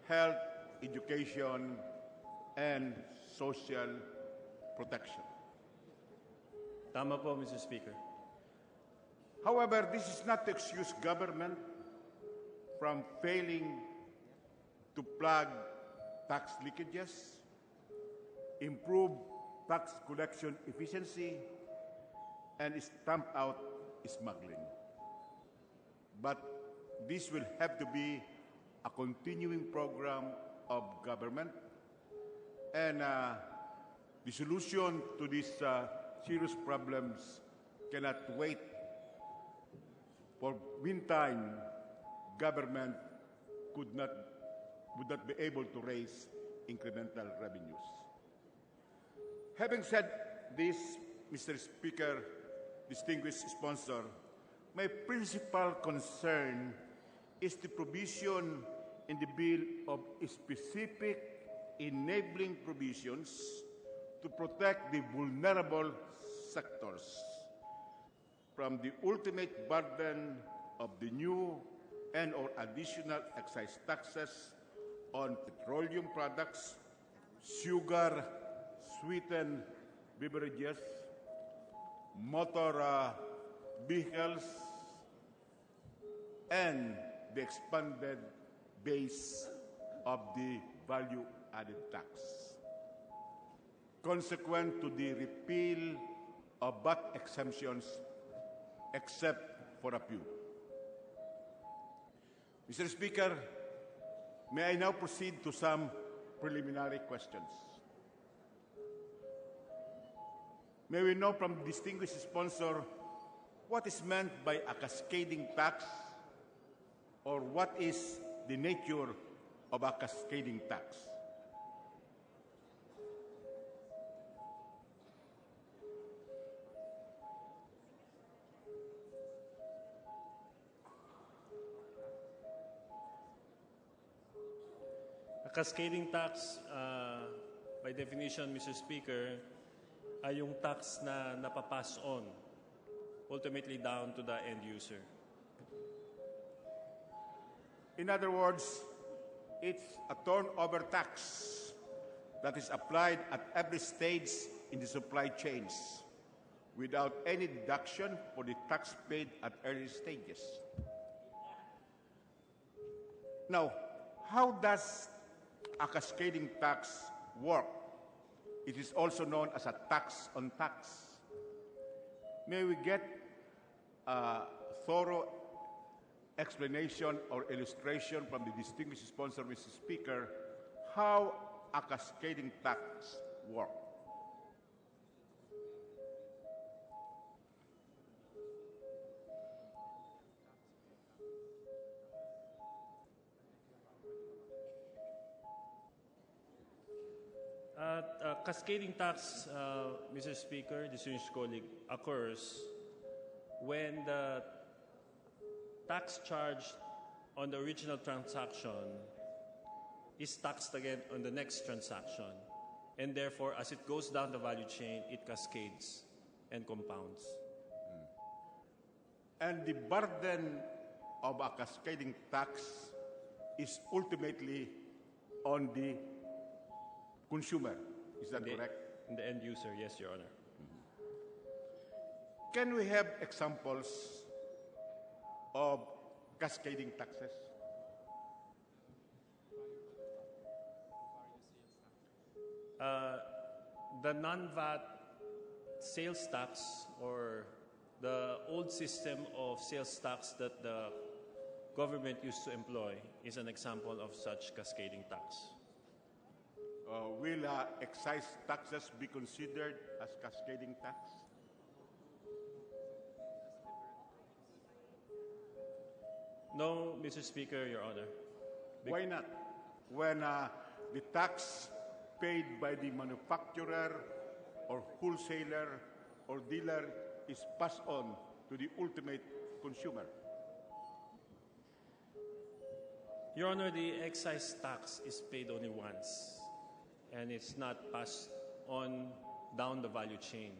health, education, and social protection. Tama po, Mr. Speaker. However, this is not to excuse government from failing to plug tax leakages, improve tax collection efficiency, and stamp out smuggling. But this will have to be a continuing program of government, and the solution to these serious problems cannot wait for meantime government would not be able to raise incremental revenues. Having said this, Mr. Speaker, distinguished sponsor, my principal concern is the provision in the bill of specific enabling provisions to protect the vulnerable sectors from the ultimate burden of the new and/or additional excise taxes on petroleum products, sugar, sweetened beverages, motor vehicles, and the expanded base of the value-added tax, consequent to the repeal of VAT exemptions except for a few. Mr. Speaker, may I now proceed to some preliminary questions? May we know from the distinguished sponsor what is meant by a cascading tax, or what is the nature of a cascading tax? A cascading tax, by definition, Mr. Speaker, ay yung tax na napapass on, ultimately down to the end user. In other words, it's a turnover tax that is applied at every stage in the supply chains without any deduction for the tax paid at early stages. Now, how does a cascading tax work? It is also known as a tax on tax. May we get a thorough explanation or illustration from the distinguished sponsor, Mr. Speaker, how a cascading tax works? Cascading tax, Mr. Speaker, distinguished colleague, occurs when the tax charged on the original transaction is taxed again on the next transaction. And therefore, as it goes down the value chain, it cascades and compounds. And the burden of a cascading tax is ultimately on the consumer. Is that correct? The end user, yes, Your Honor. Can we have examples of cascading taxes? The non-VAT sales tax, or the old system of sales tax that the government used to employ, is an example of such cascading tax. Will excise taxes be considered as cascading tax? No, Mr. Speaker, Your Honor. Why not? When the tax paid by the manufacturer or wholesaler or dealer is passed on to the ultimate consumer. Your Honor, the excise tax is paid only once. and it's not passed on down the value chain,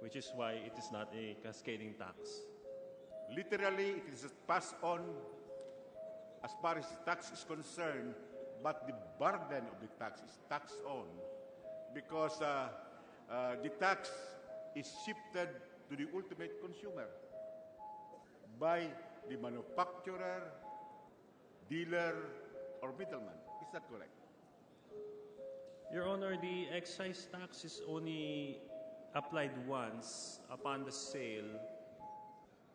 which is why it is not a cascading tax. Literally, it is passed on as far as tax is concerned, but the burden of the tax is taxed on because the tax is shifted to the ultimate consumer by the manufacturer, dealer, or middleman. Is that correct? Your Honor, the excise tax is only applied once upon the sale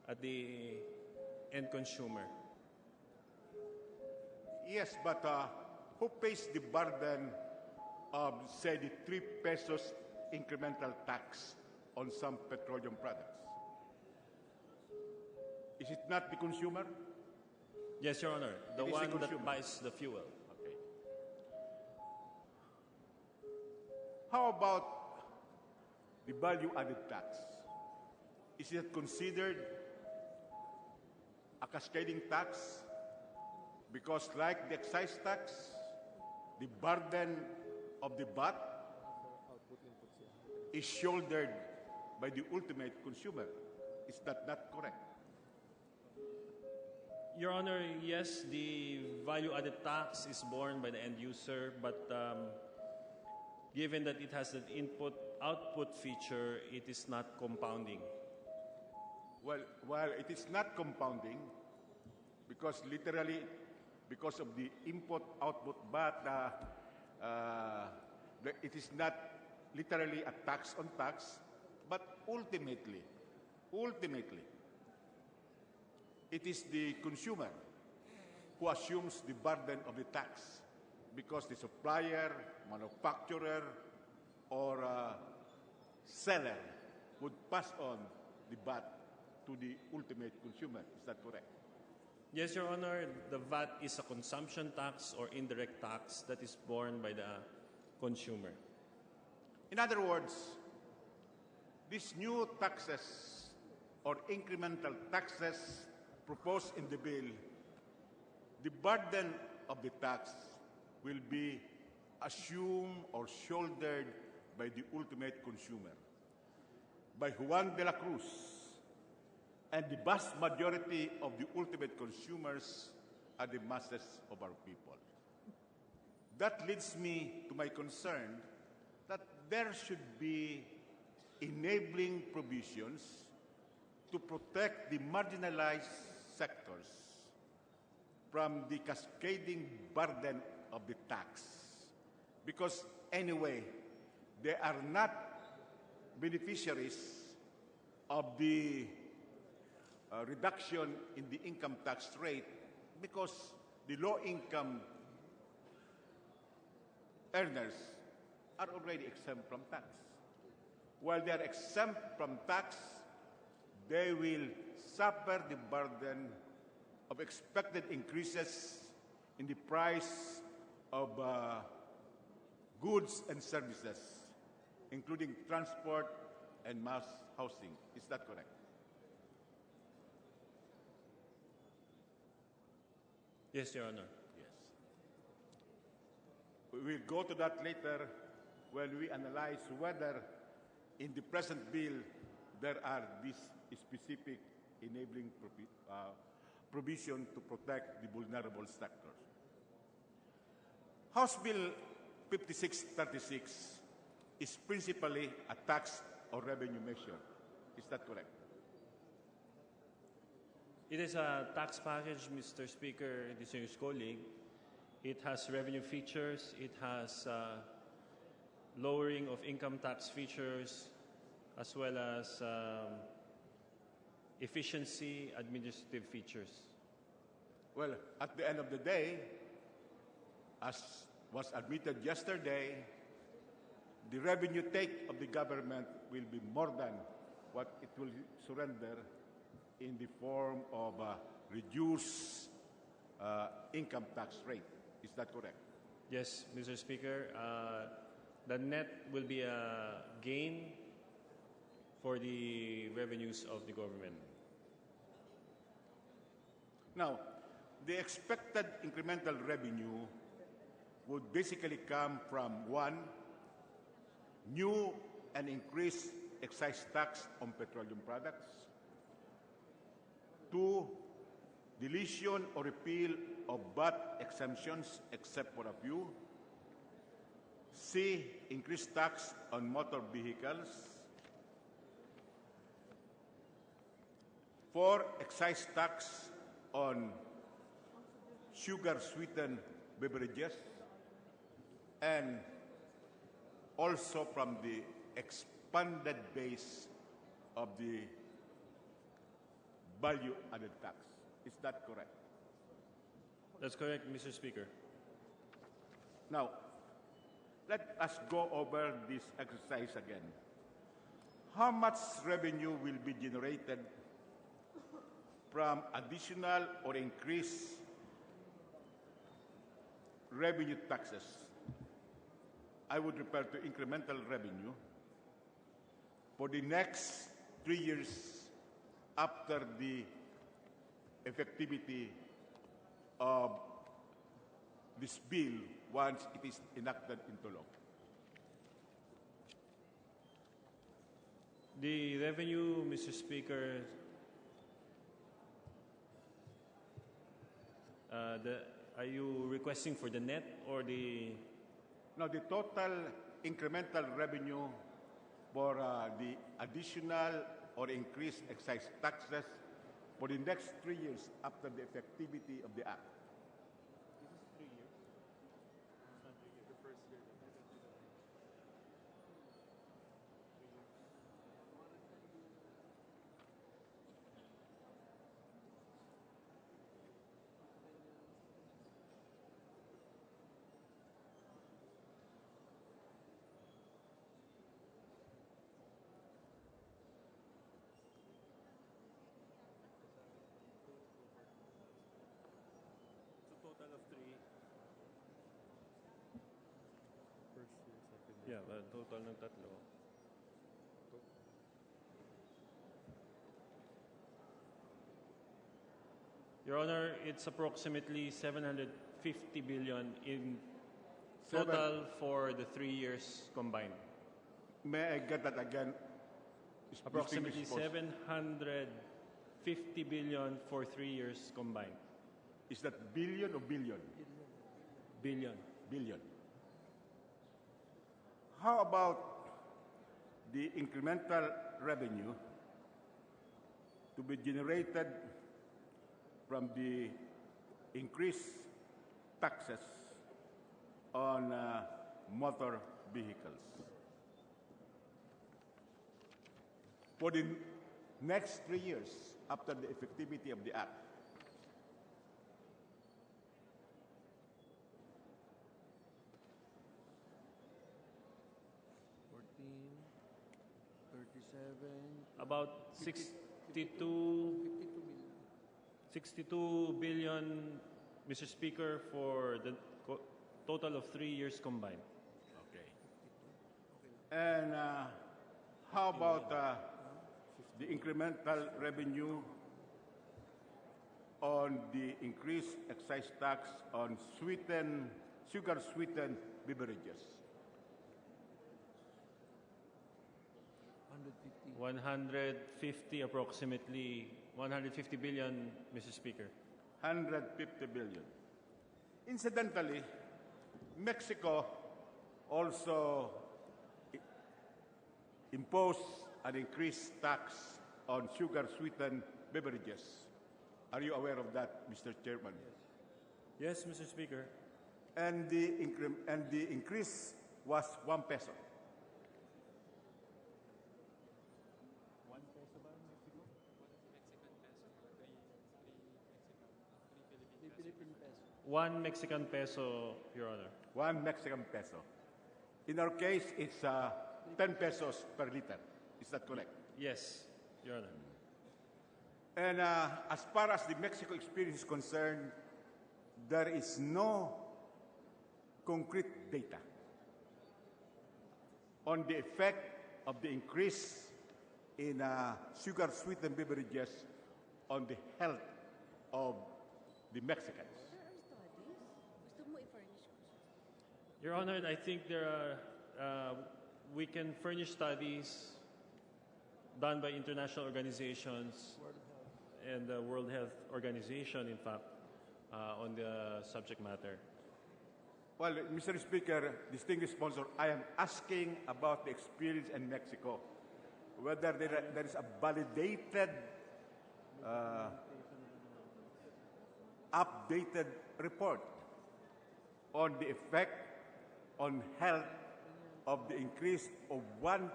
at the end consumer. Yes, but who pays the burden of, say, the 3 pesos incremental tax on some petroleum products? Is it not the consumer? Yes, Your Honor, the It is one the that consumer. buys the fuel. Okay. How about the value-added tax? Is it considered a cascading tax? Because like the excise tax, the burden of the VAT is shouldered by the ultimate consumer. Is that not correct? Your Honor, yes, the value-added tax is borne by the end user, but given that it has an input-output feature, it is not compounding. Well, while it is not compounding, because literally, because of the input-output VAT, it is not literally a tax on tax, but ultimately, it is the consumer who assumes the burden of the tax because the supplier, manufacturer, or seller would pass on the VAT to the ultimate consumer. Is that correct? Yes, Your Honor, the VAT is a consumption tax or indirect tax that is borne by the consumer. In other words, these new taxes or incremental taxes proposed in the bill, the burden of the tax will be assumed or shouldered by the ultimate consumer, by Juan de la Cruz, and the vast majority of the ultimate consumers are the masses of our people. That leads me to my concern that there should be enabling provisions to protect the marginalized sectors from the cascading burden of the tax. Because anyway, they are not beneficiaries of the reduction in the income tax rate because the low-income earners are already exempt from tax. While they are exempt from tax, they will suffer the burden of expected increases in the price of goods and services, including transport and mass housing. Is that correct? Yes, Your Honor. Yes. We will go to that later when we analyze whether in the present bill there are these specific enabling provision to protect the vulnerable sectors. House Bill 5636 is principally a tax or revenue measure. Is that correct? It is a tax package, Mr. Speaker, distinguished colleague. It has revenue features. It has lowering of income tax features, as well as efficiency administrative features. Well, at the end of the day, as was admitted yesterday, the revenue take of the government will be more than what it will surrender in the form of reduced income tax rate. Is that correct? Yes, Mr. Speaker. The net will be a gain for the revenues of the government. Now, the expected incremental revenue would basically come from one, new and increased excise tax on petroleum products, two, deletion or repeal of VAT exemptions except for a few, C, increased tax on motor vehicles, 4, excise tax on sugar-sweetened beverages, and also from the expanded base of the value-added tax. Is that correct? That's correct, Mr. Speaker. Now, let us go over this exercise again. How much revenue will be generated from additional or increased revenue taxes? I would refer to incremental revenue for the next 3 years after the effectivity of this bill once it is enacted into law. The revenue, Mr. Speaker, are you requesting for the net or the... No, the total incremental revenue for the additional or increased excise taxes for the next 3 years after the effectivity of the Act. This is 3 years. It's not 3 years. The first year. Total of 3. First year, second year. Yeah, total ng tatlo. Your Honor, it's approximately 750 billion in total for the 3 years combined. May I get that again? Approximately 750 billion for 3 years combined. Is that billion or billion? Billion. Billion. How about the incremental revenue to be generated from the increased taxes on motor vehicles? For the next 3 years after the effectivity of the Act. About 62 billion, Mr. Speaker, for the total of 3 years combined. Okay. And how about the incremental revenue on the increased excise tax on sugar-sweetened beverages? 150 approximately, 150 billion, Mr. Speaker. 150 billion. Incidentally, Mexico also imposed an increased tax on sugar-sweetened beverages. Are you aware of that, Mr. Chairman? Yes, Mr. Speaker. And the increase was 1 peso. One Mexican peso, Your Honor. 1 Mexican peso. In our case, it's 10 pesos per liter. Is that correct? Yes, Your Honor. And as far as the Mexico experience is concerned, there is no concrete data on the effect of the increase in sugar-sweetened beverages on the health of the Mexicans. Your Honor, I think there are, we can furnish studies done by international organizations and the World Health Organization, in fact, on the subject matter. Well, Mr. Speaker, distinguished sponsor, I am asking about the experience in Mexico, whether there is a validated, updated report on the effect on health of the increase of 1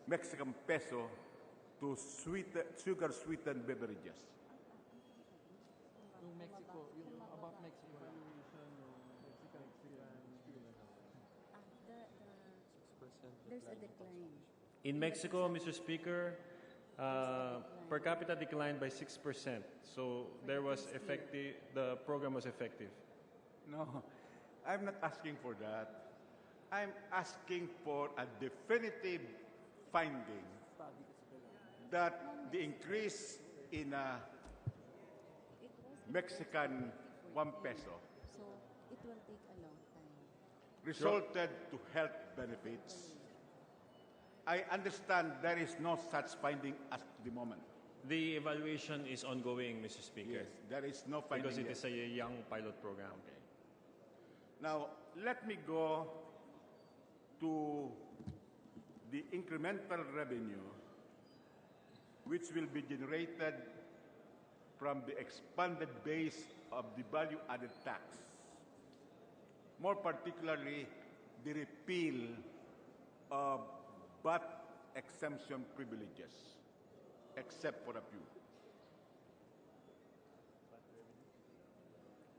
Mexican peso to sugar-sweetened beverages. Yung Mexico, yung about Mexico. There's a decline. In Mexico, Mr. Speaker, per capita declined by 6%. So there was effective, the program was effective. No, I'm not asking for that. I'm asking for a definitive finding that the increase in Mexican 1 peso So it will take a long time. resulted to health benefits. I understand there is no such finding at the moment. The evaluation is ongoing, Mr. Speaker. Yes, there is no finding Because it yet. is a young pilot program. Now, let me go to the incremental revenue which will be generated from the expanded base of the value-added tax. More particularly, the repeal of VAT exemption privileges, except for a few.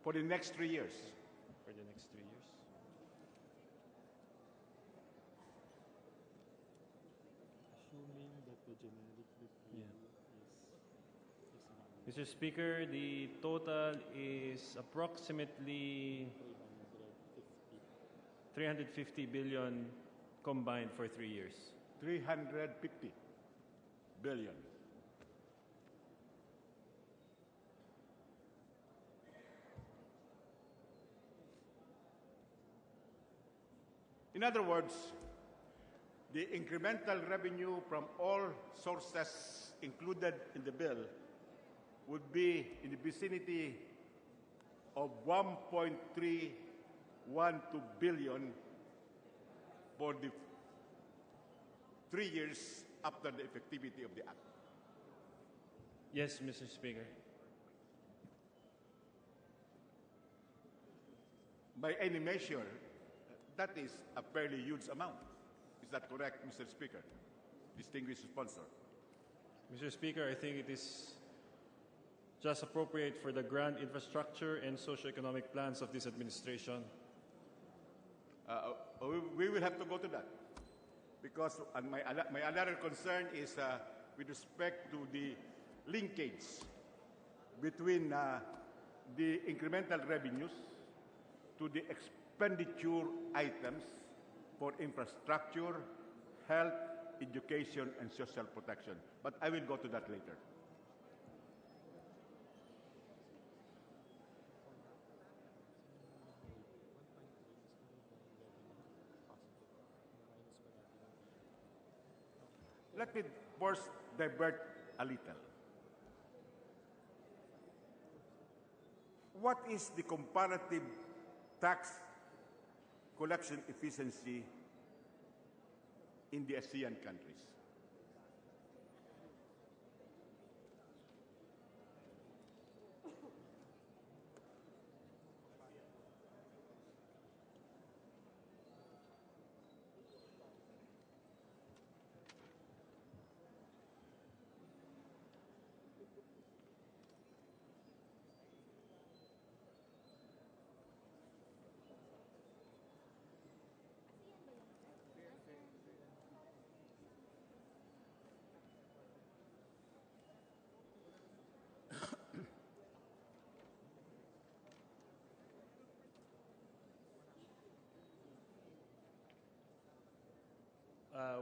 For the next 3 years. For the next 3 years. Assuming that the generic repeal is Mr. Speaker, the total is approximately 350 billion combined for 3 years. 350 billion. In other words, the incremental revenue from all sources included in the bill would be in the vicinity of 1.312 billion for the 3 years after the effectivity of the act. Yes, Mr. Speaker. By any measure, that is a fairly huge amount. Is that correct, Mr. Speaker? Distinguished sponsor. Mr. Speaker, I think it is just appropriate for the grand infrastructure and socio-economic plans of this administration. We will have to go to that. Because my other concern is with respect to the linkage between the incremental revenues to the expenditure items for infrastructure, health, education, and social protection. But I will go to that later. Let me first divert a little. What is the comparative tax collection efficiency in the ASEAN countries?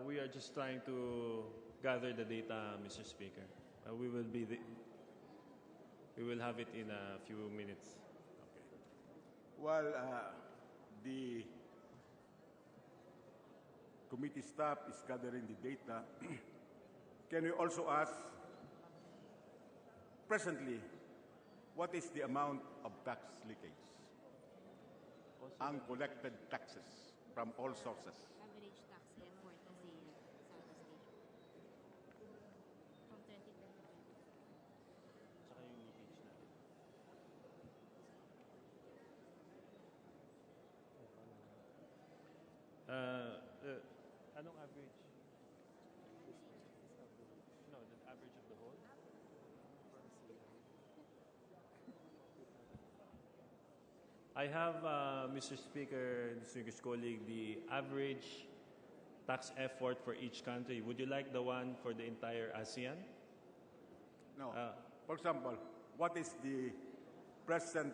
We are just trying to gather the data, Mr. Speaker. We will have it in a few minutes. While the committee staff is gathering the data, can we also ask, presently, what is the amount of tax leakage? Uncollected taxes from all sources. Average tax effort kasi Southeast Asia. From 2020. Tsaka yung leakage natin. Anong average? No, the average of the whole? I have, Mr. Speaker, distinguished colleague, the average tax effort for each country. Would you like the one for the entire ASEAN? No. For example, what is the present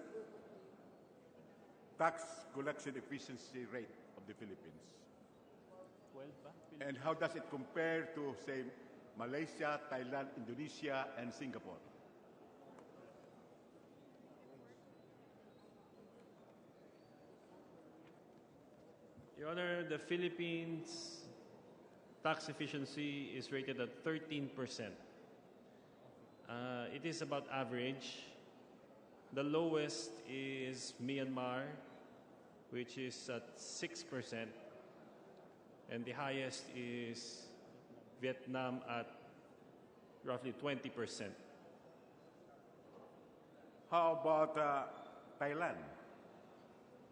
tax collection efficiency rate of the Philippines? 12 ba? And how does it compare to, say, Malaysia, Thailand, Indonesia, and Singapore? Your Honor, the Philippines tax efficiency is rated at 13%. It is about average. The lowest is Myanmar, which is at 6%. And the highest is Vietnam at roughly 20%. How about Thailand?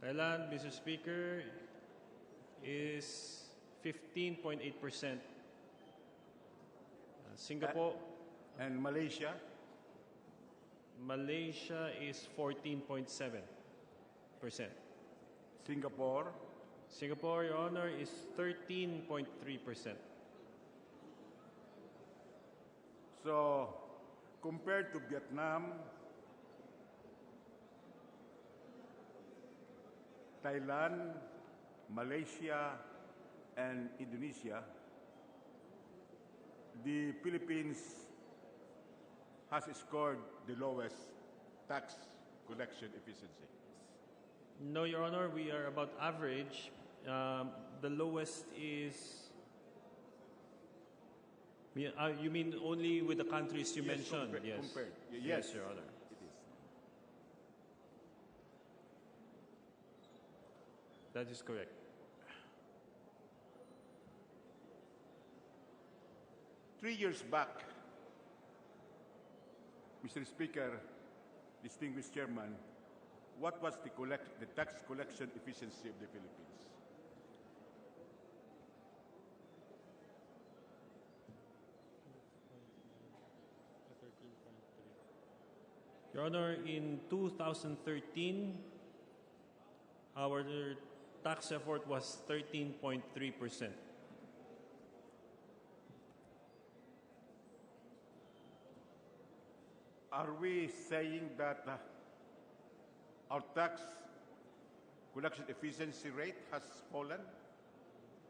Thailand, Mr. Speaker, is 15.8%. Singapore. And Malaysia? Malaysia is 14.7%. Singapore? Singapore, Your Honor, is 13.3%. So, compared to Vietnam, Thailand, Malaysia, and Indonesia, the Philippines has scored the lowest tax collection efficiency. No, Your Honor, we are about average. The lowest is... you mean only with the countries you mentioned? Compared. Yes, Your Honor. It is. That is correct. Three years back, Mr. Speaker, distinguished Chairman, what was the tax collection efficiency of the Philippines? Your Honor, in 2013, our tax effort was 13.3%. Are we saying that our tax collection efficiency rate has fallen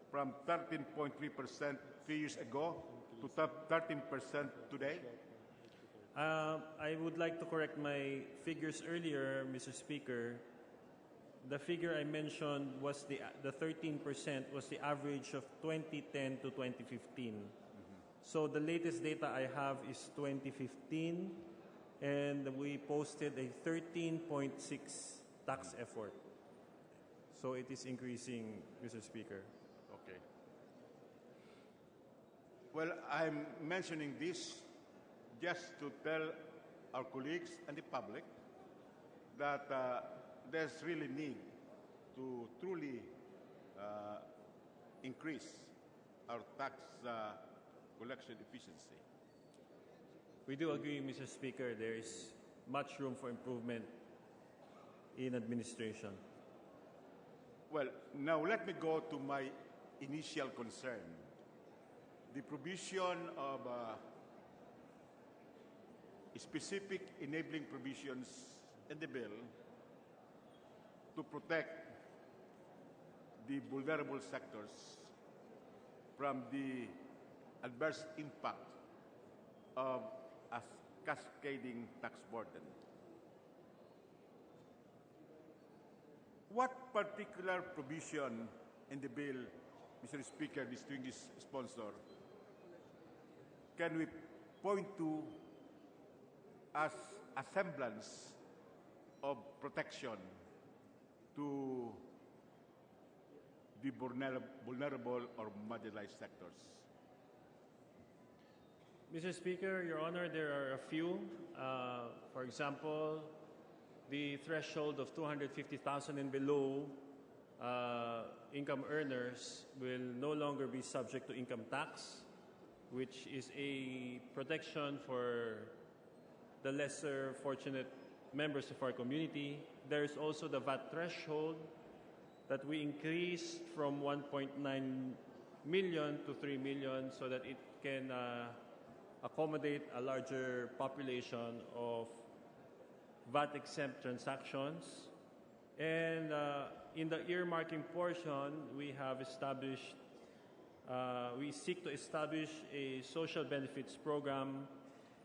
from 13.3% 3 years ago to 13% today? I would like to correct my figures earlier, Mr. Speaker. The figure I mentioned was the 13% was the average of 2010 to 2015. So the latest data I have is 2015, and we posted a 13.6 tax effort. So it is increasing, Mr. Speaker. Okay. Well, I'm mentioning this just to tell our colleagues and the public that there's really need to truly increase our tax collection efficiency. We do agree, Mr. Speaker, there is much room for improvement in administration. Well, now let me go to my initial concern. The provision of specific enabling provisions in the bill to protect the vulnerable sectors from the adverse impact of a cascading tax burden. what particular provision in the bill, Mr. Speaker, distinguished sponsor, can we point to as a semblance of protection to the vulnerable or marginalized sectors? Mr. Speaker, Your Honor, there are a few. For example, the threshold of 250,000 and below income earners will no longer be subject to income tax, which is a protection for the lesser fortunate members of our community. There is also the VAT threshold that we increased from 1.9 million to 3 million so that it can accommodate a larger population of VAT-exempt transactions. And in the earmarking portion, we have established, we seek to establish a social benefits program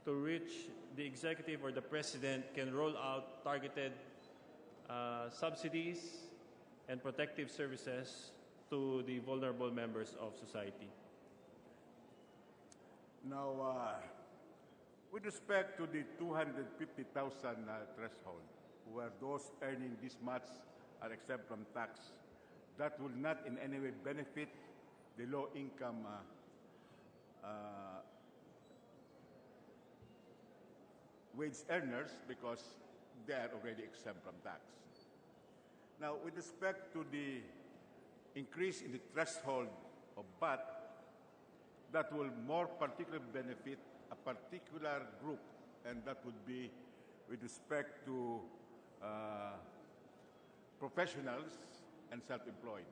to which the executive or the president can roll out targeted subsidies and protective services to the vulnerable members of society. Now, with respect to the 250,000 threshold, where those earning this much are exempt from tax, that will not in any way benefit the low-income wage earners because they are already exempt from tax. Now, with respect to the increase in the threshold of VAT, that will more particularly benefit a particular group, and that would be with respect to professionals and self-employed.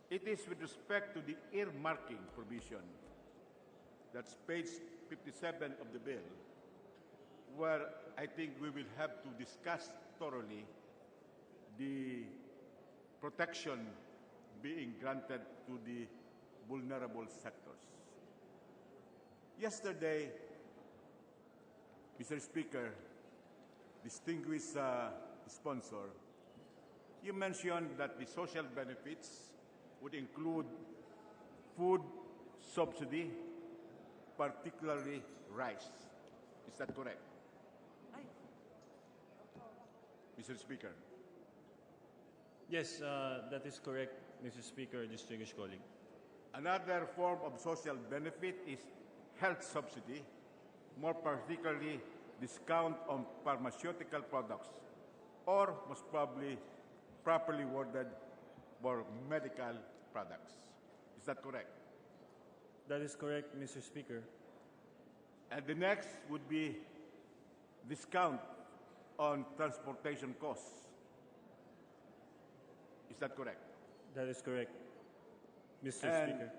It is with respect to the earmarking provision, that's page 57 of the bill, where I think we will have to discuss thoroughly the protection being granted to the vulnerable sectors. Yesterday, Mr. Speaker, distinguished sponsor, you mentioned that the social benefits would include food subsidy, particularly rice. Is that correct? Mr. Speaker. Yes, that is correct, Mr. Speaker, distinguished colleague. Another form of social benefit is health subsidy, more particularly discount on pharmaceutical products, or most probably properly worded for medical products. Is that correct? That is correct, Mr. Speaker. And the next would be discount on transportation costs. Is that correct? That is correct, Mr. And Speaker.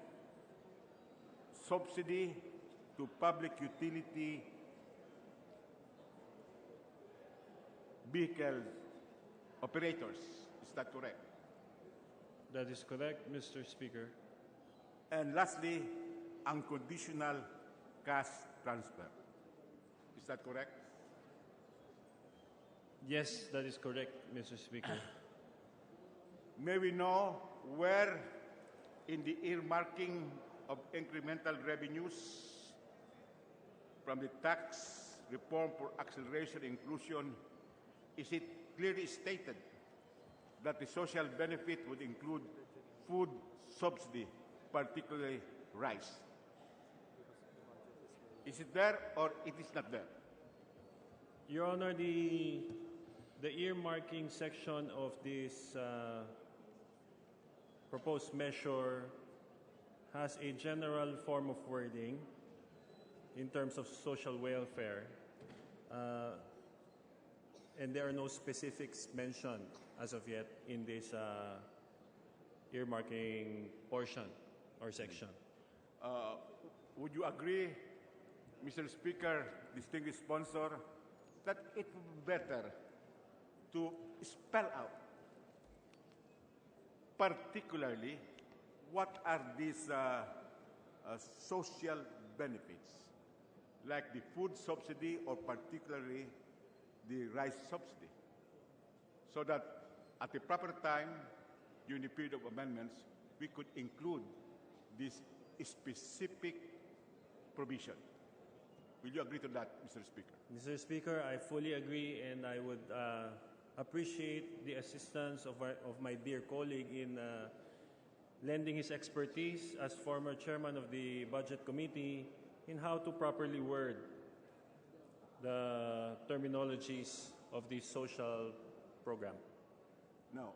Subsidy to public utility vehicle operators. Is that correct? That is correct, Mr. Speaker. And lastly, unconditional cash transfer. Is that correct? Yes, that is correct, Mr. Speaker. May we know where in the earmarking of incremental revenues from the tax reform for acceleration inclusion, is it clearly stated that the social benefit would include food subsidy, particularly rice? Is it there or it is not there? Your Honor, the earmarking section of this proposed measure has a general form of wording in terms of social welfare, and there are no specifics mentioned as of yet in this earmarking portion or section. Would you agree, Mr. Speaker, distinguished sponsor, that it would be better to spell out particularly what are these social benefits, like the food subsidy or particularly the rice subsidy, so that at the proper time, during the period of amendments, we could include this specific provision. Will you agree to that, Mr. Speaker? Mr. Speaker, I fully agree, and I would appreciate the assistance of my dear colleague in lending his expertise as former chairman of the Budget Committee in how to properly word the terminologies of the social program. No.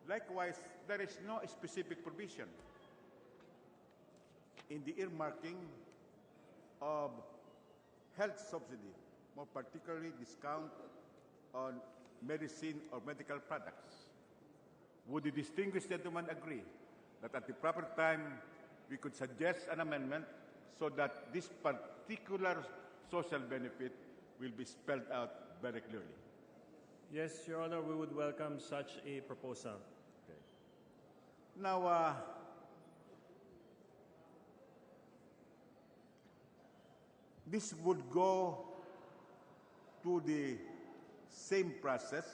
Likewise, there is no specific provision in the earmarking of health subsidy, more particularly discount on medicine or medical products. Would the distinguished gentleman agree that at the proper time we could suggest an amendment so that this particular social benefit will be spelled out very clearly? Yes, Your Honor, we would welcome such a proposal. Okay. Now, this would go to the same process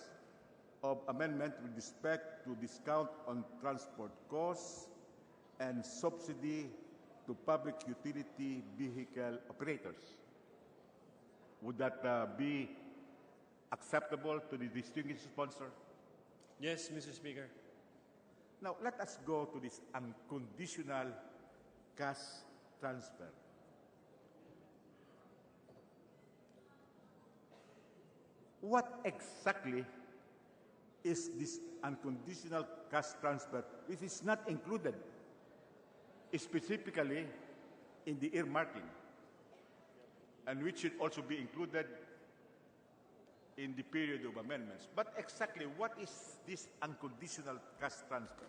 of amendment with respect to discount on transport costs and subsidy to public utility vehicle operators. Would that be acceptable to the distinguished sponsor? Yes, Mr. Speaker. Now, let us go to this unconditional cash transfer. What exactly is this unconditional cash transfer, which is not included specifically in the earmarking, and which should also be included in the period of amendments? But exactly what is this unconditional cash transfer?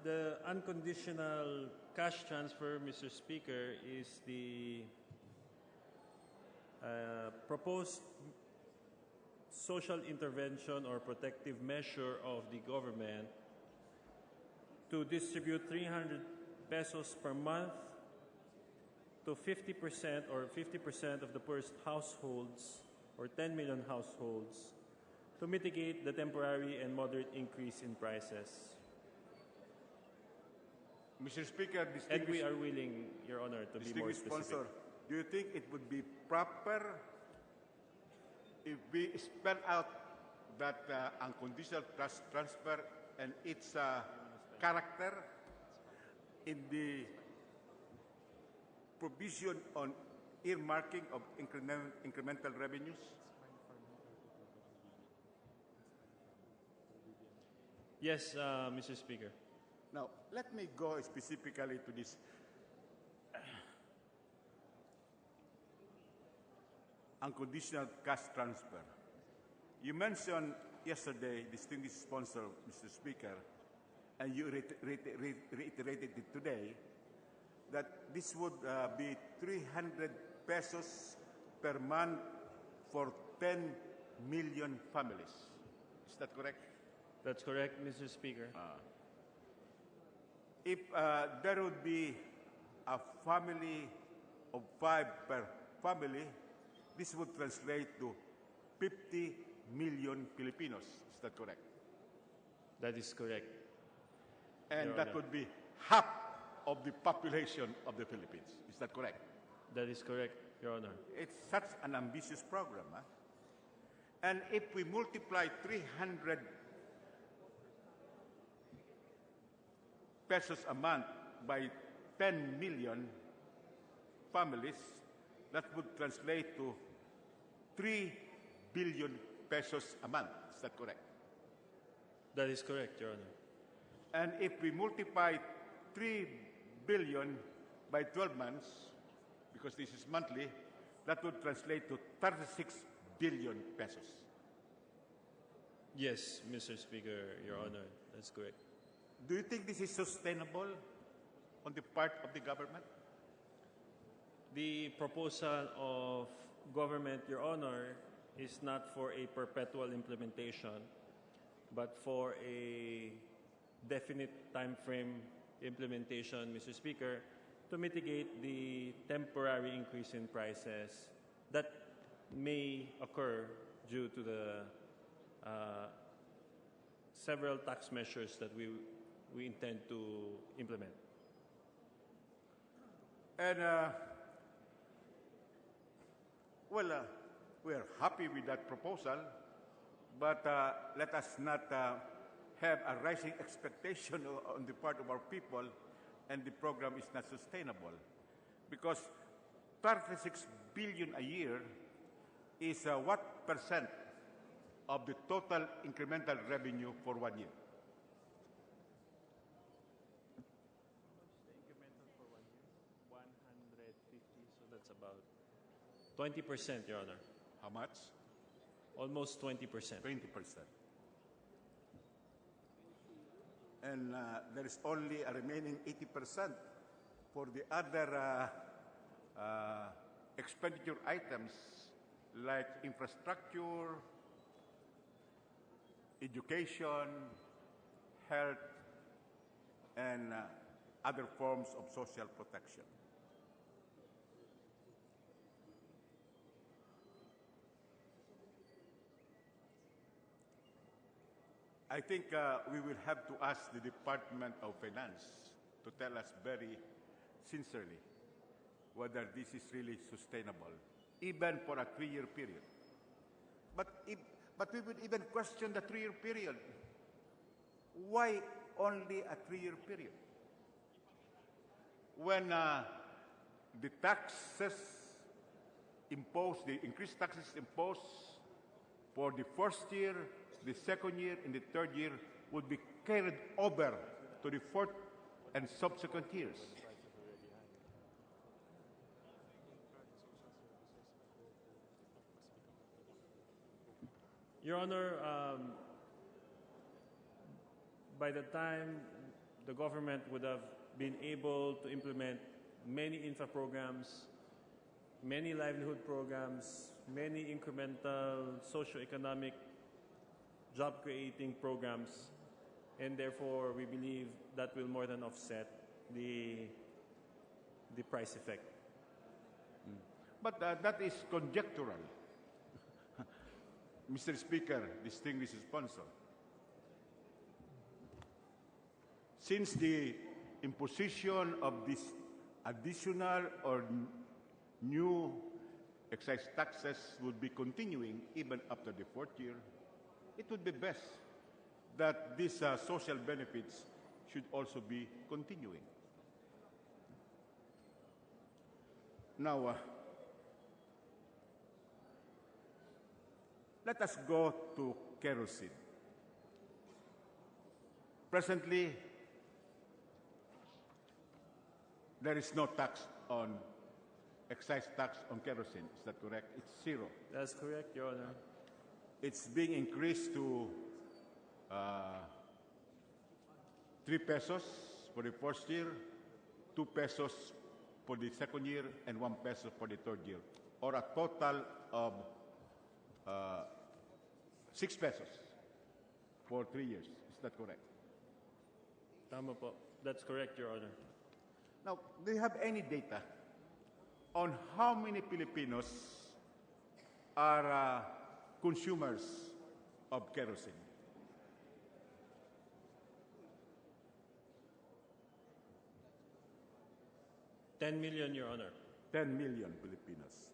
The unconditional cash transfer, Mr. Speaker, is the proposed social intervention or protective measure of the government to distribute 300 pesos per month to 50% or 50% of the poorest households or 10 million households to mitigate the temporary and moderate increase in prices. Mr. Speaker, And we are willing, Your Honor, to be more distinguished specific. sponsor, do you think it would be proper if we spell out that unconditional cash transfer and its character in the provision on earmarking of incremental revenues? Yes, Mr. Speaker. Now, let me go specifically to this unconditional cash transfer. You mentioned yesterday, distinguished sponsor, Mr. Speaker, and you reiterated it today, that this would be 300 pesos per month for 10 million families. Is that correct? That's correct, Mr. Speaker. If there would be a family of 5 per family, this would translate to 50 million Filipinos. Is that correct? That is correct. And Your that Honor. would be half of the population of the Philippines. Is that correct? That is correct, Your Honor. It's such an ambitious program. Huh? And if we multiply 300 pesos a month by 10 million families, that would translate to 3 billion pesos a month. Is that correct? That is correct, Your Honor. And if we multiply 3 billion by 12 months, because this is monthly, that would translate to 36 billion pesos. Yes, Mr. Speaker, Your Honor. That's correct. Do you think this is sustainable on the part of the government? The proposal of government, Your Honor, is not for a perpetual implementation, but for a definite time frame implementation, Mr. Speaker, to mitigate the temporary increase in prices that may occur due to the several tax measures that we intend to implement. And, we are happy with that proposal, but let us not have a rising expectation on the part of our people, and the program is not sustainable. Because 36 billion a year is what percent of the total incremental revenue for 1 year? Incremental for 1 year, 150, so that's about 20%, Your Honor. How much? Almost 20%. 20%. And there is only a remaining 80% for the other expenditure items like infrastructure, education, health, and other forms of social protection. I think we will have to ask the Department of Finance to tell us very sincerely whether this is really sustainable, even for a 3-year period. But we would even question the 3-year period. Why only a 3-year period? When the taxes imposed, the increased taxes imposed for the first year, the second year, and the third year would be carried over to the fourth and subsequent years. Your Honor, by the time the government would have been able to implement many infra programs, many livelihood programs, many incremental socio-economic job-creating programs, and therefore we believe that will more than offset the price effect. But that is conjectural. Mr. Speaker, distinguished sponsor, since the imposition of this additional or new excise taxes would be continuing even after the fourth year, it would be best that these social benefits should also be continuing. Now, let us go to kerosene. Presently, there is no tax on excise tax on kerosene. Is that correct? It's zero. That's correct, Your Honor. It's being increased to 3 pesos for the first year, 2 pesos for the second year, and 1 peso for the third year, or a total of 6 pesos for 3 years. Is that correct? Tama po. That's correct, Your Honor. Now, do you have any data on how many Filipinos are consumers of kerosene? $10 million, Your Honor. 10 million Filipinos.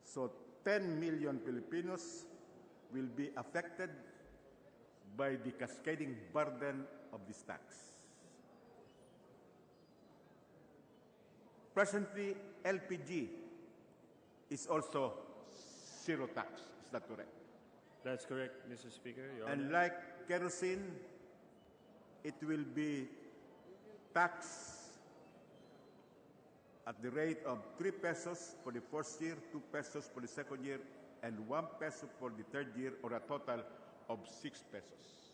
So 10 million Filipinos will be affected by the cascading burden of this tax. Presently, LPG is also zero tax. Is that correct? That's correct, Mr. Speaker, Your Honor. And like kerosene, it will be taxed at the rate of 3 pesos for the first year, 2 pesos for the second year, and 1 peso for the third year, or a total of 6 pesos.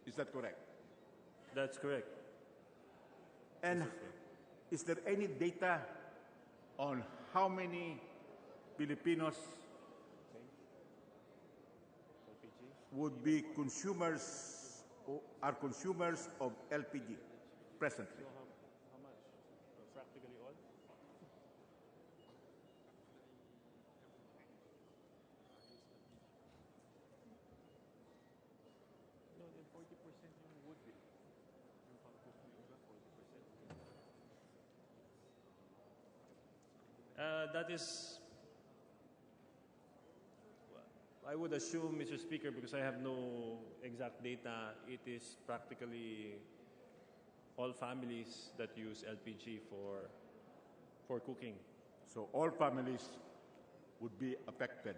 Is that correct? That's correct. And is there any data on how many Filipinos would be consumers or are consumers of LPG presently? How much? Practically all? That is, I would assume, Mr. Speaker, because I have no exact data, it is practically all families that use LPG for cooking. So all families would be affected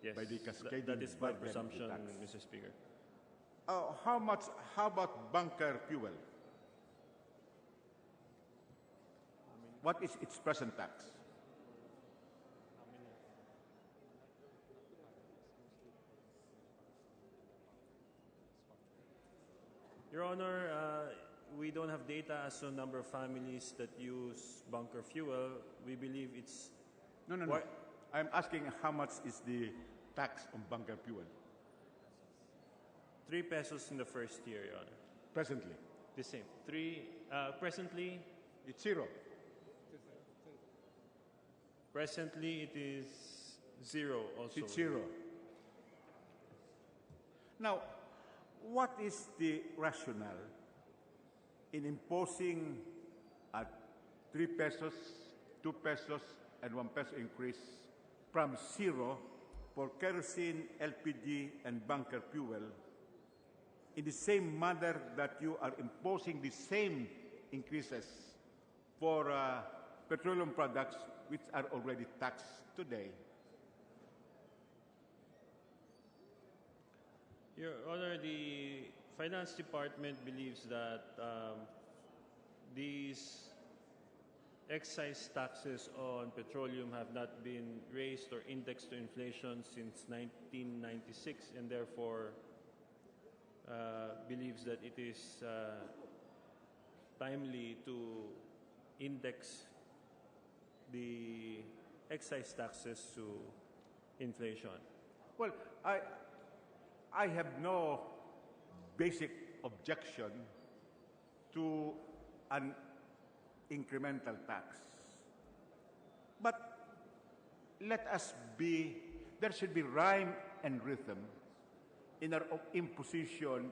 Yes, by the cascading that is my burden of the presumption, tax. Mr. Speaker. How about bunker fuel? What is its present tax? Your Honor, we don't have data as to number of families that use bunker fuel. We believe it's... No. I'm asking how much is the tax on bunker fuel? 3 pesos in the first year, Your Honor. Presently? The same. Presently... It's zero. Presently, it is 0 also. It's zero. Now, what is the rationale in imposing a 3 pesos, 2 pesos, and 1 peso increase from 0 for kerosene, LPG, and bunker fuel in the same manner that you are imposing the same increases for petroleum products which are already taxed today? Your Honor, the Finance Department believes that these excise taxes on petroleum have not been raised or indexed to inflation since 1996, and therefore believes that it is timely to index the excise taxes to inflation. Well, I have no basic objection to an incremental tax. But there should be rhyme and rhythm in our imposition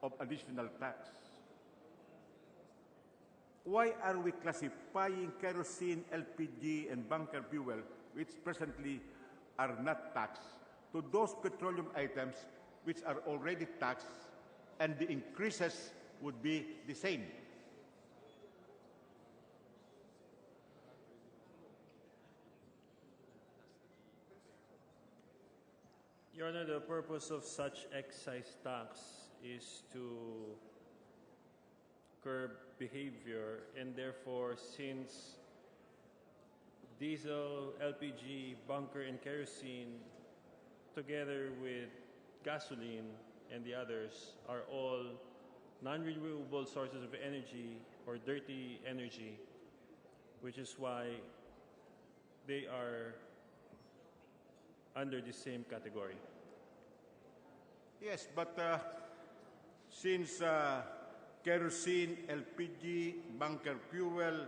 of additional tax. Why are we classifying kerosene, LPG, and bunker fuel, which presently are not taxed, to those petroleum items which are already taxed, and the increases would be the same? Your Honor, the purpose of such excise tax is to curb behavior, and therefore, since diesel, LPG, bunker, and kerosene, together with gasoline and the others, are all non-renewable sources of energy or dirty energy, which is why they are under the same category. Yes, but since kerosene, LPG, bunker fuel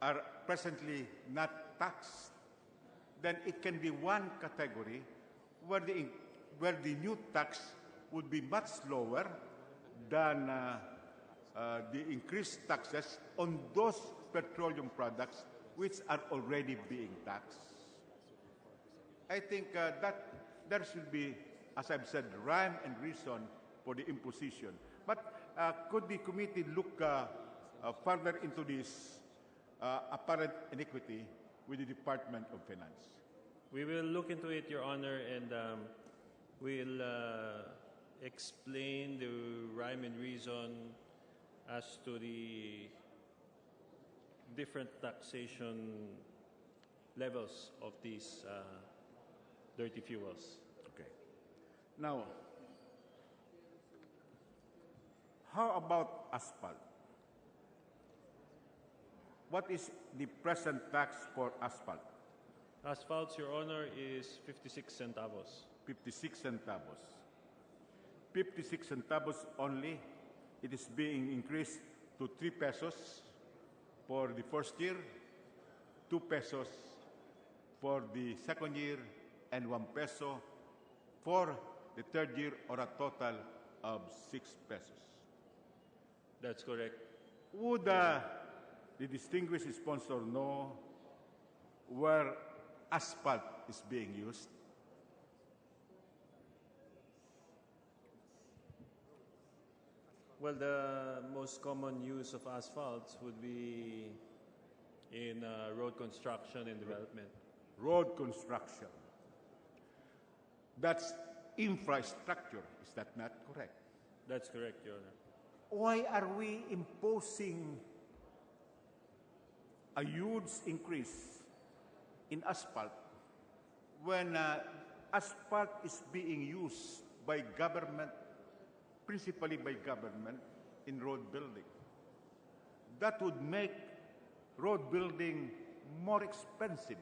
are presently not taxed, then it can be one category where the new tax would be much lower than the increased taxes on those petroleum products which are already being taxed. I think that there should be, as I've said, rhyme and reason for the imposition. But could the committee look further into this apparent iniquity with the Department of Finance? We will look into it, Your Honor, and we'll explain the rhyme and reason as to the different taxation levels of these dirty fuels. Okay. Now, how about asphalt? What is the present tax for asphalt? Asphalt, Your Honor, is 56 centavos. 56 centavos. 56 centavos only. It is being increased to 3 pesos for the first year, 2 pesos for the second year, and 1 peso for the third year, or a total of 6 pesos. That's correct. Would the distinguished sponsor know where asphalt is being used? Well, the most common use of asphalts would be in road construction and development. Road construction. That's infrastructure. Is that not correct? That's correct, Your Honor. Why are we imposing a huge increase in asphalt when asphalt is being used by government, principally by government, in road building? That would make road building more expensive,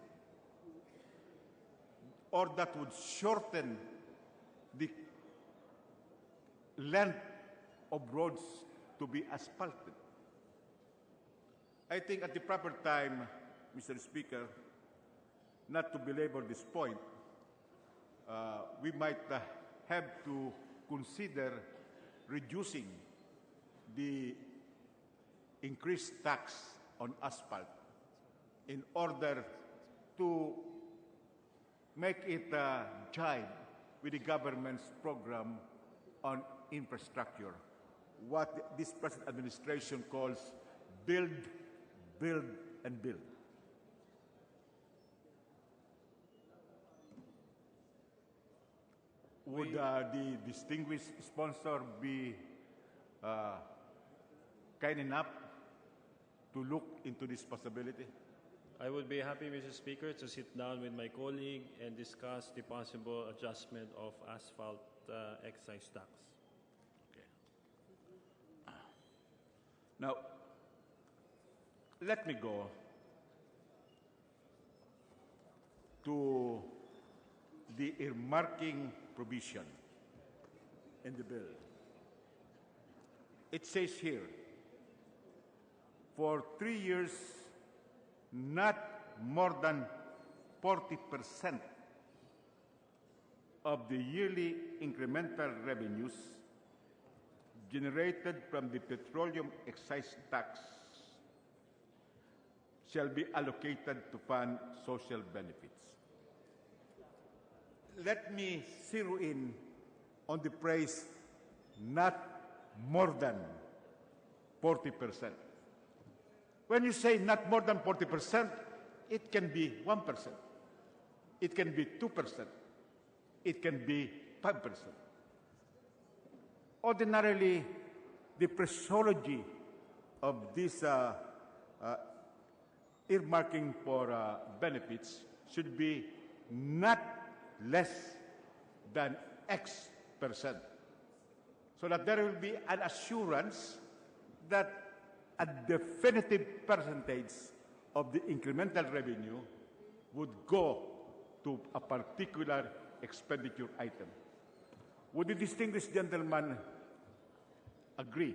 or that would shorten the length of roads to be asphalted. I think at the proper time, Mr. Speaker, not to belabor this point, we might have to consider reducing the increased tax on asphalt in order to make it jive with the government's program on infrastructure, what this present administration calls build, build, and build. Would the distinguished sponsor be kind enough to look into this possibility? I would be happy, Mr. Speaker, to sit down with my colleague and discuss the possible adjustment of asphalt excise tax. Now, let me go to the earmarking provision in the bill. It says here, for 3 years, not more than 40% of the yearly incremental revenues generated from the petroleum excise tax shall be allocated to fund social benefits. Let me zero in on the phrase not more than 40%. When you say not more than 40%, it can be 1%. It can be 2%. It can be 5%. Ordinarily, the phraseology of this earmarking for benefits should be not less than X percent, so that there will be an assurance that a definitive percentage of the incremental revenue would go to a particular expenditure item. Would the distinguished gentleman agree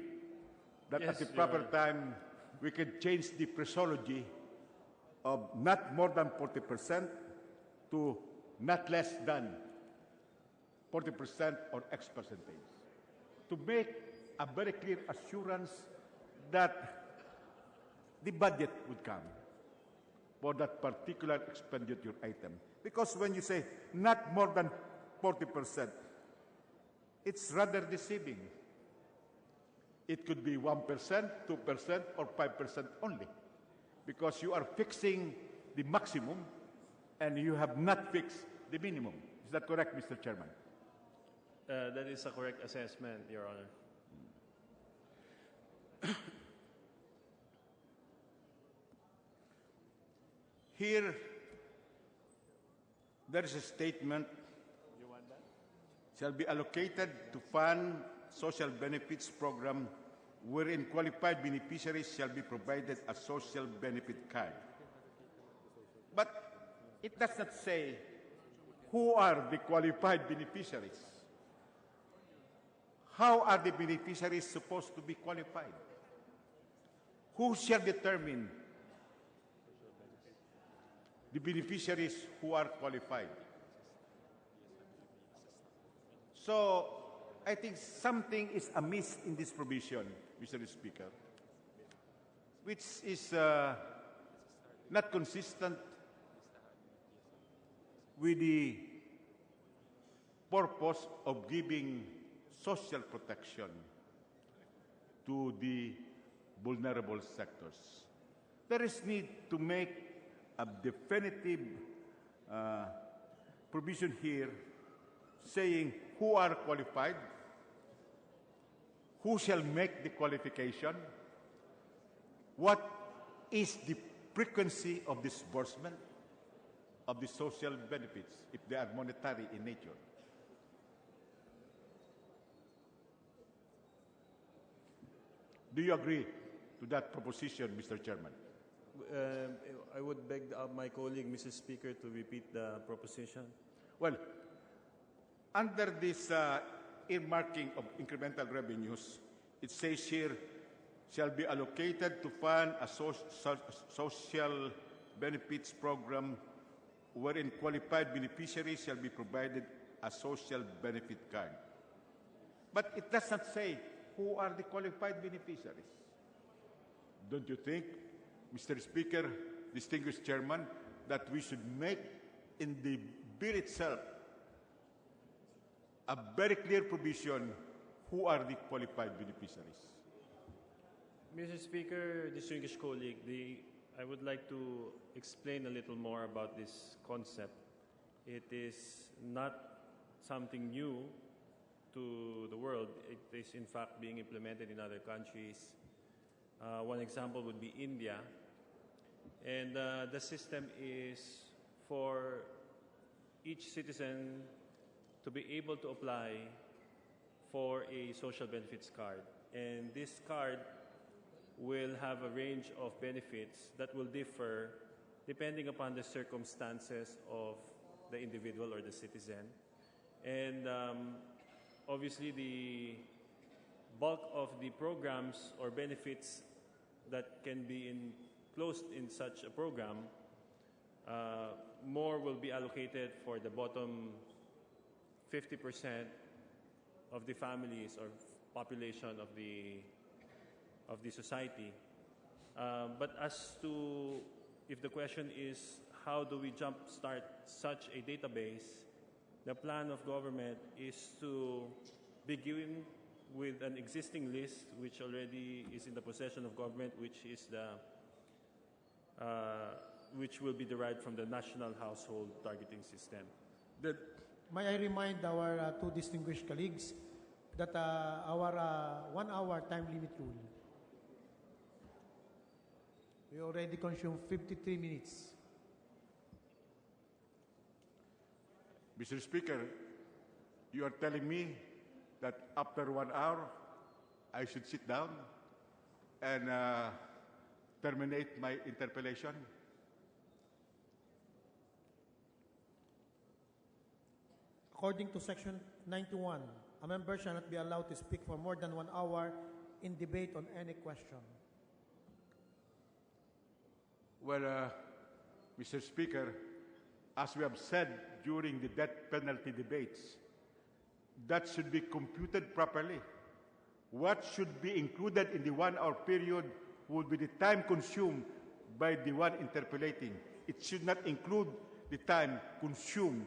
that Yes, at the Your proper Honor. time we can change the phraseology of not more than 40% to not less than 40% or X percentage, to make a very clear assurance that the budget would come for that particular expenditure item? Because when you say not more than 40%, it's rather deceiving. It could be 1%, 2%, or 5% only, because you are fixing the maximum and you have not fixed the minimum. Is that correct, Mr. Chairman? That is a correct assessment, Your Honor. Here, there is a statement, shall be allocated to fund social benefits program wherein qualified beneficiaries shall be provided a social benefit card. But it does not say who are the qualified beneficiaries. How are the beneficiaries supposed to be qualified? Who shall determine the beneficiaries who are qualified? So, I think something is amiss in this provision, Mr. Speaker, which is not consistent with the purpose of giving social protection to the vulnerable sectors. There is need to make a definitive provision here saying who are qualified, who shall make the qualification, what is the frequency of disbursement of the social benefits if they are monetary in nature. Do you agree to that proposition, Mr. Chairman? I would beg my colleague, Mrs. Speaker, to repeat the proposition. Well, under this earmarking of incremental revenues, it says here, shall be allocated to fund a social benefits program wherein qualified beneficiaries shall be provided a social benefit card. But it does not say who are the qualified beneficiaries. Don't you think, Mr. Speaker, distinguished Chairman, that we should make in the bill itself a very clear provision who are the qualified beneficiaries? Mr. Speaker, distinguished colleague, I would like to explain a little more about this concept. It is not something new to the world. It is in fact being implemented in other countries. One example would be India. And the system is for each citizen to be able to apply for a social benefits card. And this card will have a range of benefits that will differ depending upon the circumstances of the individual or the citizen. And obviously the bulk of the programs or benefits that can be enclosed in such a program, more will be allocated for the bottom 50% of the families or population of the society. But as to if the question is how do we jumpstart such a database, the plan of government is to begin with an existing list which already is in the possession of government, which is which will be derived from the National Household Targeting System. May I remind our two distinguished colleagues that our 1 hour time limit rule, we already consumed 53 minutes. Mr. Speaker, you are telling me that after 1 hour, I should sit down and terminate my interpellation? According to Section 91, a member shall not be allowed to speak for more than 1 hour in debate on any question. Well, Mr. Speaker, as we have said during the death penalty debates, that should be computed properly. What should be included in the 1 hour period would be the time consumed by the one interpellating. It should not include the time consumed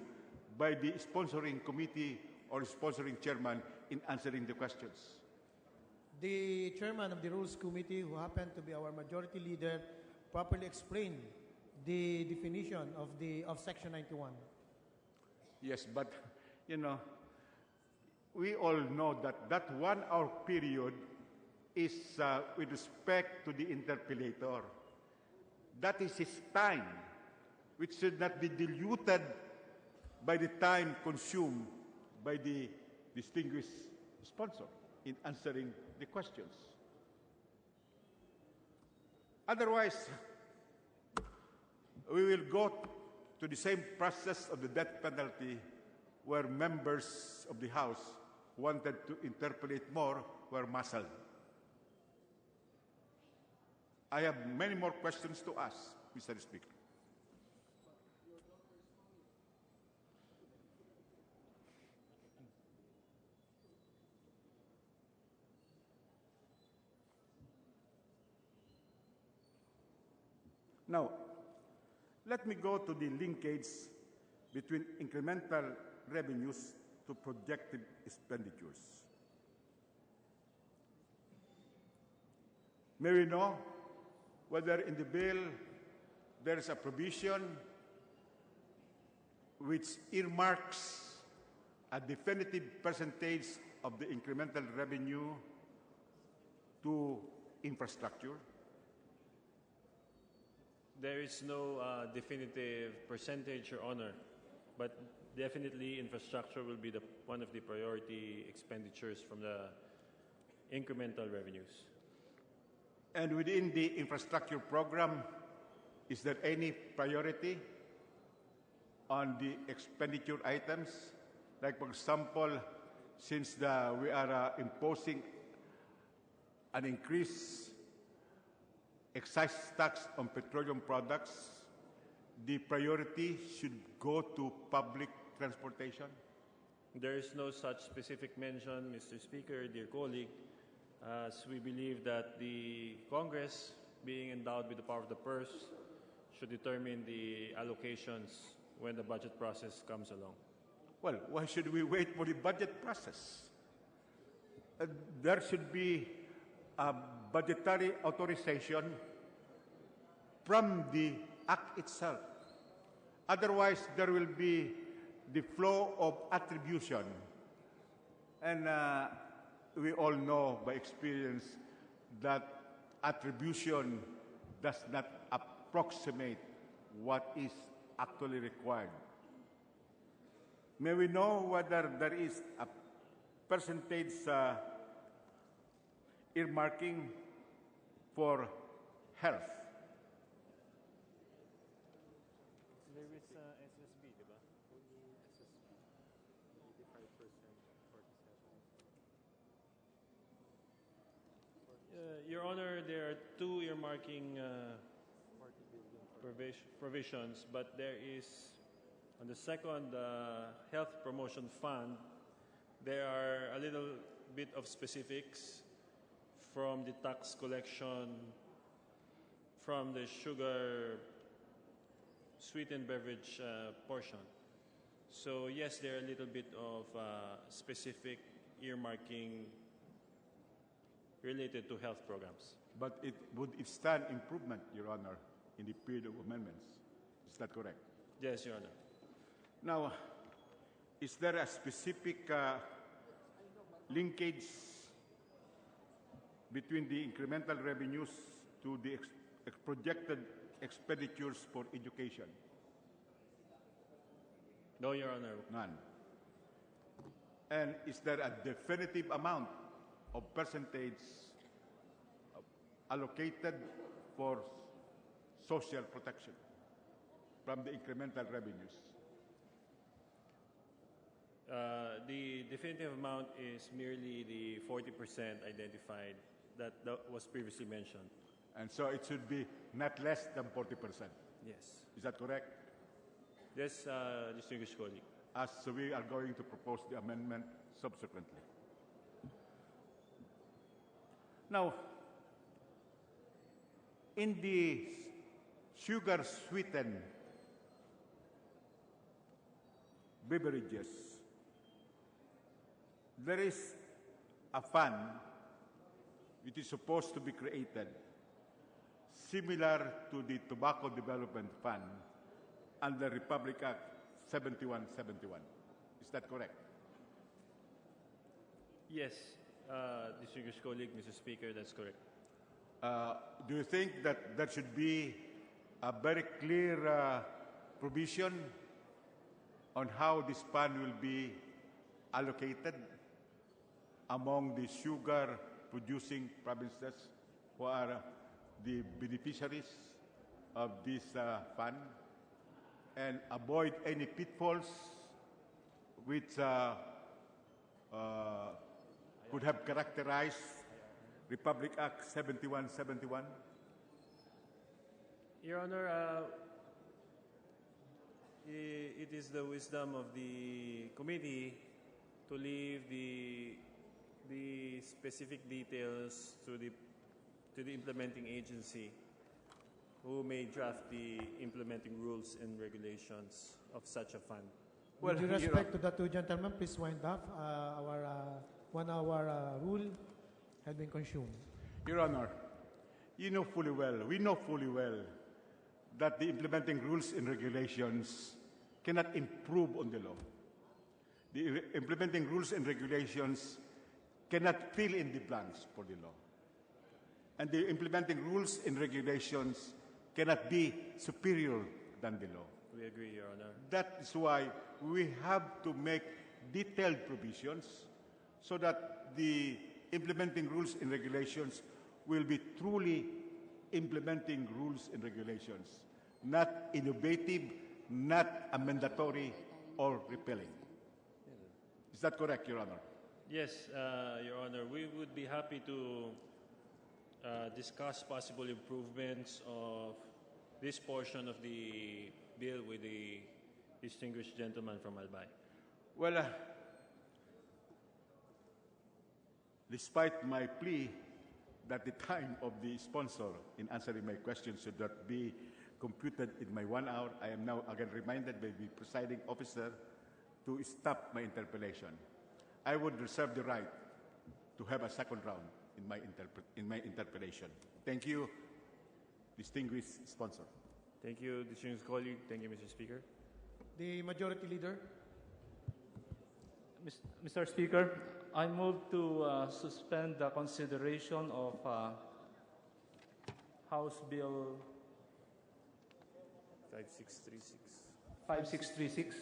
by the sponsoring committee or sponsoring chairman in answering the questions. The chairman of the Rules Committee, who happened to be our majority leader, properly explained the definition of Section 91. Yes, but, you know, we all know that that 1 hour period is with respect to the interpellator. That is his time, which should not be diluted by the time consumed by the distinguished sponsor in answering the questions. Otherwise, we will go to the same process of the death penalty where members of the House who wanted to interpolate more were muscled. I have many more questions to ask, Mr. Speaker. Now, let me go to the linkage between incremental revenues to projected expenditures. May we know whether in the bill there is a provision which earmarks a definitive percentage of the incremental revenue to infrastructure? There is no definitive percentage, Your Honor, but definitely infrastructure will be one of the priority expenditures from the incremental revenues. And within the infrastructure program, is there any priority on the expenditure items? Like, for example, since we are imposing an increased excise tax on petroleum products, the priority should go to public transportation? There is no such specific mention, Mr. Speaker, dear colleague, as we believe that the Congress, being endowed with the power of the purse, should determine the allocations when the budget process comes along. Well, why should we wait for the budget process? There should be a budgetary authorization from the Act itself. Otherwise, there will be the flow of attribution. And we all know by experience that attribution does not approximate what is actually required. May we know whether there is a percentage earmarking for health? There is SSB, di ba? Your Honor, there are two earmarking provisions, but there is, on the second Health Promotion Fund, there are a little bit of specifics from the tax collection from the sugar sweetened beverage portion. So yes, there are a little bit of specific earmarking related to health programs. But would it stand improvement, Your Honor, in the period of amendments? Is that correct? Yes, Your Honor. Now, is there a specific linkage between the incremental revenues to the projected expenditures for education? No, Your Honor. None. And is there a definitive amount of percentage allocated for social protection from the incremental revenues? The definitive amount is merely the 40% identified that was previously mentioned. And so it should be not less than 40%. Yes. Is that correct? Yes, distinguished colleague. As we are going to propose the amendment subsequently. Now, in the sugar-sweetened beverages, there is a fund which is supposed to be created similar to the Tobacco Development Fund under Republic Act 7171. Is that correct? Yes, distinguished colleague, Mr. Speaker, that's correct. Do you think that there should be a very clear provision on how this fund will be allocated among the sugar-producing provinces who are the beneficiaries of this fund, and avoid any pitfalls which could have characterized Republic Act 7171? Your Honor, it is the wisdom of the committee to leave the specific details to the implementing agency. who may draft the implementing rules and regulations of such a fund. With due respect to the two gentlemen, please wind up. Our 1 hour rule had been consumed. Your Honor, we know fully well that the implementing rules and regulations cannot improve on the law. The implementing rules and regulations cannot fill in the blanks for the law. And the implementing rules and regulations cannot be superior than the law. We agree, Your Honor. That is why we have to make detailed provisions so that the implementing rules and regulations will be truly implementing rules and regulations, not innovative, not mandatory or repelling. Is that correct, Your Honor? Yes, Your Honor. We would be happy to discuss possible improvements of this portion of the bill with the distinguished gentleman from Albay. Well, despite my plea that the time of the sponsor in answering my question should not be computed in my 1 hour, I am now again reminded by the presiding officer to stop my interpellation. I would reserve the right to have a second round in my interpellation. Thank you, distinguished sponsor. Thank you, distinguished colleague. Thank you, Mr. Speaker. The Majority Leader. Mr. Speaker, I move to suspend the consideration of House Bill 5636. 5636.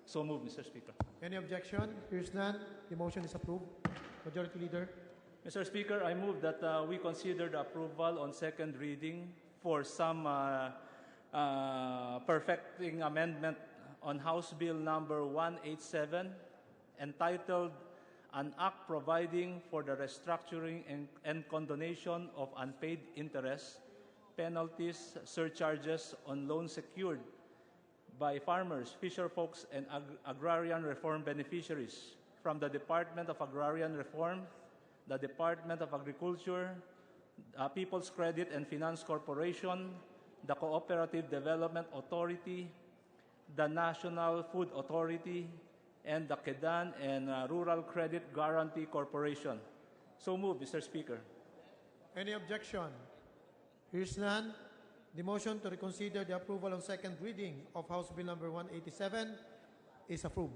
So moved, Mr. Speaker. Any objection? Here's none. The motion is approved. Majority Leader. Mr. Speaker, I move that we consider the approval on second reading for some perfecting amendment on House Bill number 187, entitled An Act Providing for the Restructuring and Condonation of Unpaid Interest, Penalties, Surcharges on Loans Secured by Farmers, Fisherfolks, and Agrarian Reform Beneficiaries from the Department of Agrarian Reform, the Department of Agriculture, People's Credit and Finance Corporation, the Cooperative Development Authority, the National Food Authority, and the Kedan and Rural Credit Guarantee Corporation. So moved, Mr. Speaker. Any objection? Here's none. The motion to reconsider the approval on second reading of House Bill number 187 is approved.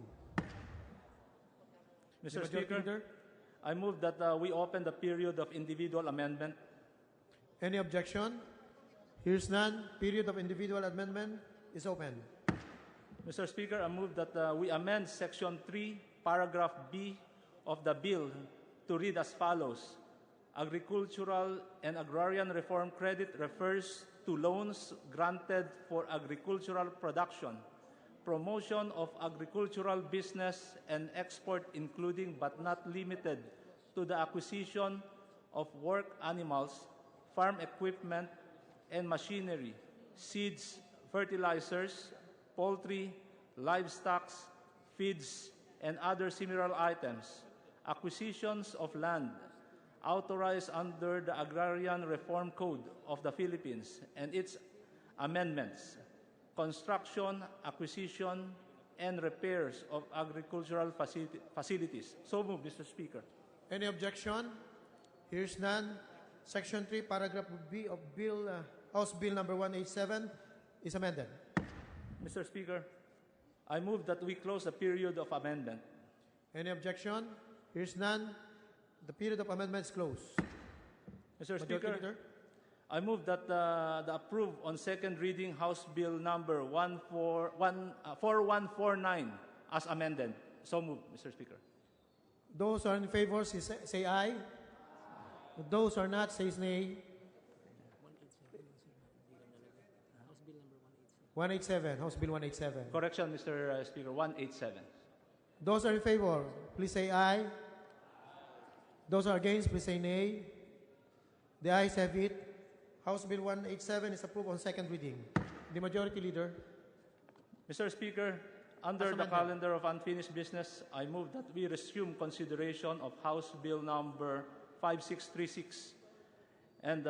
Mr. Speaker, I move that we open the period of individual amendment. Any objection? Here's none. Period of individual amendment is open. Mr. Speaker, I move that we amend Section 3, Paragraph B of the bill to read as follows. Agricultural and Agrarian Reform Credit refers to loans granted for agricultural production, promotion of agricultural business and export, including but not limited to the acquisition of work animals, farm equipment and machinery, seeds, fertilizers, poultry, livestock, feeds, and other similar items, acquisitions of land authorized under the Agrarian Reform Code of the Philippines and its amendments, construction, acquisition, and repairs of agricultural facilities. So moved, Mr. Speaker. Any objection? Here's none. Section 3, Paragraph B of House Bill number 187 is amended. Mr. Speaker, I move that we close the period of amendment. Any objection? Here's none. The period of amendment is closed. Mr. Majority Speaker, Leader. I move that the approve on second reading House Bill number 4149 as amended. So moved, Mr. Speaker. Those who are in favor say aye. Those who are not say nay. 187, House Bill 187. Correction, Mr. Speaker, 187. Those who are in favor, please say aye. Those who are against, please say nay. The ayes have it. House Bill 187 is approved on second reading. The Majority Leader. Mr. Speaker, under the calendar of unfinished business, I move that we resume consideration of House Bill number 5636 and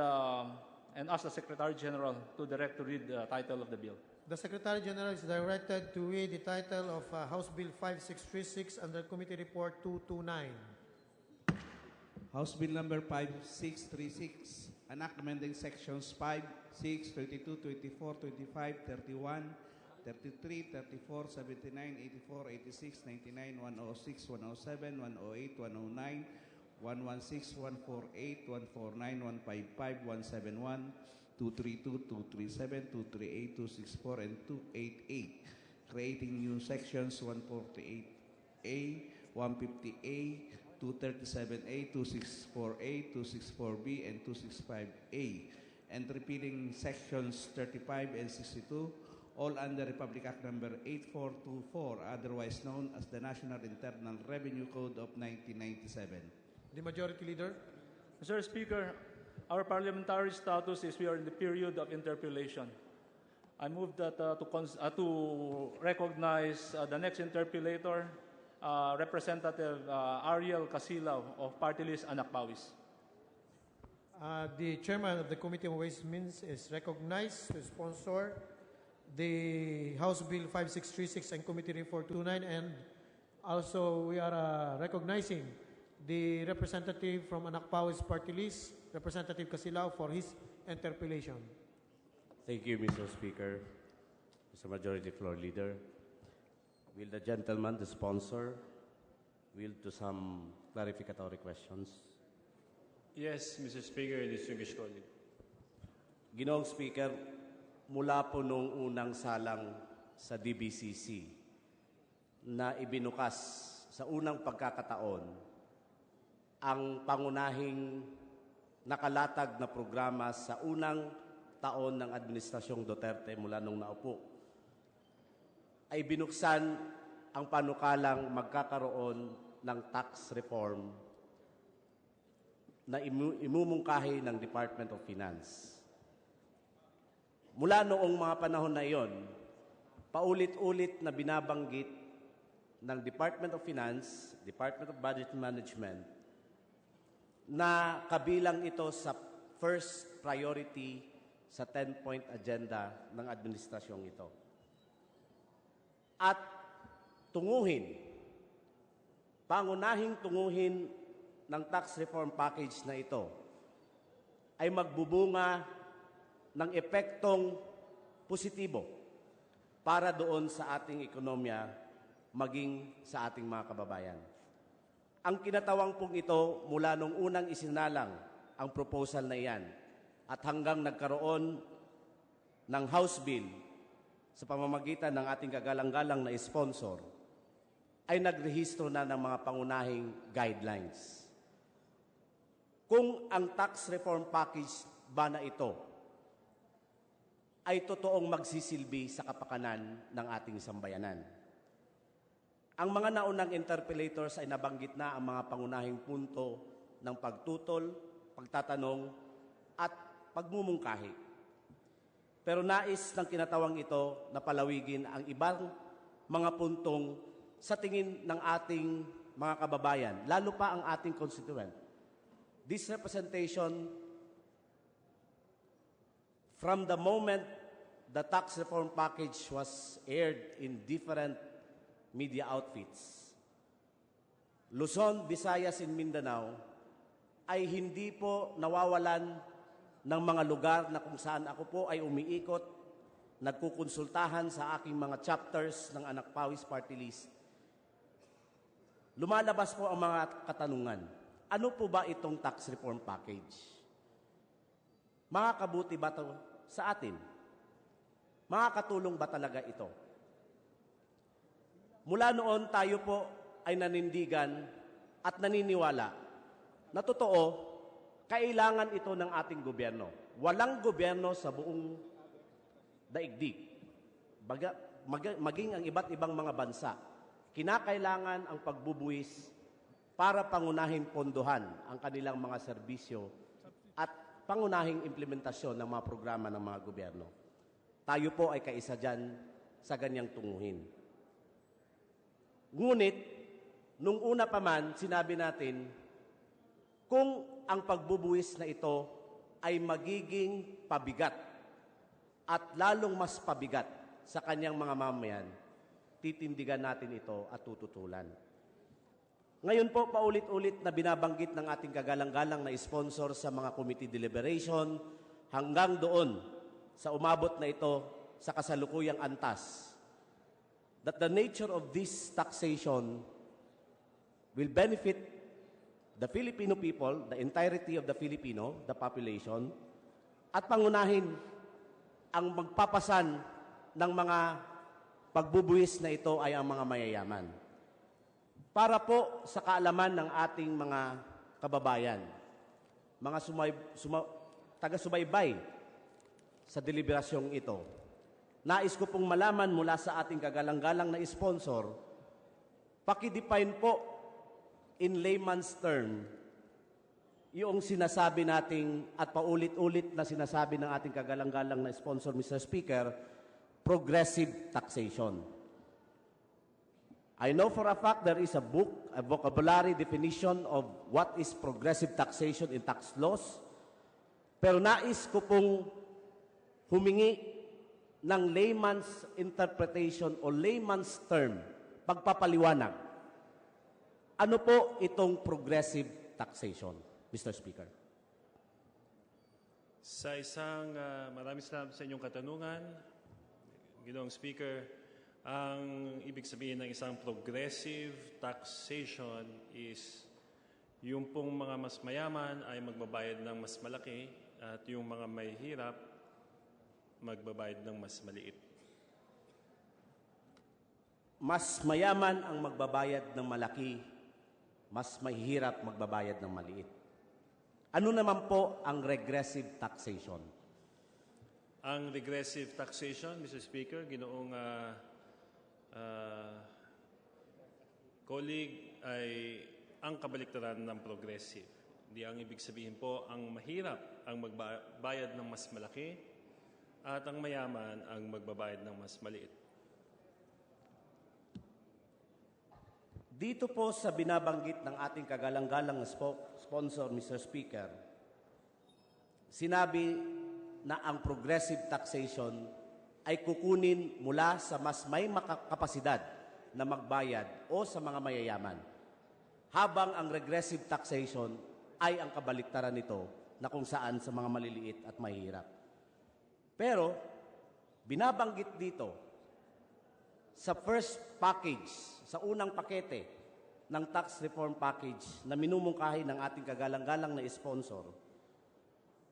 and ask the Secretary General to direct to read the title of the bill. The Secretary General is directed to read the title of House Bill 5636 under Committee Report 229. House Bill number 5636, an act amending sections 5, 6, 32, 24, 25, 31, 33, 34, 79, 84, 86, 99, 106, 107, 108, 109, 116, 148, 149, 155, 171, 232, 237, 238, 264, and 288, creating new sections 148A, 150A, 237A, 264A, 264B, and 265A, and repealing sections 35 and 62, all under Republic Act number 8424, otherwise known as the National Internal Revenue Code of 1997. The Majority Leader. Mr. Speaker, our parliamentary status is we are in the period of interpellation. I move that to recognize the next interpellator, Representative Ariel Casilaw of Party List Anak Pawis. The Chairman of the Committee on Ways and Means is recognized to sponsor the House Bill 5636 and Committee Report 29, and also we are recognizing the representative from Anak Pawis Party List, Representative Casilaw, for his interpellation. Thank you, Mr. Speaker. Mr. Majority Floor Leader, will the gentleman, the sponsor, will to some clarificatory questions? Yes, Mr. Speaker, distinguished colleague. Ginoong Speaker, mula po nung unang salang sa DBCC na ibinukas sa unang pagkakataon ang pangunahing nakalatag na programa sa unang taon ng Administrasyong Duterte mula nung naupo, ay binuksan ang panukalang magkakaroon ng tax reform na imumungkahi ng Department of Finance. Mula noong mga panahon na iyon, paulit-ulit na binabanggit ng Department of Finance, Department of Budget Management, na kabilang ito sa first priority sa 10-point agenda ng administrasyong ito. At pangunahing tunguhin ng tax reform package na ito ay magbubunga ng epektong positibo para doon sa ating ekonomiya, maging sa ating mga kababayan. Ang kinatawang pong ito mula nung unang isinalang ang proposal na iyan at hanggang nagkaroon ng House Bill sa pamamagitan ng ating kagalang-galang na sponsor ay nagrehistro na ng mga pangunahing guidelines. Kung ang tax reform package ba na ito ay totoong magsisilbi sa kapakanan ng ating sambayanan. Ang mga naunang interpellators ay nabanggit na ang mga pangunahing punto ng pagtutol, pagtatanong, at pagmumungkahi. Pero nais ng kinatawang ito na palawigin ang ibang mga puntong sa tingin ng ating mga kababayan, lalo pa ang ating constituent. This representation, from the moment the tax reform package was aired in different media outfits, Luzon, Visayas, and Mindanao ay hindi po nawawalan ng mga lugar na kung saan ako po ay umiikot, nagkukonsultahan sa aking mga chapters ng Anak Pawis Party List. Lumalabas po ang mga katanungan. Ano po ba itong tax reform package? Makakabuti ba ito sa atin? Makakatulong ba talaga ito? Mula noon tayo po ay nanindigan at naniniwala na totoo, kailangan ito ng ating gobyerno. Walang gobyerno sa buong daigdig, maging ang iba't ibang mga bansa, kinakailangan ang pagbubuwis para pangunahing pondohan ang kanilang mga serbisyo at pangunahing implementasyon ng mga programa ng mga gobyerno. Tayo po ay kaisa dyan sa ganyang tunguhin. Ngunit, nung una pa man, sinabi natin, kung ang pagbubuwis na ito ay magiging pabigat at lalong mas pabigat sa kanyang mga mamayan, titindigan natin ito at tututulan. Ngayon po, paulit-ulit na binabanggit ng ating kagalang-galang na sponsor sa mga committee deliberation hanggang doon sa umabot na ito sa kasalukuyang antas, that the nature of this taxation will benefit the Filipino people, the entirety of the Filipino, the population, at pangunahin ang magpapasan ng mga pagbubuwis na ito ay ang mga mayayaman. Para po sa kaalaman ng ating mga kababayan, mga taga-subaybay sa deliberasyong ito, nais ko pong malaman mula sa ating kagalang-galang na sponsor, pakidefine po in layman's term yung sinasabi nating at paulit-ulit na sinasabi ng ating kagalang-galang na sponsor, Mr. Speaker, progressive taxation. I know for a fact there is a book, a vocabulary definition of what is progressive taxation in tax laws, pero nais ko pong humingi ng layman's interpretation o layman's term, pagpapaliwanag. Ano po itong progressive taxation, Mr. Speaker? Sa isang maraming salamat sa inyong katanungan, Ginoong Speaker, ang ibig sabihin ng isang progressive taxation is yung pong mga mas mayaman ay magbabayad ng mas malaki at yung mga may hirap magbabayad ng mas maliit. Mas mayaman ang magbabayad ng malaki, mas mahihirap magbabayad ng maliit. Ano naman po ang regressive taxation? Ang regressive taxation, Mr. Speaker, Ginoong colleague, ay ang kabaliktaran ng progressive. Hindi ang ibig sabihin po, ang mahirap ang magbayad ng mas malaki at ang mayaman ang magbabayad ng mas maliit. Dito po sa binabanggit ng ating kagalang-galang sponsor, Mr. Speaker, sinabi na ang progressive taxation ay kukunin mula sa mas may kapasidad na magbayad o sa mga mayayaman, habang ang regressive taxation ay ang kabaliktaran nito na kung saan sa mga maliliit at mahirap. Pero, binabanggit dito sa first package, sa unang pakete ng tax reform package na minumungkahi ng ating kagalang-galang na sponsor,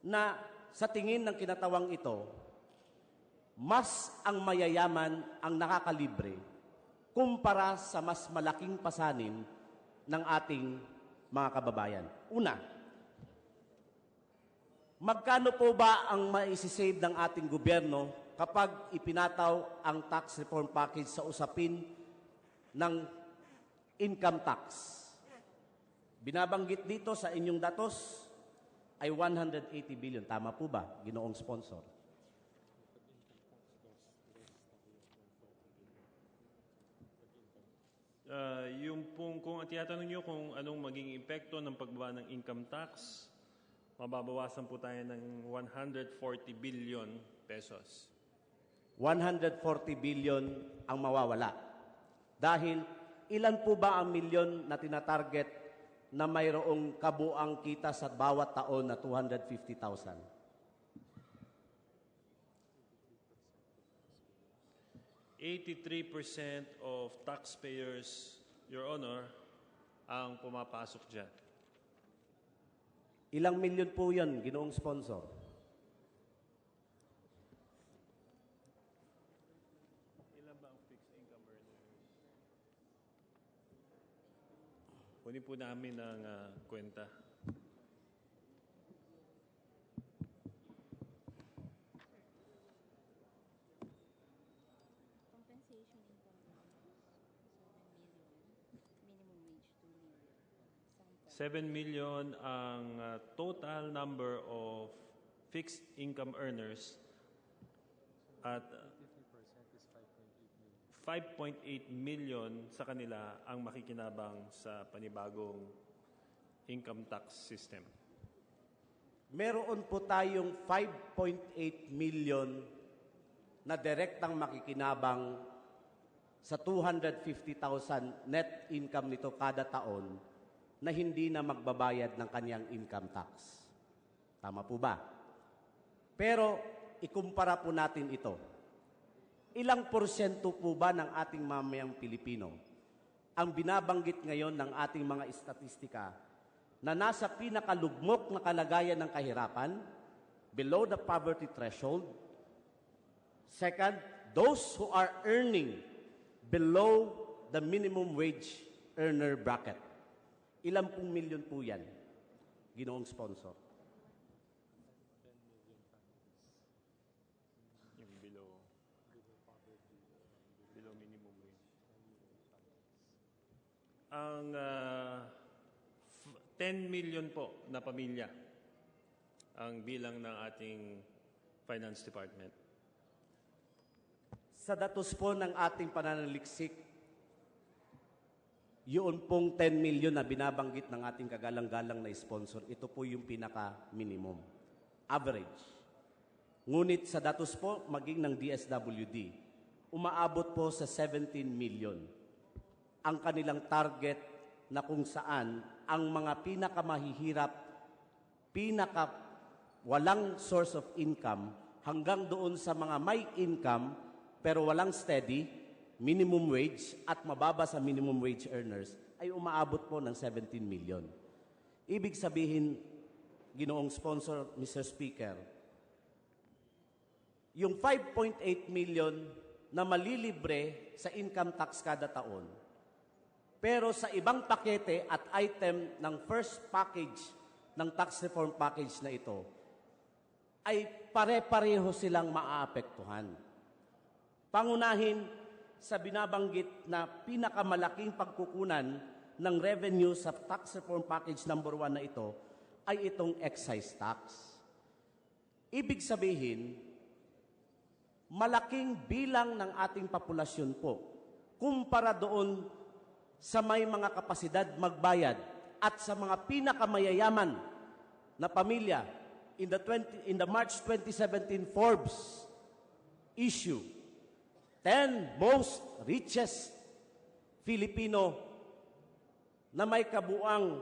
na sa tingin ng kinatawang ito, mas ang mayayaman ang nakakalibre kumpara sa mas malaking pasanin ng ating mga kababayan. Una, magkano po ba ang maisisave ng ating gobyerno kapag ipinataw ang tax reform package sa usapin ng income tax? Binabanggit dito sa inyong datos ay 180 billion. Tama po ba, Ginoong Sponsor? Yung pong, kung tinatanong nyo kung anong maging epekto ng pagbaba ng income tax, mababawasan po tayo ng 140 billion pesos. 140 billion ang mawawala. Dahil ilan po ba ang milyon na tinatarget na mayroong kabuang kita sa bawat taon na 250,000? 83% of taxpayers, Your Honor, ang pumapasok dyan. Ilang milyon po yan, Ginoong Sponsor? Ilan ba ang fixed income earners? Kunin po namin ang kwenta. Compensation income minimum wage 2 million. 7 million ang total number of fixed income earners at 5.8 million sa kanila ang makikinabang sa panibagong income tax system. meron po tayong 5.8 million na direktang makikinabang sa 250,000 net income nito kada taon na hindi na magbabayad ng kanyang income tax. Tama po ba? Pero ikumpara po natin ito. Ilang porsyento po ba ng ating mamayang Pilipino ang binabanggit ngayon ng ating mga istatistika na nasa pinakalugmok na kalagayan ng kahirapan, below the poverty threshold? Second, those who are earning below the minimum wage earner bracket. Ilang pong milyon po yan, Ginoong sponsor? Yung below minimum wage. Ang 10 million po na pamilya ang bilang ng ating Finance Department. Sa datos po ng ating pananaliksik, yun pong 10 million na binabanggit ng ating kagalang-galang na sponsor, ito po yung pinaka-minimum. Average. Ngunit sa datos po, maging ng DSWD, umaabot po sa 17 million. Ang kanilang target na kung saan ang mga pinakamahihirap, walang source of income, hanggang doon sa mga may income, pero walang steady, minimum wage at mababa sa minimum wage earners ay umaabot po ng 17 million. Ibig sabihin, Ginoong sponsor, Mr. Speaker, yung 5.8 million na malilibre sa income tax kada taon, pero sa ibang pakete at item ng first package ng tax reform package na ito, ay pare-pareho silang maaapektuhan. Pangunahin sa binabanggit na pinakamalaking pagkukunan ng revenue sa tax reform package number 1 na ito ay itong excise tax. Ibig sabihin, malaking bilang ng ating populasyon po kumpara doon sa may mga kapasidad magbayad at sa mga pinakamayayaman na pamilya in the March 2017 Forbes issue, 10 most richest Filipino na may kabuang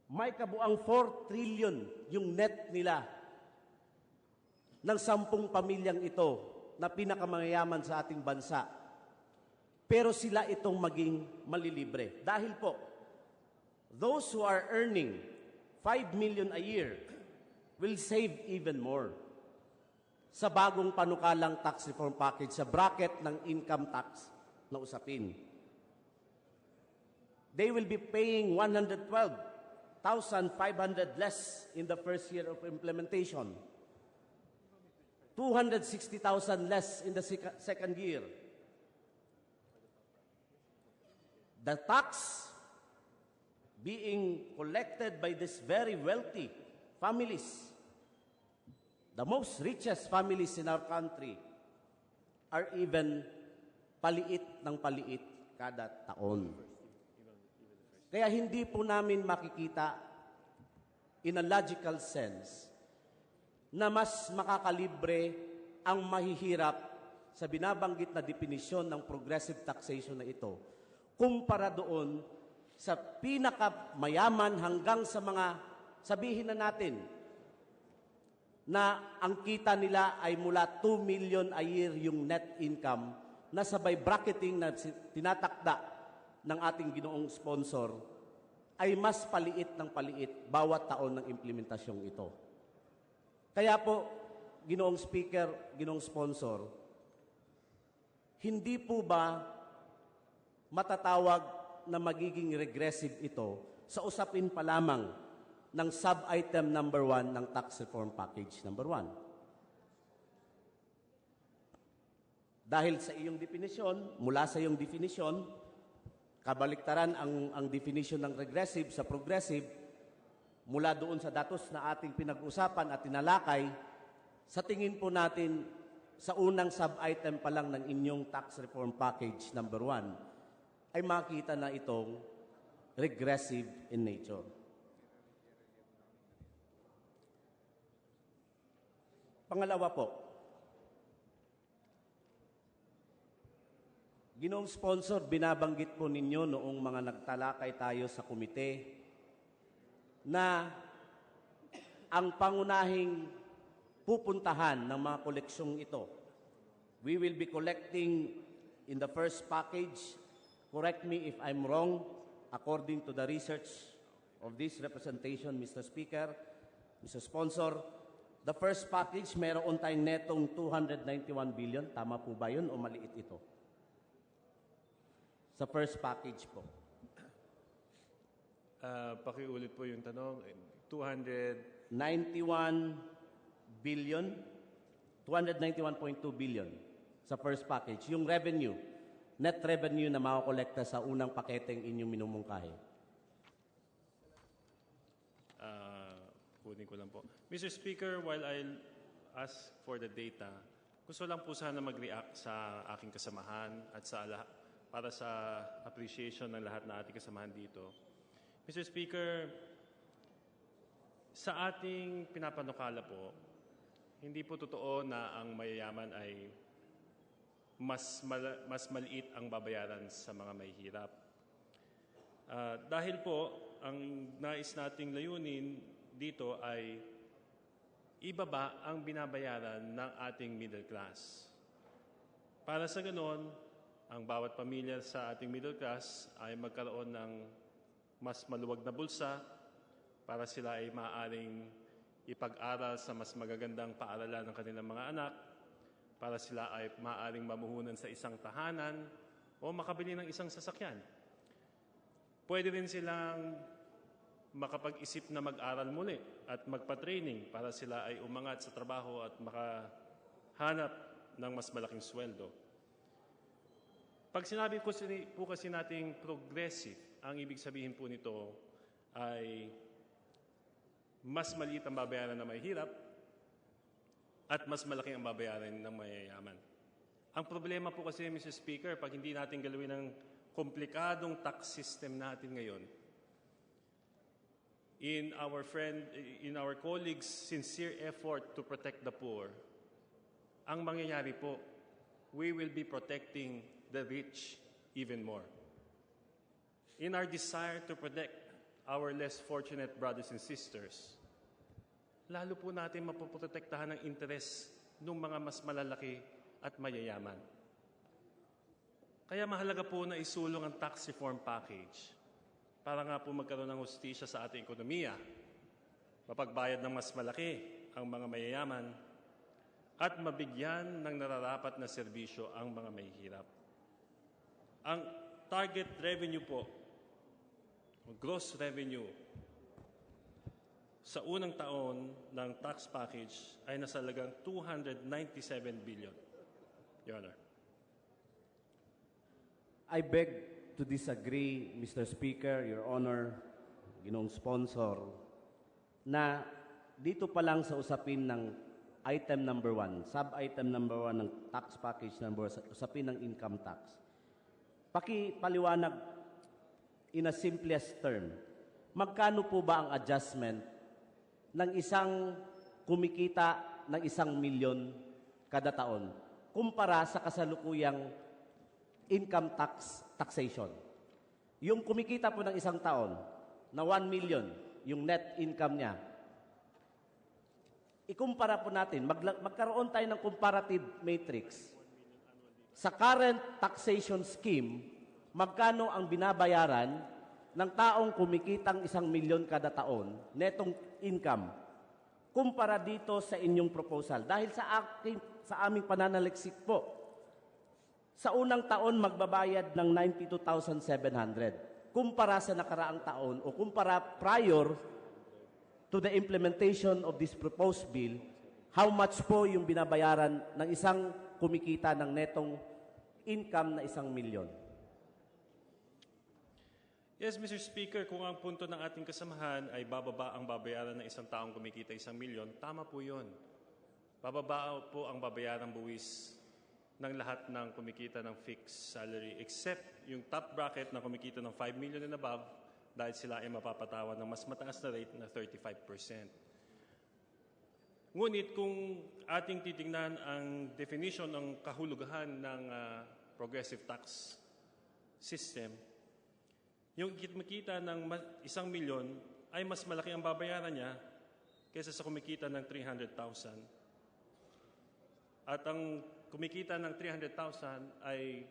may kabuang 4 trillion yung net nila ng 10 pamilyang ito na pinakamayaman sa ating bansa. Pero sila itong maging malilibre. Dahil po, those who are earning 5 million a year will save even more sa bagong panukalang tax reform package sa bracket ng income tax na usapin. They will be paying 112,500 less in the first year of implementation. 260,000 less in the second year. The tax being collected by these very wealthy families, the most richest families in our country, are even paliit ng paliit kada taon. Kaya hindi po namin makikita in a logical sense na mas makakalibre ang mahihirap sa binabanggit na definisyon ng progressive taxation na ito kumpara doon sa pinakamayaman hanggang sa mga, sabihin na natin, na ang kita nila ay mula 2 million a year yung net income na sabay bracketing na tinatakda ng ating Ginoong sponsor ay mas paliit ng paliit bawat taon ng implementasyong ito. Kaya po, Ginoong Speaker, Ginoong sponsor, hindi po ba matatawag na magiging regressive ito sa usapin pa lamang ng sub-item number 1 ng tax reform package number 1? Dahil sa iyong definisyon, mula sa iyong definisyon, kabaliktaran ang definition ng regressive sa progressive, mula doon sa datos na ating pinag-usapan at tinalakay, sa tingin po natin, sa unang sub-item pa lang ng inyong tax reform package number 1, ay makita na itong regressive in nature. Pangalawa po, Ginoong sponsor, binabanggit po ninyo noong mga nagtalakay tayo sa komite na ang pangunahing pupuntahan ng mga koleksyong ito, we will be collecting in the first package, correct me if I'm wrong, according to the research of this representation, Mr. Speaker, Mr. Sponsor, the first package, meron tayong netong 291 billion. Tama po ba yun o maliit ito? Sa first package po. Pakiulit po yung tanong. 291 billion, 291.2 billion sa first package. Yung revenue, net revenue na makakolekta sa unang paketeng inyong minumungkahi. Kunin ko lang po. Mr. Speaker, while I'll ask for the data, gusto lang po sana mag-react sa aking kasamahan at para sa appreciation ng lahat na ating kasamahan dito. Mr. Speaker, sa ating pinapanukala po, hindi po totoo na ang mayayaman ay mas maliit ang babayaran sa mga mahihirap. Dahil po, ang nais nating layunin dito ay ibaba ang binabayaran ng ating middle class. Para sa ganon, ang bawat pamilya sa ating middle class ay magkaroon ng mas maluwag na bulsa para sila ay maaaring ipag-aral sa mas magagandang paaralan ng kanilang mga anak, para sila ay maaaring mamuhunan sa isang tahanan o makabili ng isang sasakyan. Pwede rin silang makapag-isip na mag-aral muli at magpa-training para sila ay umangat sa trabaho at makahanap ng mas malaking sweldo. Pag sinabi po kasi nating progressive, ang ibig sabihin po nito ay mas maliit ang babayaran ng mahihirap at mas malaki ang babayaran ng mayayaman. Ang problema po kasi, Mr. Speaker, pag hindi natin galawin ang komplikadong tax system natin ngayon, in our colleagues' sincere effort to protect the poor, ang mangyayari po, we will be protecting the rich even more. In our desire to protect our less fortunate brothers and sisters, lalo po natin mapoprotektahan ang interes ng mga mas malalaki at mayayaman. Kaya mahalaga po na isulong ang tax reform package para nga po magkaroon ng hustisya sa ating ekonomiya, mapagbayad ng mas malaki ang mga mayayaman, at mabigyan ng nararapat na serbisyo ang mga mahihirap. Ang target revenue po, gross revenue, sa unang taon ng tax package ay nasa halagang 297 billion. Your Honor. I beg to disagree, Mr. Speaker, Your Honor, Ginoong Sponsor, na dito pa lang sa usapin ng item number 1, sub-item number 1 ng tax package number 1, usapin ng income tax. Pakipaliwanag in a simplest term, magkano po ba ang adjustment ng isang kumikita ng 1 milyon kada taon kumpara sa kasalukuyang income taxation? Yung kumikita po ng isang taon na 1 million, yung net income niya, ikumpara po natin, magkaroon tayo ng comparative matrix. Sa current taxation scheme, magkano ang binabayaran ng taong kumikitang 1 milyon kada taon, netong income, kumpara dito sa inyong proposal. Dahil sa aming pananaliksik po, sa unang taon magbabayad ng 92,700. Kumpara sa nakaraang taon o kumpara prior to the implementation of this proposed bill, how much po yung binabayaran ng isang kumikita ng netong income na 1 milyon? Yes, Mr. Speaker, kung ang punto ng ating kasamahan ay bababa ang babayaran ng isang taong kumikita 1 milyon, tama po yun. Bababa po ang babayaran buwis ng lahat ng kumikita ng fixed salary except yung top bracket na kumikita ng 5 million and above dahil sila ay mapapatawan ng mas mataas na rate na 35%. Ngunit kung ating titingnan ang definition ng kahulugan ng progressive tax system, yung kumikita ng 1 milyon ay mas malaki ang babayaran niya kaysa sa kumikita ng 300,000. At ang kumikita ng 300,000 ay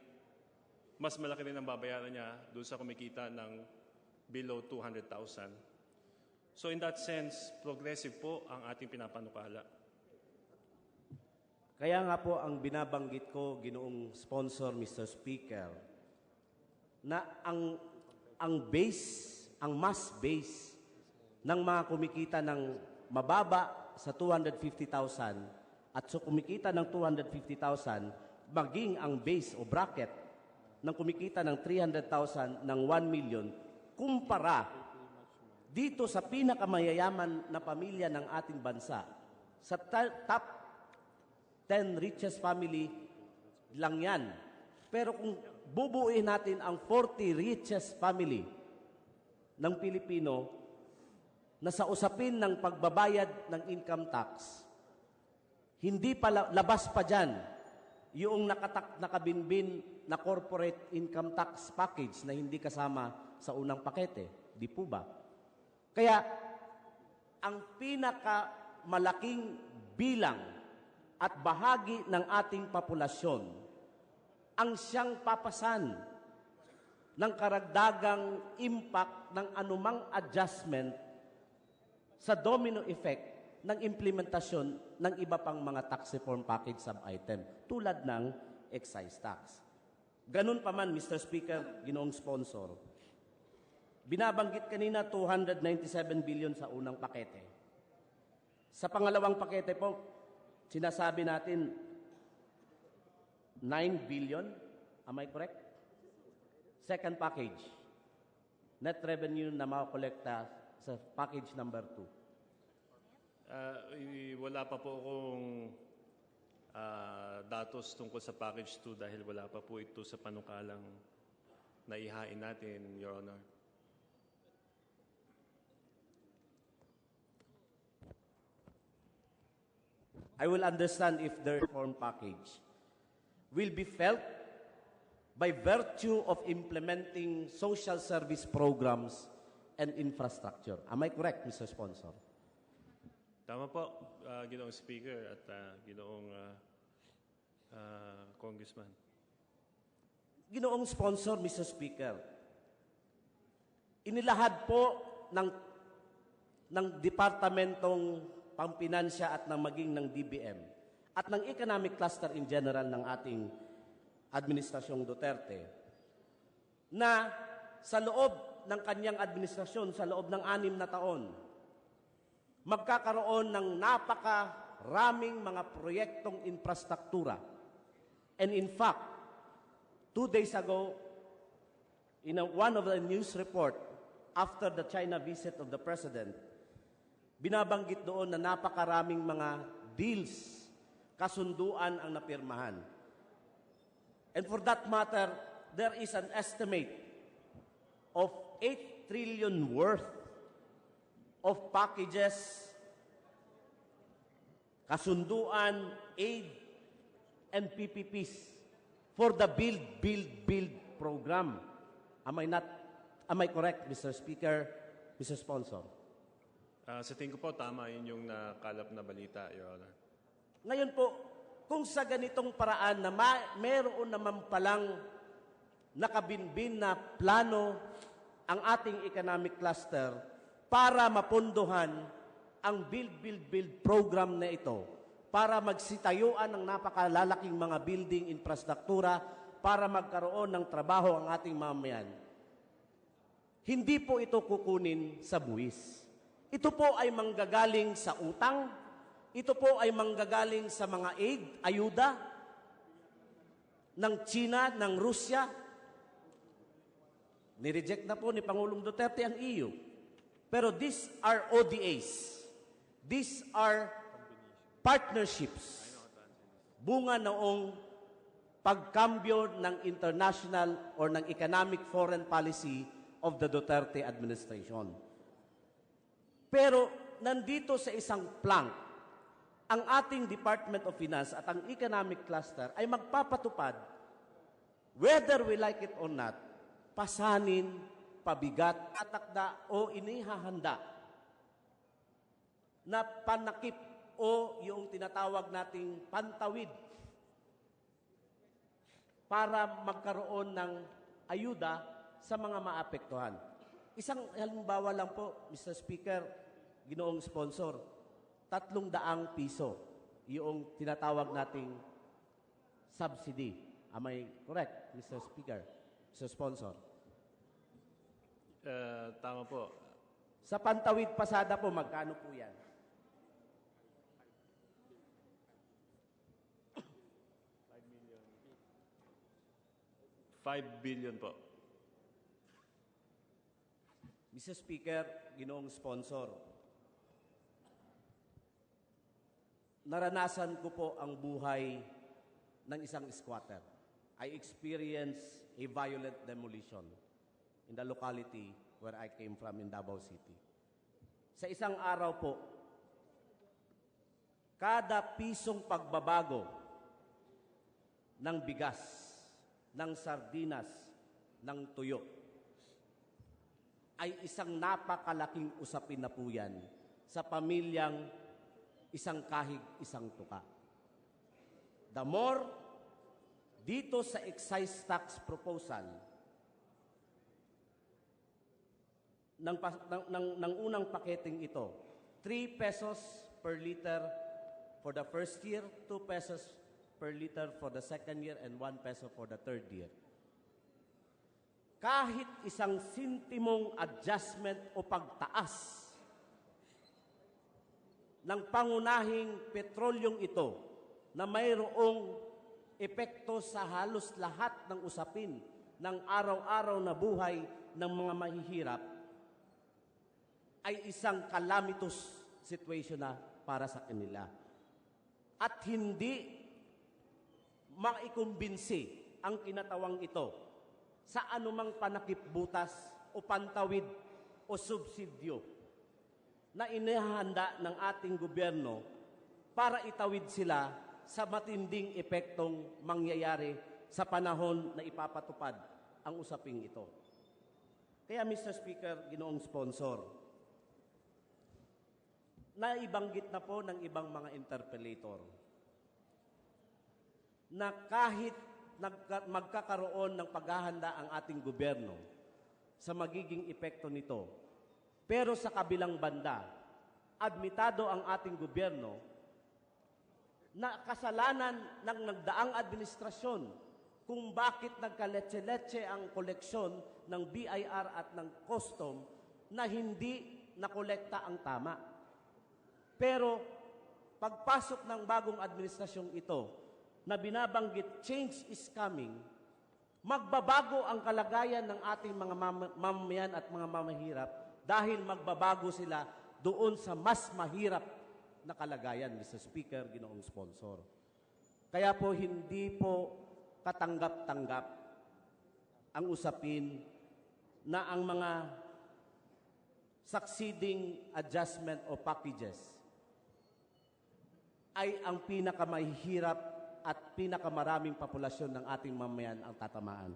mas malaki rin ang babayaran niya doon sa kumikita ng below 200,000. So in that sense, progressive po ang ating pinapanukala. Kaya nga po ang binabanggit ko, Ginoong Sponsor, Mr. Speaker, na ang mass base ng mga kumikita ng mababa sa 250,000 at so kumikita ng 250,000, maging ang base o bracket ng kumikita ng 300,000 ng 1 million, kumpara dito sa pinakamayayaman na pamilya ng ating bansa, sa top 10 richest family lang yan. Pero kung bubuuin natin ang 40 richest family ng Pilipino na sa usapin ng pagbabayad ng income tax, hindi pa labas pa dyan yung nakabinbin na corporate income tax package na hindi kasama sa unang pakete. Di po ba? Kaya, ang pinakamalaking bilang at bahagi ng ating populasyon ang siyang papasan ng karagdagang impact ng anumang adjustment sa domino effect ng implementasyon ng iba pang mga tax reform package sub-item tulad ng excise tax. Ganun pa man, Mr. Speaker, Ginoong Sponsor, binabanggit kanina 297 billion sa unang pakete. Sa pangalawang pakete po, sinasabi natin 9 billion. Am I correct? Second package, net revenue na makokolekta sa package number 2. Wala pa po akong datos tungkol sa package 2 dahil wala pa po ito sa panukalang naihain natin, Your Honor. I will understand if the reform package will be felt by virtue of implementing social service programs and infrastructure. Am I correct, Mr. Sponsor? Tama po, Ginoong Speaker at Ginoong Congressman. Ginoong Sponsor, Mr. Speaker, inilahad po ng Departamentong Pampinansya at ng maging ng DBM at ng economic cluster in general ng ating Administrasyong Duterte na sa loob ng kanyang administrasyon, sa loob ng 6 na taon, magkakaroon ng napakaraming mga proyektong infrastruktura. And in fact, 2 days ago, in one of the news report after the China visit of the President, binabanggit doon na napakaraming mga deals, kasunduan ang napirmahan. And for that matter, there is an estimate of 8 trillion worth of packages, kasunduan, aid, and PPPs for the Build program. Am I correct, Mr. Speaker, Mr. Sponsor? Sa tingin ko po, tama yun yung nakalap na balita, Your Honor. Ngayon po, kung sa ganitong paraan na meron naman palang nakabinbin na plano ang ating economic cluster para mapunduhan ang Build program na ito, para magsitayuan ng napakalalaking mga building infrastruktura, para magkaroon ng trabaho ang ating mamamayan. Hindi po ito kukunin sa buwis. Ito po ay manggagaling sa utang. Ito po ay manggagaling sa mga aid, ayuda ng China, ng Rusya, Nireject na po ni Pangulong Duterte ang EU. Pero these are ODAs. These are partnerships. Bunga noong pagkambyo ng international or ng economic foreign policy of the Duterte administration. Pero nandito sa isang plank, ang ating Department of Finance at ang economic cluster ay magpapatupad, whether we like it or not, pasanin, pabigat, tatakda o inihahanda na panakip o yung tinatawag nating pantawid para magkaroon ng ayuda sa mga maapektuhan. Isang halimbawa lang po, Mr. Speaker, ginoong sponsor, 300 piso yung tinatawag nating subsidy. Am I correct, Mr. Speaker? Mr. Sponsor? Tama po. Sa pantawid pasada po, magkano po yan? 5 billion po. Mr. Speaker, ginoong sponsor, naranasan ko po ang buhay ng isang squatter. I experienced a violent demolition in the locality where I came from in Davao City. Sa isang araw po, kada pisong pagbabago ng bigas, ng sardinas, ng tuyo, ay isang napakalaking usapin na po yan sa pamilyang isang kahig, isang tuka. The more, dito sa excise tax proposal, ng unang paketing ito, 3 pesos per liter for the first year, 2 pesos per liter for the second year, and 1 peso for the third year. Kahit isang sintimong adjustment o pagtaas ng pangunahing petrolyong ito na mayroong epekto sa halos lahat ng usapin ng araw-araw na buhay ng mga mahihirap, ay isang calamitous situation na para sa kanila. At hindi maikumbinsi ang kinatawang ito sa anumang panakipbutas o pantawid o subsidyo na inihahanda ng ating gobyerno para itawid sila sa matinding epektong mangyayari sa panahon na ipapatupad ang usaping ito. Kaya Mr. Speaker, ginoong sponsor, naibanggit na po ng ibang mga interpellator na kahit magkakaroon ng paghahanda ang ating gobyerno sa magiging epekto nito, pero sa kabilang banda, admitado ang ating gobyerno na kasalanan ng nagdaang administrasyon kung bakit nagkaletse-letse ang koleksyon ng BIR at ng custom na hindi nakolekta ang tama. Pero pagpasok ng bagong administrasyong ito na binabanggit change is coming, magbabago ang kalagayan ng ating mga mamamayan at mga mamahirap dahil magbabago sila doon sa mas mahirap na kalagayan, Mr. Speaker, ginoong sponsor. Kaya po hindi po katanggap-tanggap ang usapin na ang mga succeeding adjustment o packages ay ang pinakamahihirap at pinakamaraming populasyon ng ating mamayan ang tatamaan.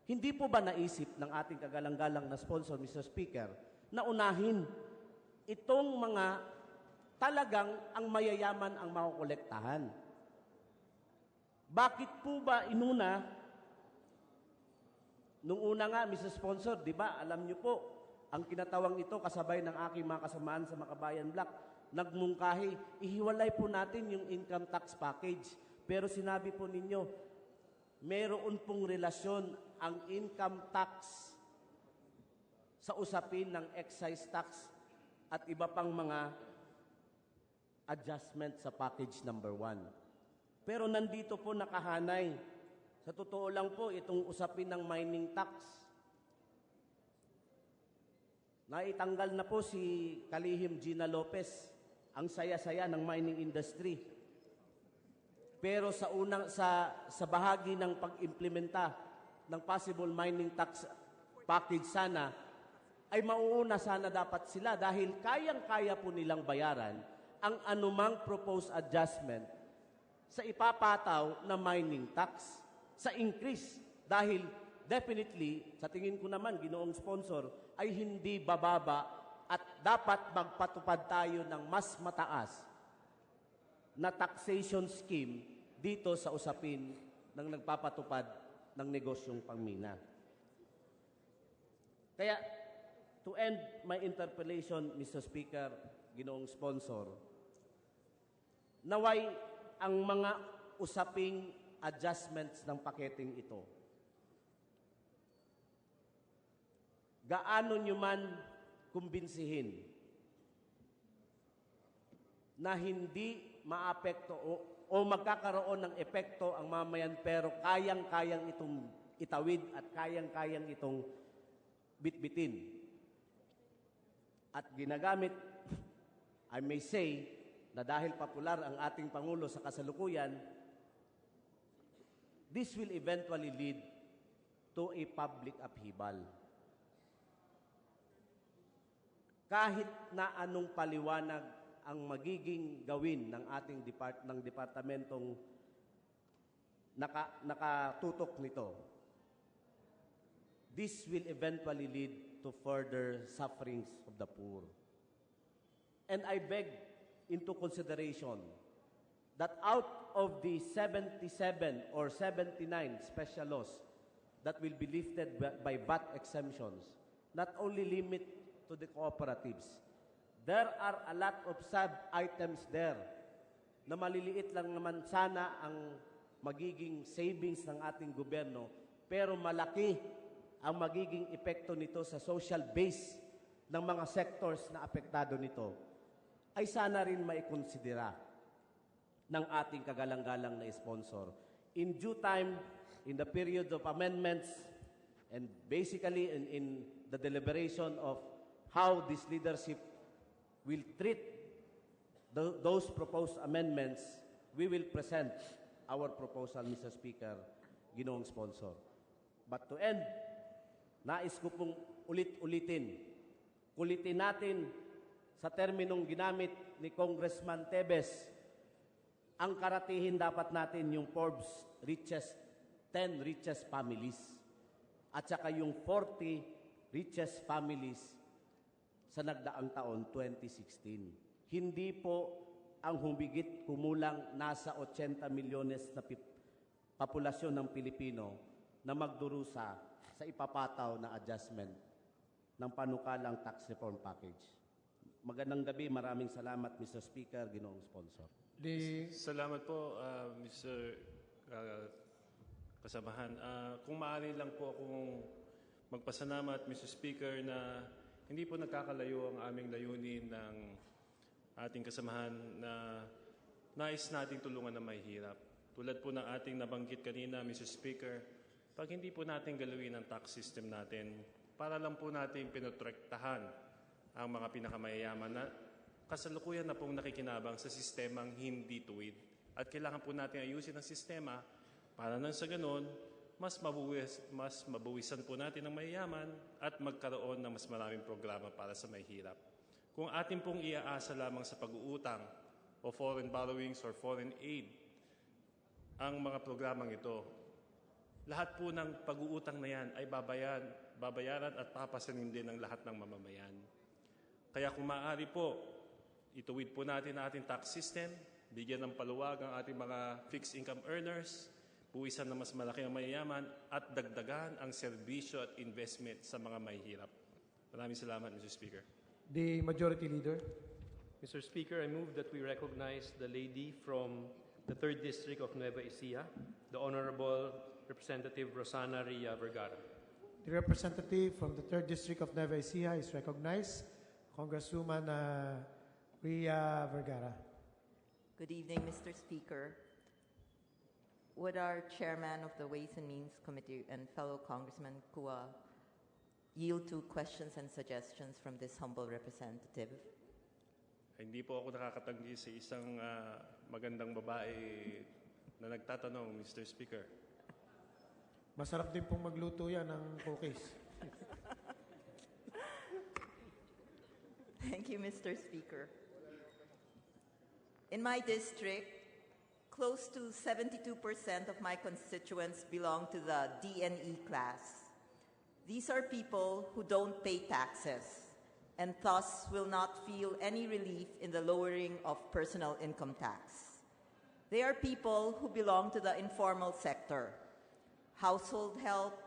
Hindi po ba naisip ng ating kagalang-galang na sponsor, Mr. Speaker, na unahin itong mga talagang ang mayayaman ang makukolektahan? Bakit po ba inuna? Nung una nga, Mr. Sponsor, di ba, alam niyo po, ang kinatawang ito kasabay ng aking mga kasamaan sa Makabayan Black, nagmungkahi, ihiwalay po natin yung income tax package. Pero sinabi po ninyo, meron pong relasyon ang income tax sa usapin ng excise tax at iba pang mga adjustment sa package number 1. Pero nandito po nakahanay. Sa totoo lang po, itong usapin ng mining tax, Naitanggal na po si Kalihim Gina Lopez, ang saya-saya ng mining industry. Pero sa bahagi ng pag-implementa ng possible mining tax package sana, ay mauuna sana dapat sila dahil kayang-kaya po nilang bayaran ang anumang proposed adjustment sa ipapataw na mining tax, sa increase. Dahil definitely, sa tingin ko naman, ginoong sponsor, ay hindi bababa at dapat magpatupad tayo ng mas mataas na taxation scheme dito sa usapin ng nagpapatupad ng negosyong pangmina. Kaya, to end my interpellation, Mr. Speaker, ginoong sponsor, naway ang mga usaping adjustments ng paketeng ito, gaano nyo man kumbinsihin na hindi maapekto o magkakaroon ng epekto ang mamayan, pero kayang-kayang itong itawid at kayang-kayang itong bitbitin. At ginagamit, I may say, na dahil popular ang ating Pangulo sa kasalukuyan, this will eventually lead to a public upheaval. Kahit na anong paliwanag ang magiging gawin ng ating departamentong nakatutok nito, this will eventually lead to further sufferings of the poor. And I beg into consideration that out of the 77 or 79 special laws that will be lifted by VAT exemptions, not only limit to the cooperatives, there are a lot of sub-items there na maliliit lang naman sana ang magiging savings ng ating gobyerno, pero malaki ang magiging epekto nito sa social base ng mga sectors na apektado nito, ay sana rin maikonsidera ng ating kagalang-galang na sponsor. In due time, in the period of amendments, and basically in the deliberation of how this leadership will treat those proposed amendments, we will present our proposal, Mr. Speaker, ginoong sponsor. But to end, nais ko pong ulitin natin sa terminong ginamit ni Congressman Tebes, ang karatihin dapat natin yung Forbes 10 richest families at saka yung 40 richest families sa nagdaang taon 2016. Hindi po ang humigit kumulang nasa 80 milyones na populasyon ng Pilipino na magdurusa sa ipapataw na adjustment ng panukalang tax reform package. Magandang gabi. Maraming salamat, Mr. Speaker, ginoong sponsor. Salamat po, Mr. Kasamahan. Kung maaari lang po akong magpasalamat, Mr. Speaker, na hindi po nagkakalayo ang aming layunin ng ating kasamahan na nais nating tulungan na may hirap. Tulad po ng ating nabanggit kanina, Mr. Speaker, pag hindi po natin galawin ang tax system natin, para lang po natin pinotrektahan ang mga pinakamayayaman na kasalukuyan na pong nakikinabang sa sistemang hindi tuwid. At kailangan po natin ayusin ang sistema para nang sa ganon, mas mabawisan po natin ang mayayaman at magkaroon ng mas maraming programa para sa may hirap. Kung atin pong iaasa lamang sa pag-uutang o foreign borrowings or foreign aid ang mga programang ito, lahat po ng pag-uutang na yan ay babayaran at papasanin din ng lahat ng mamamayan. Kaya kung maaari po, ituwid po natin ang ating tax system, bigyan ng paluwag ang ating mga fixed income earners, buwisan na mas malaki ang mayayaman, at dagdagan ang serbisyo at investment sa mga mahihirap. Maraming salamat, Mr. Speaker. The Majority Leader. Mr. Speaker, I move that we recognize the lady from the 3rd District of Nueva Ecija, the Honorable Representative Rosana Ria Vergara. The representative from the 3rd District of Nueva Ecija is recognized. Congresswoman Ria Vergara. Good evening, Mr. Speaker. Would our chairman of the Ways and Means Committee and fellow Congressman Kua yield to questions and suggestions from this humble representative. Hindi po ako nakakatanggi sa isang magandang babae na nagtatanong, Mr. Speaker. Masarap din pong magluto yan ng cookies. Thank you, Mr. Speaker. In my district, close to 72% of my constituents belong to the D&E class. These are people who don't pay taxes and thus will not feel any relief in the lowering of personal income tax. They are people who belong to the informal sector, household help,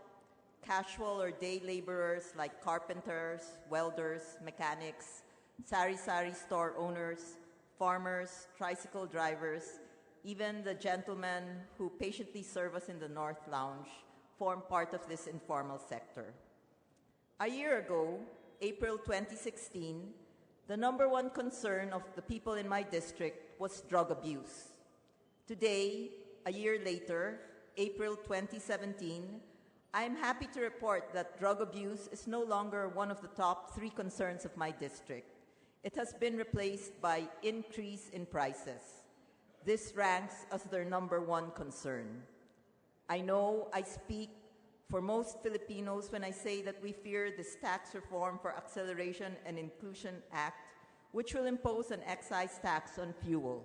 casual or day laborers like carpenters, welders, mechanics, sari-sari store owners, farmers, tricycle drivers, even the gentlemen who patiently serve us in the North Lounge form part of this informal sector. A year ago, April 2016, the number one concern of the people in my district was drug abuse. Today, a year later, April 2017, I am happy to report that drug abuse is no longer one of the top 3 concerns of my district. It has been replaced by increase in prices. This ranks as their number one concern. I know I speak for most Filipinos when I say that we fear this Tax Reform for Acceleration and Inclusion Act, which will impose an excise tax on fuel.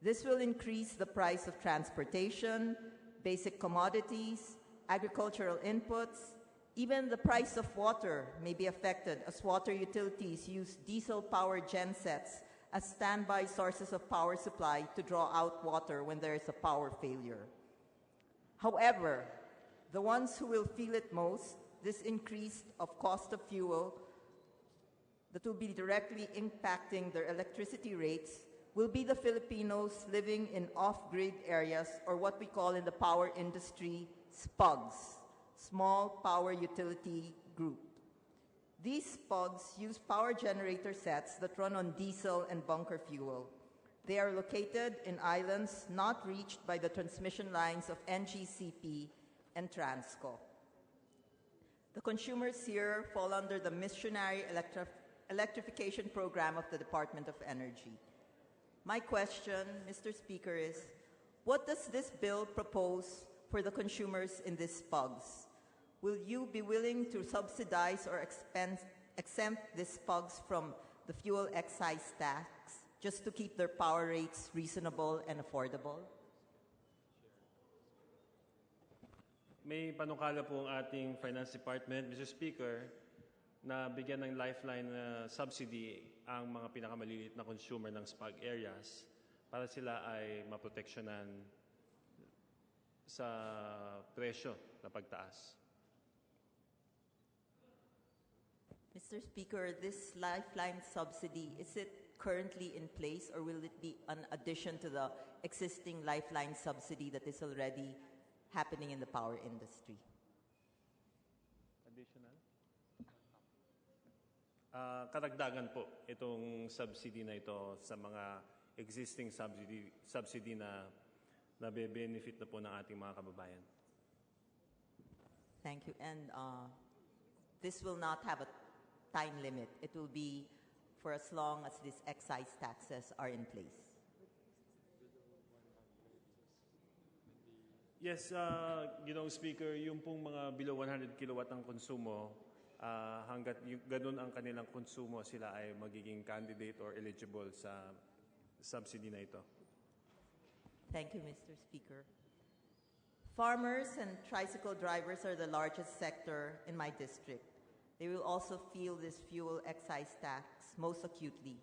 This will increase the price of transportation, basic commodities, agricultural inputs. Even the price of water may be affected as water utilities use diesel-powered gensets as standby sources of power supply to draw out water when there is a power failure. However, the ones who will feel it most, this increase of cost of fuel that will be directly impacting their electricity rates, will be the Filipinos living in off-grid areas, or what we call in the power industry, SPUGs, Small Power Utility Group. These SPUGs use power generator sets that run on diesel and bunker fuel. They are located in islands not reached by the transmission lines of NGCP and Transco. The consumers here fall under the Missionary Electrification Program of the Department of Energy. My question, Mr. Speaker, is what does this bill propose for the consumers in these SPUGs? Will you be willing to subsidize or exempt these SPUGs from the fuel excise tax just to keep their power rates reasonable and affordable? May panukala po ang ating Finance Department, Mr. Speaker, na bigyan ng lifeline subsidy ang mga pinakamaliliit na consumer ng SPUG areas para sila ay maproteksyonan sa presyo na pagtaas. Mr. Speaker, this lifeline subsidy, is it currently in place or will it be an addition to the existing lifeline subsidy that is already happening in the power industry? Additional? Karagdagan po itong subsidy na ito sa mga existing subsidy na nabe-benefit na po ng ating mga kababayan. Thank you. And this will not have a time limit. It will be for as long as these excise taxes are in place. Yes, Speaker, yung pong mga below 100 kilowatt ang konsumo, hanggat ganun ang kanilang konsumo, sila ay magiging candidate or eligible sa subsidy na ito. Thank you, Mr. Speaker. Farmers and tricycle drivers are the largest sector in my district. They will also feel this fuel excise tax most acutely.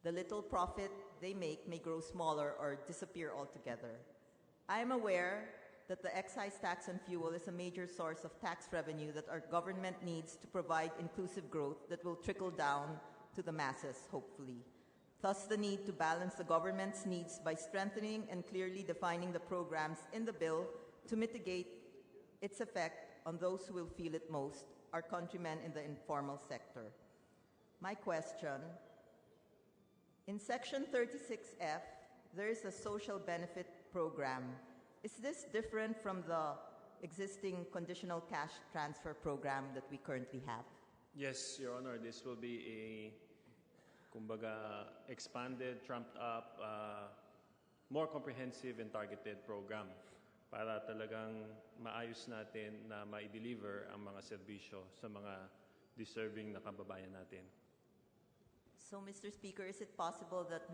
The little profit they make may grow smaller or disappear altogether. I am aware that the excise tax on fuel is a major source of tax revenue that our government needs to provide inclusive growth that will trickle down to the masses, hopefully. Thus, the need to balance the government's needs by strengthening and clearly defining the programs in the bill to mitigate its effect on those who will feel it most, our countrymen in the informal sector. My question, in Section 36F, there is a social benefit program. Is this different from the existing conditional cash transfer program that we currently have? Yes, Your Honor, this will be a, kumbaga, expanded, trumped up, more comprehensive and targeted program para talagang maayos natin na ma-deliver ang mga serbisyo sa mga deserving na kababayan natin. So, Mr. Speaker, is it possible that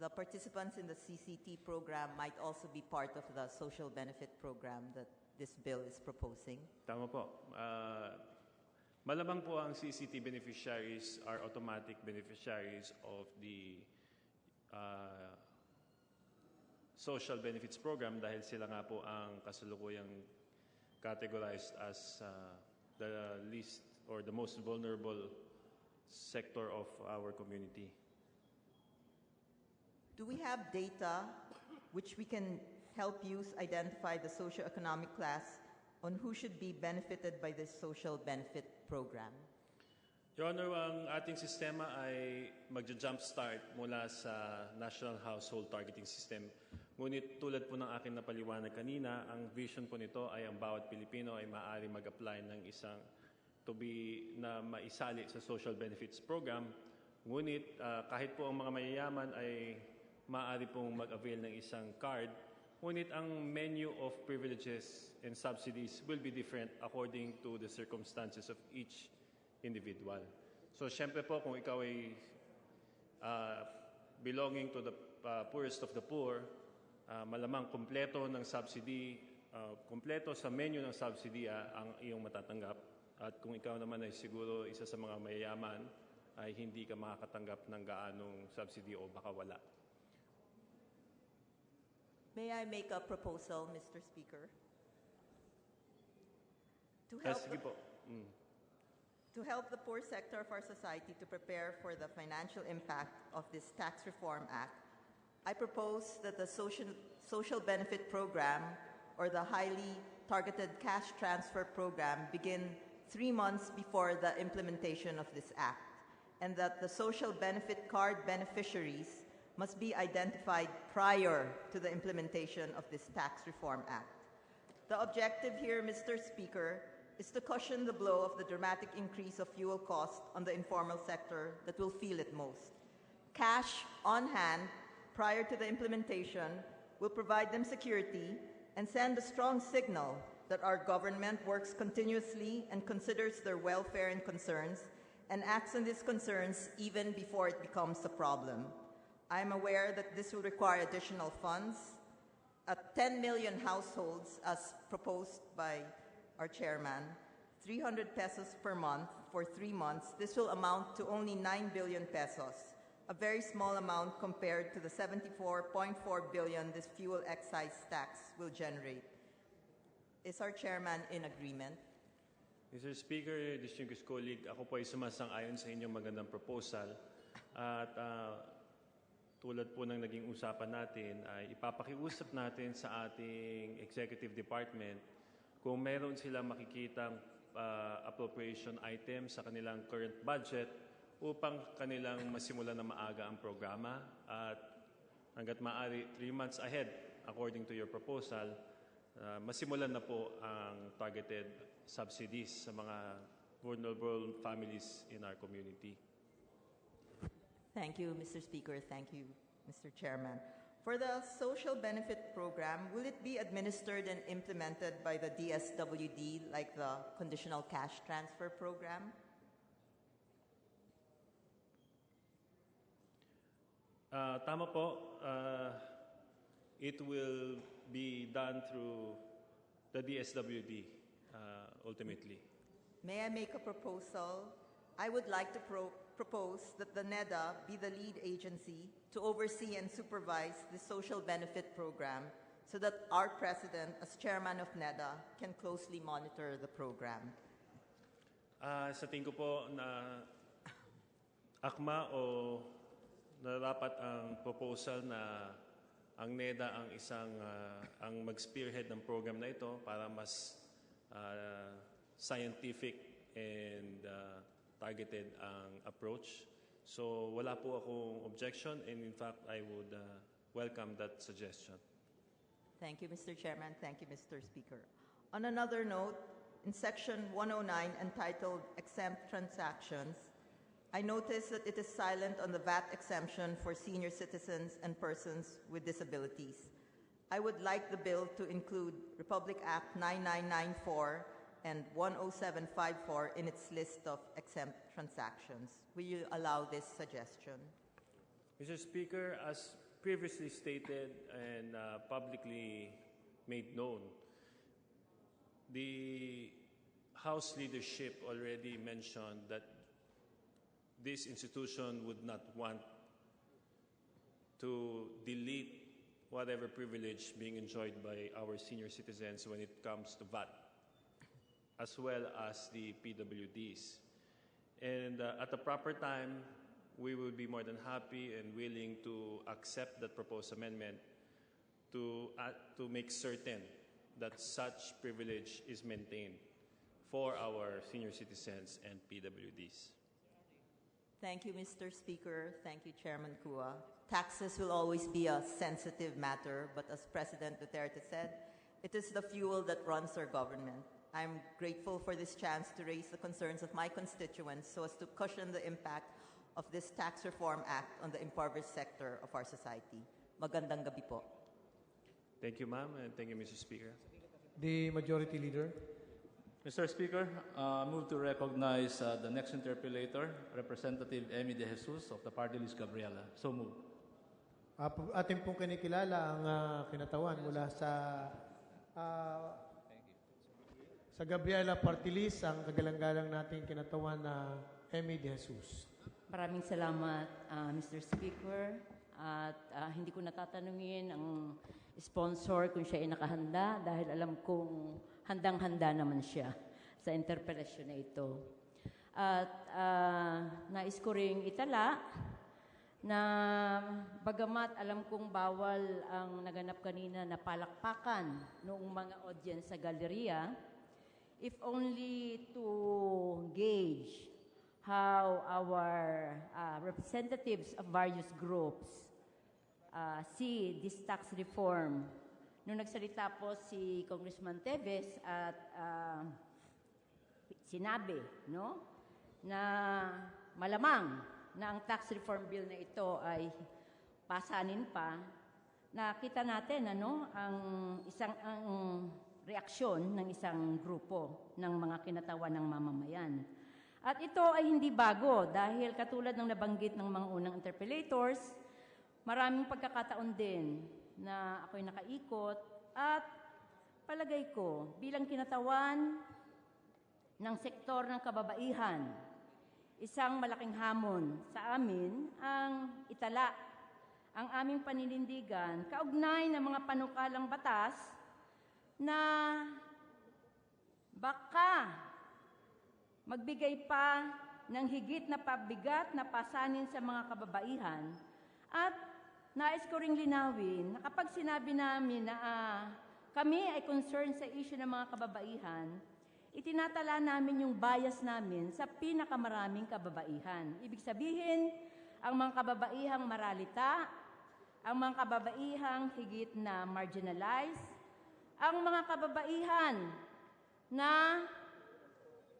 the participants in the CCT program might also be part of the social benefit program that this bill is proposing? Tama po. Malamang po ang CCT beneficiaries are automatic beneficiaries of the social benefits program dahil sila nga po ang kasalukuyang categorized as the least or the most vulnerable sector of our community. Do we have data which we can help use identify the socioeconomic class on who should be benefited by this social benefit program? Your Honor, ang ating sistema ay magja-jump start mula sa National Household Targeting System. Ngunit tulad po ng aking napaliwanag kanina, ang vision po nito ay ang bawat Pilipino ay maaari mag-apply ng isang na maisali sa social benefits program. Ngunit kahit po ang mga mayayaman ay maaari pong mag-avail ng isang card, ngunit ang menu of privileges and subsidies will be different according to the circumstances of each individual. So, syempre po, kung ikaw ay belonging to the poorest of the poor, malamang kumpleto ng subsidy, kumpleto sa menu ng subsidy ang iyong matatanggap. At kung ikaw naman ay siguro isa sa mga mayayaman, ay hindi ka makakatanggap ng gaanong subsidy o baka wala. May I make a proposal, Mr. Speaker? Sige po. To help the poor sector of our society to prepare for the financial impact of this Tax Reform Act, I propose that the social benefit program or the highly targeted cash transfer program begin 3 months before the implementation of this act, and that the social benefit card beneficiaries must be identified prior to the implementation of this Tax Reform Act. The objective here, Mr. Speaker, is to cushion the blow of the dramatic increase of fuel cost on the informal sector that will feel it most. Cash on hand prior to the implementation will provide them security and send a strong signal that our government works continuously and considers their welfare and concerns and acts on these concerns even before it becomes a problem. I am aware that this will require additional funds. At 10 million households, as proposed by our chairman, 300 pesos per month for 3 months, this will amount to only 9 billion pesos, a very small amount compared to the 74.4 billion this fuel excise tax will generate. Is our chairman in agreement? Mr. Speaker, distinguished colleague, ako po ay sumasang-ayon sa inyong magandang proposal. At tulad po ng naging usapan natin, ay ipapakiusap natin sa ating executive department kung meron sila makikitang appropriation item sa kanilang current budget upang kanilang masimulan na maaga ang programa. At hanggat maaari, 3 months ahead, according to your proposal, masimulan na po ang targeted subsidies sa mga vulnerable families in our community. Thank you, Mr. Speaker. Thank you, Mr. Chairman. For the social benefit program, will it be administered and implemented by the DSWD like the conditional cash transfer program? Tama po. It will be done through the DSWD ultimately. May I make a proposal? I would like to propose that the NEDA be the lead agency to oversee and supervise the social benefit program so that our president, as chairman of NEDA, can closely monitor the program. Sa tingin ko po na akma o narapat ang proposal na ang NEDA ang isang ang mag-spearhead ng program na ito para mas scientific and targeted ang approach. So wala po akong objection, and in fact I would welcome that suggestion. Thank you, Mr. Chairman. Thank you, Mr. Speaker. On another note, in Section 109 entitled Exempt Transactions, I notice that it is silent on the VAT exemption for senior citizens and persons with disabilities. I would like the bill to include Republic Act 9994 and 10754 in its list of exempt transactions. Will you allow this suggestion? Mr. Speaker, as previously stated and publicly made known, the House leadership already mentioned that this institution would not want to delete whatever privilege being enjoyed by our senior citizens when it comes to VAT, as well as the PWDs. And at the proper time, we will be more than happy and willing to accept that proposed amendment to make certain that such privilege is maintained for our senior citizens and PWDs. Thank you, Mr. Speaker. Thank you, Chairman Kua. Taxes will always be a sensitive matter, but as President Duterte said, it is the fuel that runs our government. I'm grateful for this chance to raise the concerns of my constituents so as to cushion the impact of this Tax Reform Act on the impoverished sector of our society. Magandang gabi po. Thank you, ma'am, and thank you, Mr. Speaker. The Majority Leader. Mr. Speaker, move to recognize the next interpellator, Representative Emmy De Jesus of the party list Gabriela. So move. Ating pong kinikilala ang kinatawan mula sa Gabriela Party List, ang kagalang-galang nating kinatawan na Emmy De Jesus. Maraming salamat, Mr. Speaker. At hindi ko natatanungin ang sponsor kung siya ay nakahanda dahil alam kong handang-handa naman siya sa interpellation na ito. At nais ko ring itala na bagamat alam kong bawal ang naganap kanina na palakpakan noong mga audience sa galeriya, if only to gauge how our representatives of various groups see this tax reform. Nung nagsalita po si Congressman Teves at sinabi, no, na malamang na ang tax reform bill na ito ay pasanin pa, nakita natin ang reaksyon ng isang grupo ng mga kinatawan ng mamamayan. At ito ay hindi bago dahil katulad ng nabanggit ng mga unang interpellators, maraming pagkakataon din na ako'y nakaikot at palagay ko bilang kinatawan ng sektor ng kababaihan, isang malaking hamon sa amin ang itala ang aming paninindigan kaugnay ng mga panukalang batas na baka magbigay pa ng higit na pabigat na pasanin sa mga kababaihan. At nais ko ring linawin na kapag sinabi namin na kami ay concerned sa issue ng mga kababaihan, itinatala namin yung bias namin sa pinakamaraming kababaihan. Ibig sabihin, ang mga kababaihang maralita, ang mga kababaihang higit na marginalized, ang mga kababaihan na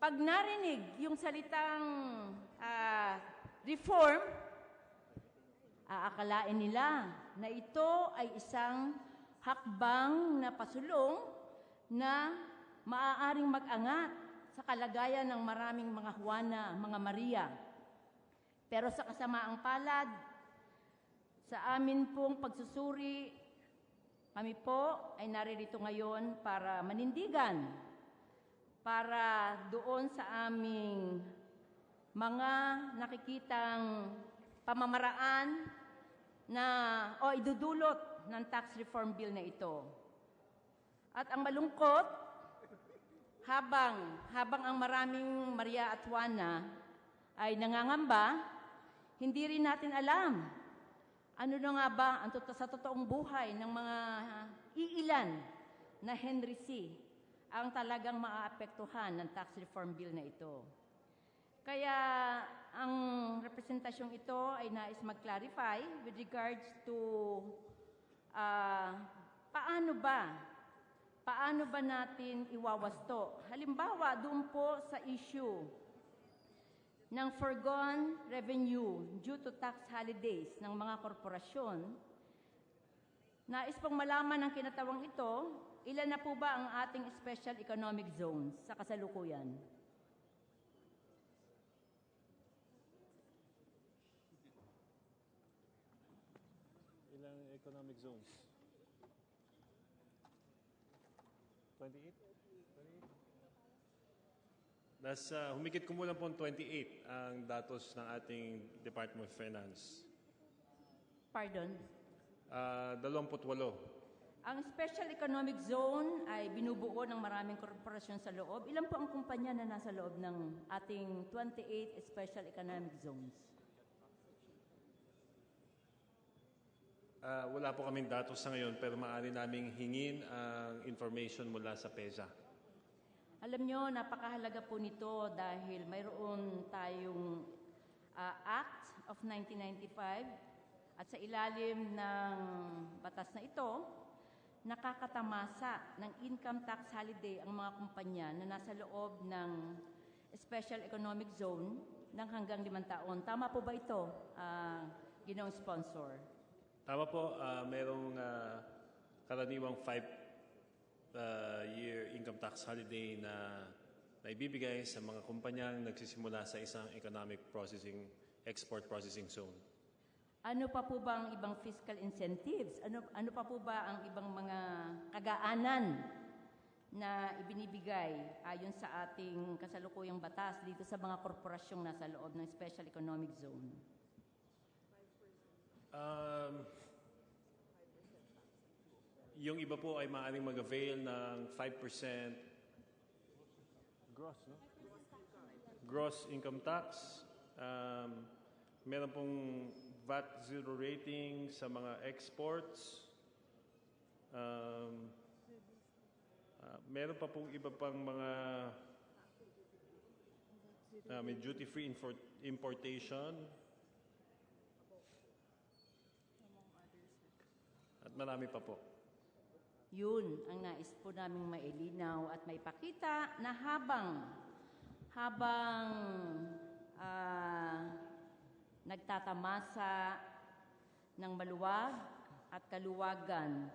pag narinig yung salitang reform, aakalain nila na ito ay isang hakbang na pasulong na maaaring mag-angat sa kalagayan ng maraming mga Juana, mga Maria. Pero sa kasamaang palad, sa amin pong pagsusuri, kami po ay naririto ngayon para manindigan, para doon sa aming mga nakikitang pamamaraan na idudulot ng tax reform bill na ito. At ang malungkot, habang ang maraming Maria at Juana ay nangangamba, hindi rin natin alam ano na nga ba sa totoong buhay ng mga iilan na Henry C. ang talagang maaapektuhan ng tax reform bill na ito. Kaya ang representasyong ito ay nais mag-clarify with regards to paano ba paano ba natin iwawasto? Halimbawa, doon po sa issue ng foregone revenue due to tax holidays ng mga korporasyon, nais pong malaman ng kinatawang ito, ilan na po ba ang ating special economic zones sa kasalukuyan? Ilang economic zones? 28? Humigit kumulang po 28 ang datos ng ating Department of Finance. Pardon? 28. Ang Special Economic Zone ay binubuo ng maraming korporasyon sa loob. Ilan po ang kumpanya na nasa loob ng ating 28 Special Economic Zones? Wala po kaming datos sa ngayon pero maaari naming hingin ang information mula sa PEZA. Alam nyo, napakahalaga po nito dahil mayroon tayong Act of 1995 at sa ilalim ng batas na ito, nakakatamasa ng income tax holiday ang mga kumpanya na nasa loob ng Special Economic Zone ng hanggang 5 taon. Tama po ba ito, Ginoong Sponsor? Tama po, merong karaniwang 5-year income tax holiday na ibibigay sa mga kumpanyang nagsisimula sa isang export processing zone. Ano pa po ba ang ibang fiscal incentives? Ano pa po ba ang ibang mga kagaanan na ibinibigay ayon sa ating kasalukuyang batas dito sa mga korporasyong nasa loob ng Special Economic Zone? Yung iba po ay maaaring mag-avail ng 5% gross income tax. Meron pong VAT zero rating sa mga exports. Meron pa pong iba pang mga may duty-free importation. At marami pa po. Yun ang nais po naming mailinaw at maipakita na habang nagtatamasa ng maluwag at kaluwagan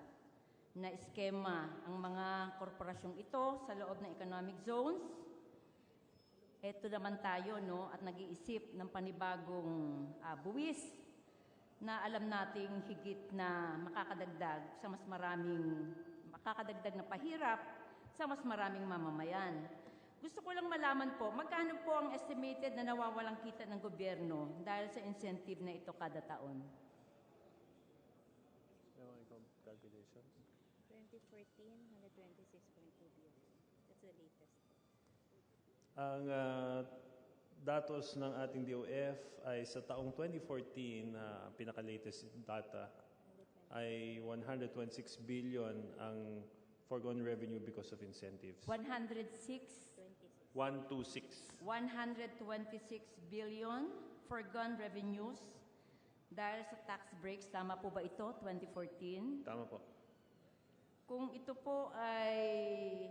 na eskema ang mga korporasyong ito sa loob ng economic zones, eto naman tayo at nag-iisip ng panibagong buwis na alam nating higit na makakadagdag na pahirap sa mas maraming mamamayan. Gusto ko lang malaman po, magkano po ang estimated na nawawalang kita ng gobyerno dahil sa incentive na ito kada taon? Calculations? 2014, 126.2 billion. That's the latest. Ang datos ng ating DOF ay sa taong 2014 na pinaka-latest data ay 126 billion ang foregone revenue because of incentives. 126 billion foregone revenues dahil sa tax breaks. Tama po ba ito, 2014? Tama po. Kung ito po ay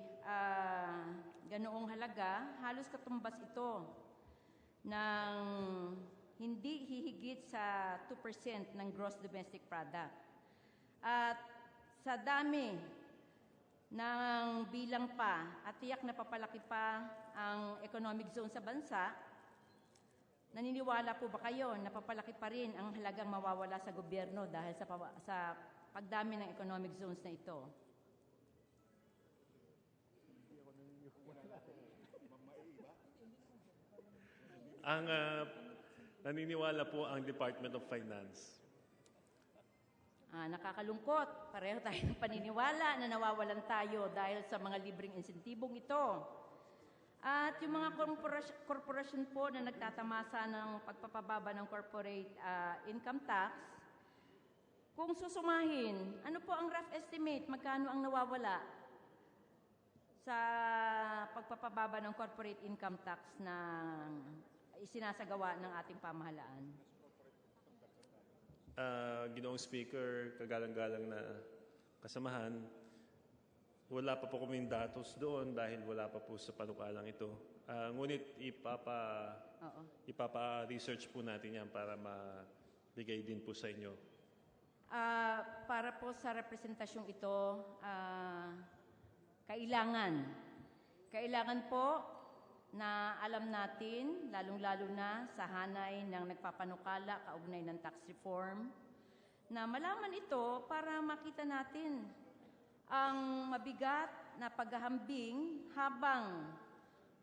ganoong halaga, halos katumbas ito ng hindi hihigit sa 2% ng gross domestic product. At sa dami ng bilang pa at tiyak na papalaki pa ang economic zone sa bansa, naniniwala po ba kayo na papalaki pa rin ang halagang mawawala sa gobyerno dahil sa pagdami ng economic zones na ito? Ang naniniwala po ang Department of Finance. Nakakalungkot. Pareho tayo ng paniniwala na nawawalan tayo dahil sa mga libreng insentibong ito. At yung mga korporasyon po na nagtatamasa ng pagpapababa ng corporate income tax, kung susumahin, ano po ang rough estimate? Magkano ang nawawala sa pagpapababa ng corporate income tax na isinasagawa ng ating pamahalaan? Ginoong Speaker, kagalang-galang na kasamahan, Wala pa po kaming datos doon dahil wala pa po sa panukalang ito. Ngunit ipapa-research po natin yan para mabigay din po sa inyo. Para po sa representasyong ito, kailangan po na alam natin, lalong-lalo na sa hanay ng nagpapanukala kaugnay ng tax reform, na malaman ito para makita natin ang mabigat na paghahambing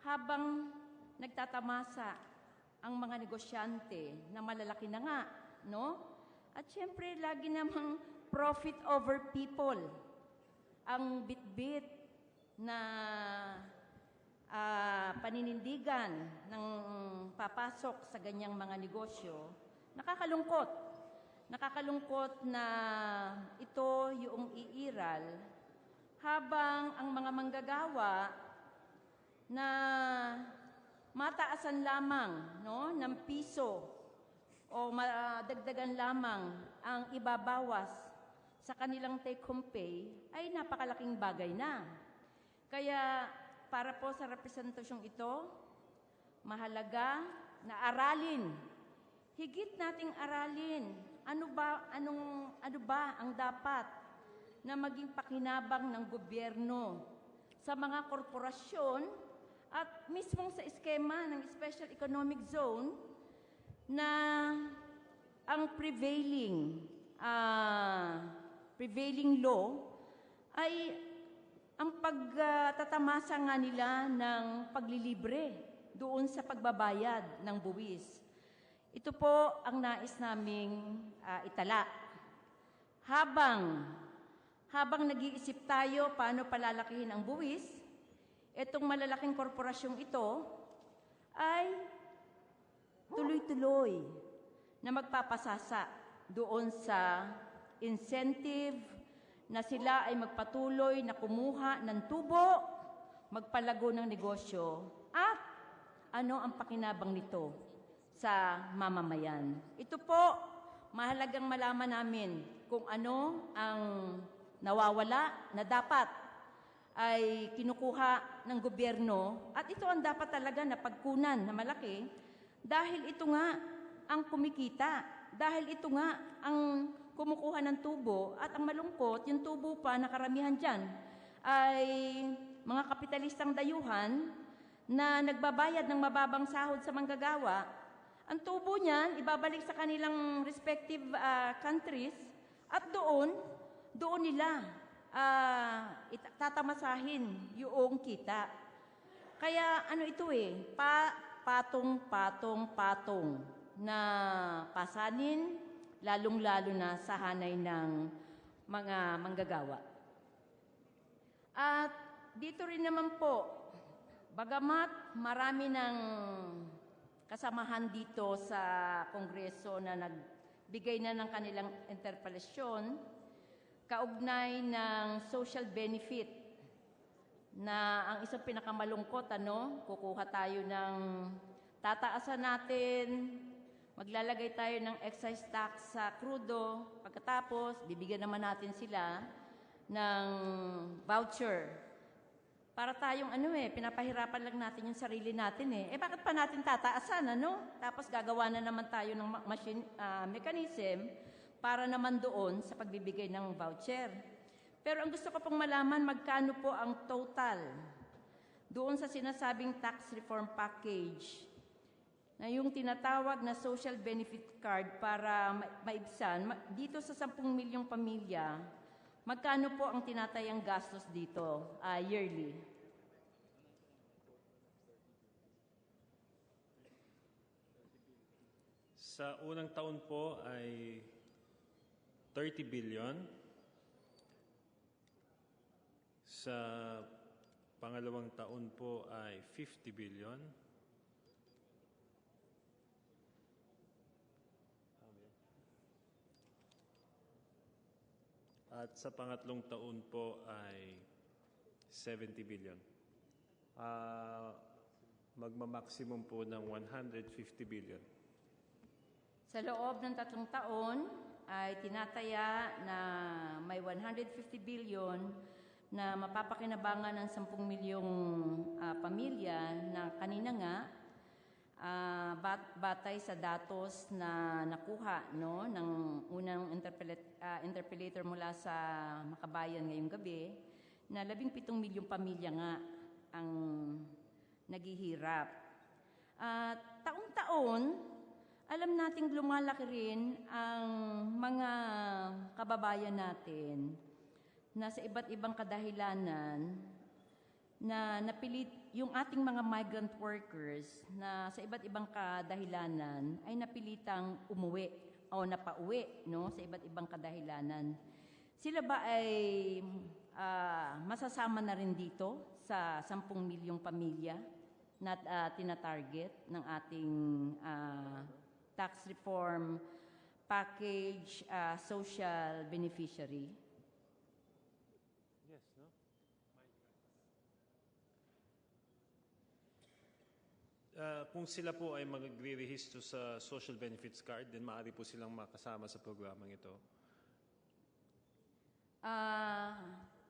habang nagtatamasa ang mga negosyante na malalaki na nga, no? At syempre, lagi namang profit over people ang bitbit na paninindigan ng papasok sa ganyang mga negosyo. Nakakalungkot na ito yung iiral habang ang mga manggagawa na mataasan lamang, no, ng piso o madagdagan lamang ang ibabawas sa kanilang take-home pay ay napakalaking bagay na. Kaya para po sa representasyong ito, mahalaga na aralin, higit nating aralin, ano ba ang dapat na maging pakinabang ng gobyerno sa mga korporasyon at mismong sa eskema ng Special Economic Zone na ang prevailing law ay ang pagtatamasa nga nila ng paglilibre doon sa pagbabayad ng buwis. Ito po ang nais naming itala. Habang nag-iisip tayo paano palalakihin ang buwis, itong malalaking korporasyong ito ay tuloy-tuloy na magpapasasa doon sa incentive na sila ay magpatuloy na kumuha ng tubo, magpalago ng negosyo, at ano ang pakinabang nito sa mamamayan. Ito po, mahalagang malaman namin kung ano ang nawawala na dapat ay kinukuha ng gobyerno at ito ang dapat talaga na pagkunan na malaki dahil ito nga ang kumikita, dahil ito nga ang kumukuha ng tubo at ang malungkot, yung tubo pa na karamihan dyan ay mga kapitalistang dayuhan na nagbabayad ng mababang sahod sa manggagawa. Ang tubo niyan, ibabalik sa kanilang respective countries at doon nila tatamasahin yung kita. Kaya ano ito patong-patong na pasanin, lalong-lalo na sa hanay ng mga manggagawa. At dito rin naman po, bagamat marami ng kasamahan dito sa Kongreso na nagbigay na ng kanilang interpelasyon, kaugnay ng social benefit na ang isang pinakamalungkot, kukuha tayo ng tataasan natin, maglalagay tayo ng excise tax sa krudo, pagkatapos bibigyan naman natin sila ng voucher. Para tayong pinapahirapan lang natin yung sarili natin bakit pa natin tataasan, Tapos gagawa na naman tayo ng mechanism para naman doon sa pagbibigay ng voucher. Pero ang gusto ko pong malaman, magkano po ang total doon sa sinasabing tax reform package na yung tinatawag na social benefit card para maibsan, dito sa 10 milyong pamilya, magkano po ang tinatayang gastos dito yearly? Sa unang taon po ay 30 billion. Sa pangalawang taon po ay 50 billion. At sa pangatlong taon po ay 70 billion. Magma-maximum po ng 150 billion. Sa loob ng 3 taon ay tinataya na may 150 billion na mapapakinabangan ng 10 milyong pamilya na kanina nga batay sa datos na nakuha no ng unang interpellator mula sa Makabayan ngayong gabi na 17 milyong pamilya nga ang naghihirap. Taon-taon, alam nating lumalaki rin ang mga kababayan natin na sa iba't ibang kadahilanan na napilit yung ating mga migrant workers na sa iba't ibang kadahilanan ay napilitang umuwi o napauwi no, sa iba't ibang kadahilanan. Sila ba ay masasama na rin dito sa 10 milyong pamilya na tinatarget ng ating tax reform package social beneficiary? Yes, no? Kung sila po ay magre-rehisto sa social benefits card, then maaari po silang makasama sa programang ito.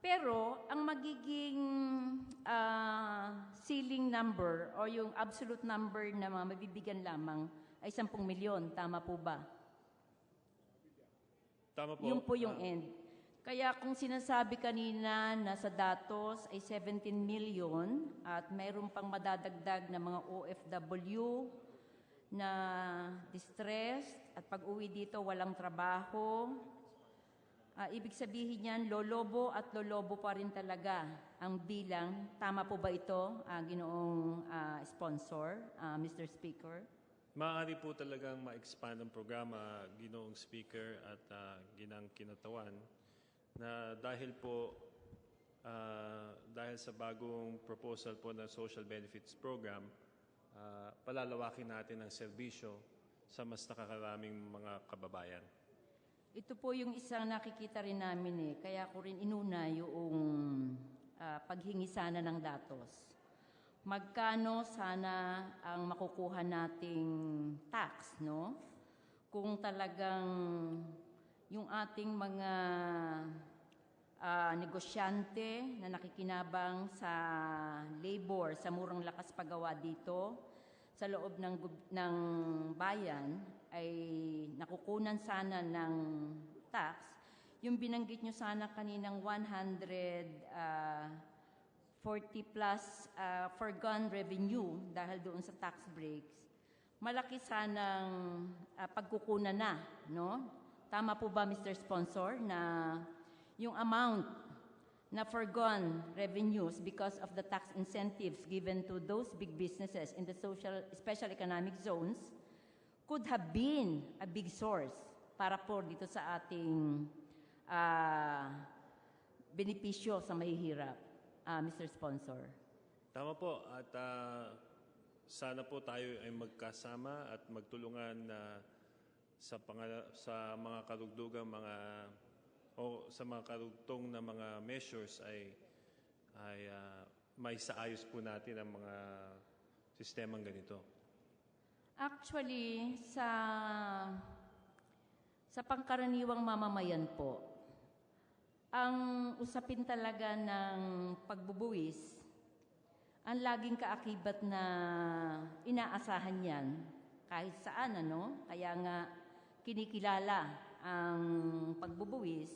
Pero ang magiging ceiling number o yung absolute number na mabibigyan lamang ay 10 milyon. Tama po ba? Tama po. Yun po yung end. Kaya kung sinasabi kanina na sa datos ay 17 million at mayroon pang madadagdag na mga OFW na distressed at pag-uwi dito walang trabaho, ibig sabihin niyan lolobo at lolobo pa rin talaga ang bilang. Tama po ba ito, Ginoong sponsor, Mr. Speaker? Maaari po talagang ma-expand ang programa, Ginoong Speaker at Ginang Kinatawan, na dahil po dahil sa bagong proposal po ng Social Benefits Program, palalawakin natin ang serbisyo sa mas nakakaraming mga kababayan. Ito po yung isang nakikita rin namin kaya ko rin inuna yung paghingi sana ng datos. Magkano sana ang makukuha nating tax, no? Kung talagang yung ating mga negosyante na nakikinabang sa labor, sa murang lakas paggawa dito, sa loob ng bayan, ay nakukunan sana ng tax. Yung binanggit nyo sana kaninang 140 plus foregone revenue dahil doon sa tax breaks, malaki sanang pagkukunan na, no? Tama po ba, Mr. Sponsor, na yung amount na foregone revenues because of the tax incentives given to those big businesses in the special economic zones could have been a big source para po dito sa ating benepisyo sa mahihirap, Mr. Sponsor? Tama po. At sana po tayo ay magkasama at magtulungan na sa mga karugdugang sa mga karugtong na mga measures ay may saayos po natin ang mga sistemang ganito. Actually, sa pangkaraniwang mamamayan po, ang usapin talaga ng pagbubuwis, ang laging kaakibat na inaasahan yan kahit saan, ano? Kaya nga kinikilala ang pagbubuwis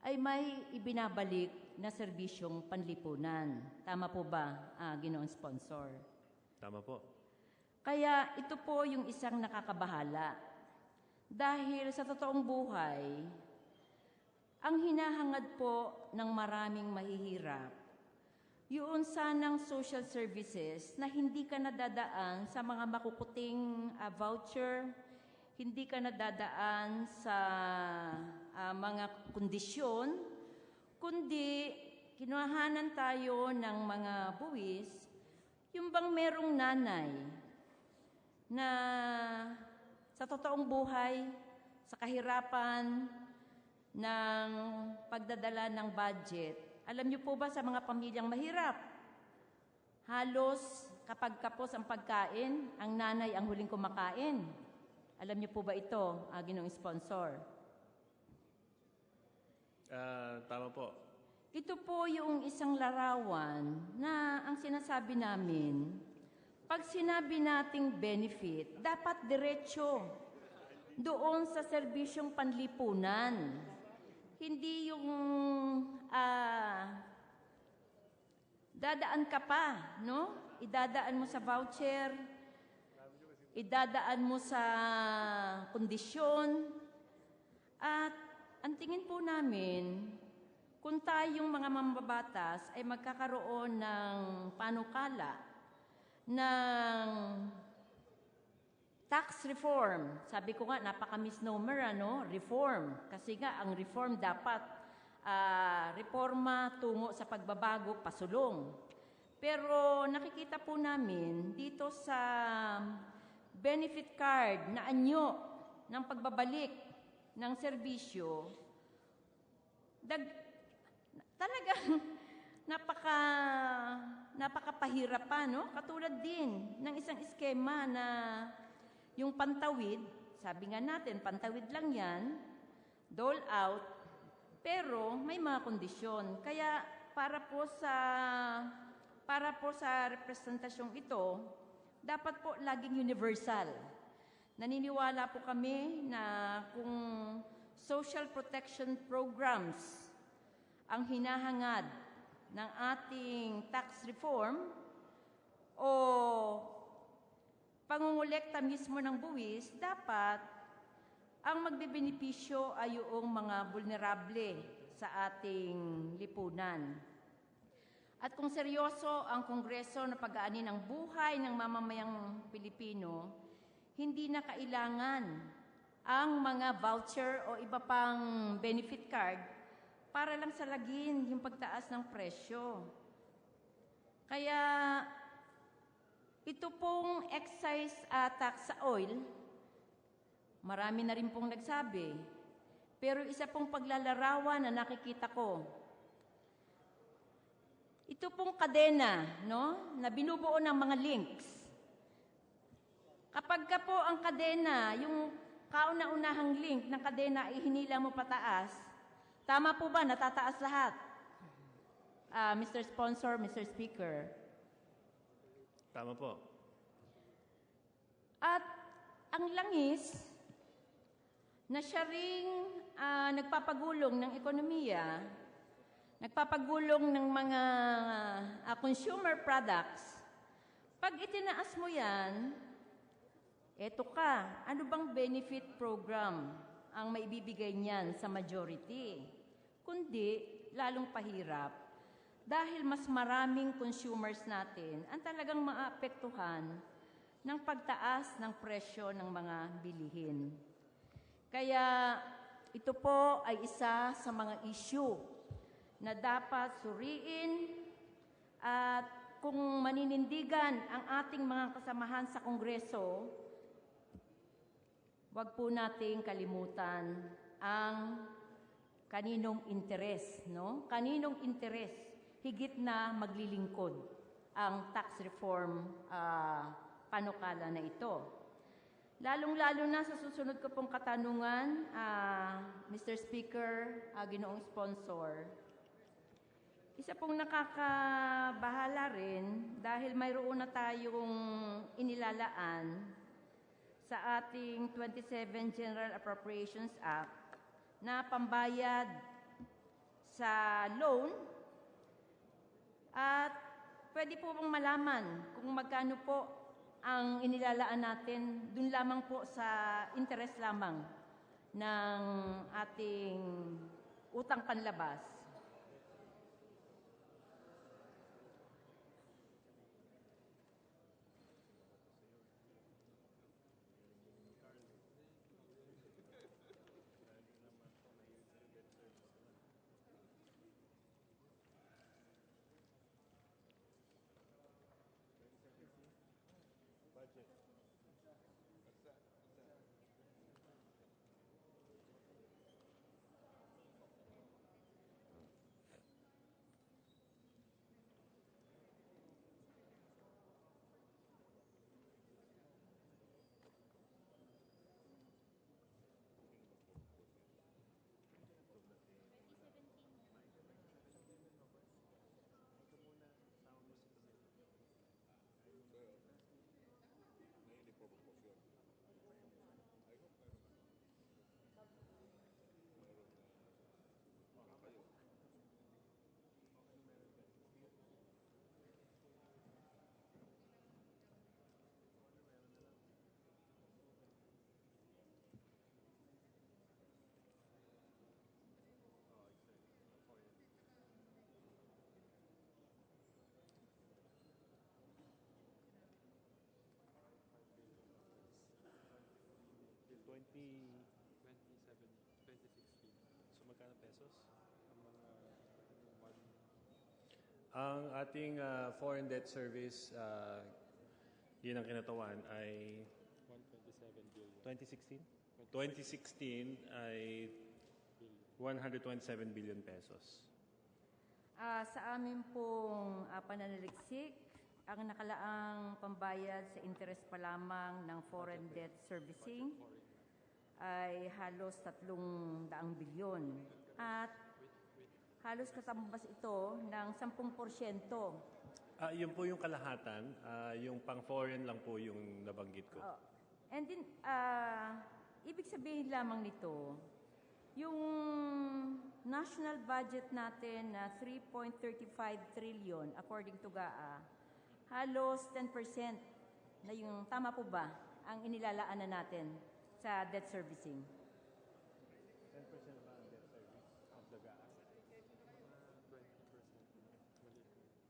ay may ibinabalik na serbisyong panlipunan. Tama po ba, Ginoong Sponsor? Tama po. Kaya ito po yung isang nakakabahala. Dahil sa totoong buhay, ang hinahangad po ng maraming mahihirap, yun sanang social services na hindi ka nadadaan sa mga makukuting voucher, hindi ka nadadaan sa mga kondisyon, kundi kinuhanan tayo ng mga buwis, yung bang merong nanay na sa totoong buhay, sa kahirapan ng pagdadala ng budget, alam niyo po ba sa mga pamilyang mahirap, halos kapag kapos ang pagkain, ang nanay ang huling kumakain. Alam niyo po ba ito, Ginoong Sponsor? Tama po. Ito po yung isang larawan na ang sinasabi namin, pag sinabi nating benefit, dapat diretso doon sa serbisyong panlipunan. Hindi yung dadaan ka pa, no? Idadaan mo sa voucher, idadaan mo sa kondisyon. At ang tingin po namin, kung tayong mga mambabatas ay magkakaroon ng panukala, ng tax reform. Sabi ko nga, napaka-misnomer, reform. Kasi nga, ang reform dapat reforma tungo sa pagbabago, pasulong. Pero nakikita po namin dito sa benefit card na anyo ng pagbabalik ng serbisyo, talagang napakapahirap pa, no? Katulad din ng isang eskema na yung pantawid, sabi nga natin, pantawid lang yan, dole out, pero may mga kondisyon. Kaya para po sa representasyong ito, dapat po laging universal. Naniniwala po kami na kung social protection programs ang hinahangad ng ating tax reform o pangungulekta mismo ng buwis, dapat ang magbebenepisyo ay yung mga vulnerable sa ating lipunan. At kung seryoso ang Kongreso na pag-aanin ang buhay ng mamamayang Pilipino, hindi na kailangan ang mga voucher o iba pang benefit card para lang salagin yung pagtaas ng presyo. Kaya ito pong excise tax sa oil, marami na rin pong nagsabi. Pero isa pong paglalarawan na nakikita ko, ito pong kadena, no, na binubuo ng mga links. Kapag ka po ang kadena, yung kauna-unahang link ng kadena ay hinila mo pataas, tama po ba? Natataas lahat? Mr. Sponsor, Mr. Speaker. Tama po. At ang langis na siya ring nagpapagulong ng ekonomiya, nagpapagulong ng mga consumer products, pag itinaas mo yan, eto ka, ano bang benefit program ang maibibigay niyan sa majority? Kundi, lalong pahirap. Dahil mas maraming consumers natin ang talagang maapektuhan ng pagtaas ng presyo ng mga bilihin. Kaya ito po ay isa sa mga issue na dapat suriin at kung maninindigan ang ating mga kasamahan sa Kongreso, wag po nating kalimutan ang kaninong interes, no? Kaninong interes higit na maglilingkod ang tax reform panukala na ito. Lalong-lalo na sa susunod ko pong katanungan, Mr. Speaker, Ginoong Sponsor, isa pong nakakabahala rin dahil mayroon na tayong inilalaan sa ating 27 General Appropriations Act na pambayad sa loan at pwede po bang malaman kung magkano po ang inilalaan natin dun lamang po sa interest lamang ng ating utang panlabas. So magkano pesos? Ang ating foreign debt service, yun ang kinatawan ay 2016? 2016 ay 127 billion pesos. Sa amin pong pananaliksik, ang nakalaang pambayad sa interest pa lamang ng foreign debt servicing ay halos 300 bilyon. At halos kasambas ito ng 10%. Yun po yung kalahatan. Yung pang-foreign lang po yung nabanggit ko. And then, ibig sabihin lamang nito, yung national budget natin na 3.35 trillion according to GAA, halos 10% na yung, tama po ba, ang inilalaanan natin sa debt servicing? 10% ba ang debt service of the GAA?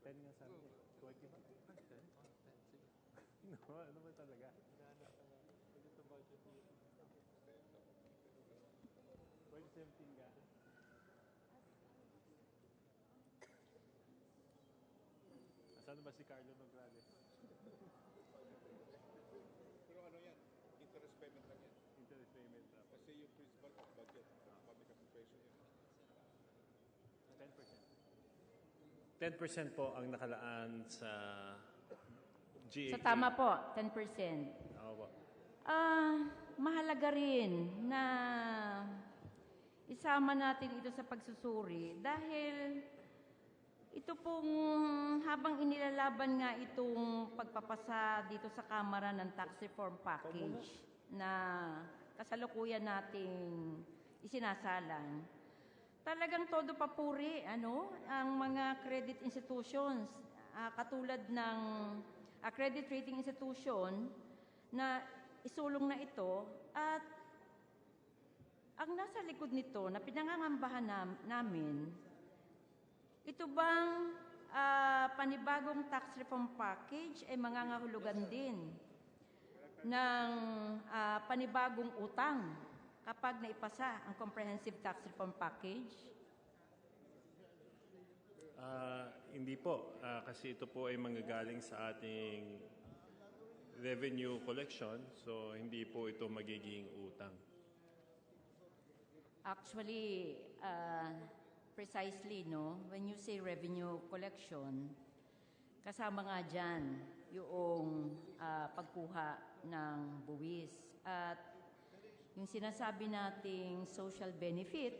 10 nga sabi niya. 20 ba? 10? No, ano ba talaga? Saan ba si Carlo Nograles? Pero ano yan? Interest payment lang yan. Interest payment lang. Kasi yung principal of budget, public administration yun. 10% po ang nakalaan sa GAA. Sa tama po, 10%. Oo po. Mahalaga rin na isama natin ito sa pagsusuri dahil ito pong habang inilalaban nga itong pagpapasa dito sa Kamara ng tax reform package na kasalukuyan nating isinasalang, talagang todo papuri ang mga credit institutions katulad ng credit rating institution na isulong na ito at ang nasa likod nito na pinangangambahan namin, ito bang panibagong tax reform package ay mangangahulugan din ng panibagong utang kapag naipasa ang comprehensive tax reform package? Hindi po, kasi ito po ay manggagaling sa ating revenue collection, so hindi po ito magiging utang. Actually, precisely, no? When you say revenue collection, kasama nga dyan yung pagkuha ng buwis. At yung sinasabi nating social benefit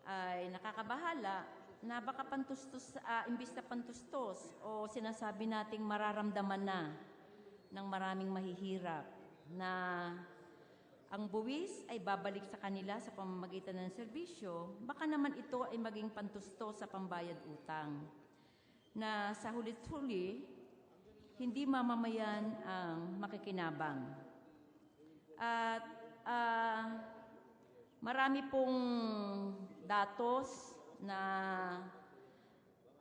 ay nakakabahala na baka pantustos, imbis na pantustos o sinasabi nating mararamdaman na ng maraming mahihirap na ang buwis ay babalik sa kanila sa pamamagitan ng serbisyo, baka naman ito ay maging pantusto sa pambayad utang. Na sa hulit-huli, hindi mamamayan ang makikinabang. At marami pong datos na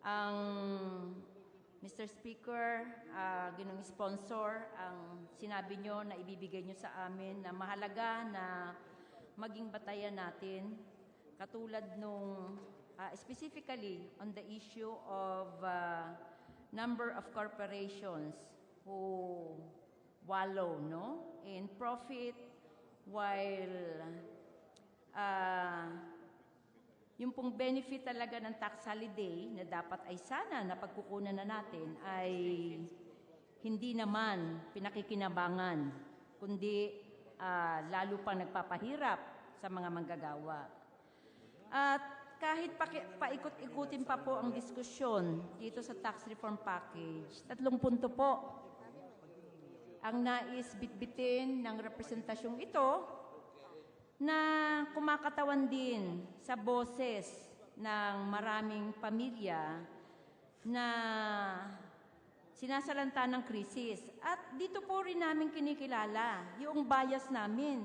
ang Mr. Speaker, ginong sponsor, ang sinabi nyo na ibibigay nyo sa amin na mahalaga na maging batayan natin, katulad nung specifically on the issue of number of corporations who wallow in profit while yung pong benefit talaga ng tax holiday na dapat ay sana na pagkukunan na natin ay hindi naman pinakikinabangan, kundi lalo pang nagpapahirap sa mga manggagawa. At kahit paikot-ikutin pa po ang diskusyon dito sa tax reform package, 3 punto po ang nais bitbitin ng representasyong ito na kumakatawan din sa boses ng maraming pamilya na sinasalanta ng krisis. At dito po rin namin kinikilala yung bias namin.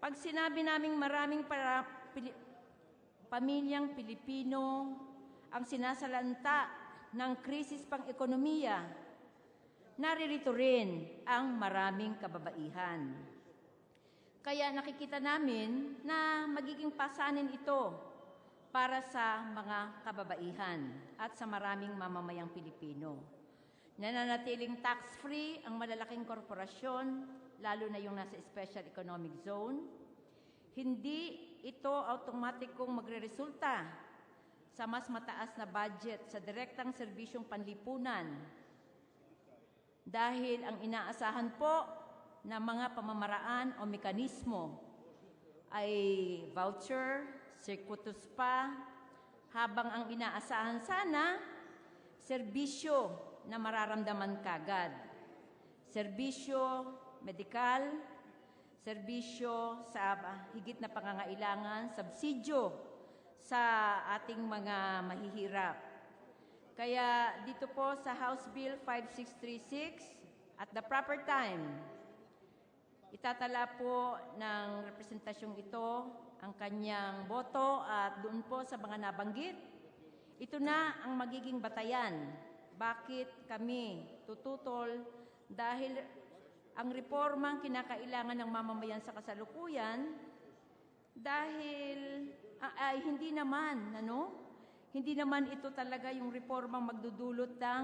Pag sinabi naming maraming pamilyang Pilipino ang sinasalanta ng krisis pang-ekonomiya, naririto rin ang maraming kababaihan. Kaya nakikita namin na magiging pasanin ito para sa mga kababaihan at sa maraming mamamayang Pilipino. Nananatiling tax-free ang malalaking korporasyon, lalo na yung nasa Special Economic Zone. Hindi ito automatikong magreresulta sa mas mataas na budget sa direktang serbisyong panlipunan dahil ang inaasahan po na mga pamamaraan o mekanismo ay voucher, circuitous pa, habang ang inaasahan sana, serbisyo na mararamdaman kagad. Serbisyo medikal, serbisyo sa higit na pangangailangan, subsidyo sa ating mga mahihirap. Kaya dito po sa House Bill 5636, at the proper time, itatala po ng representasyong ito ang kanyang boto at doon po sa mga nabanggit, ito na ang magiging batayan. Bakit kami tututol? Dahil ang reformang kinakailangan ng mamamayan sa kasalukuyan, dahil ay hindi naman, hindi naman ito talaga yung reformang magdudulot ng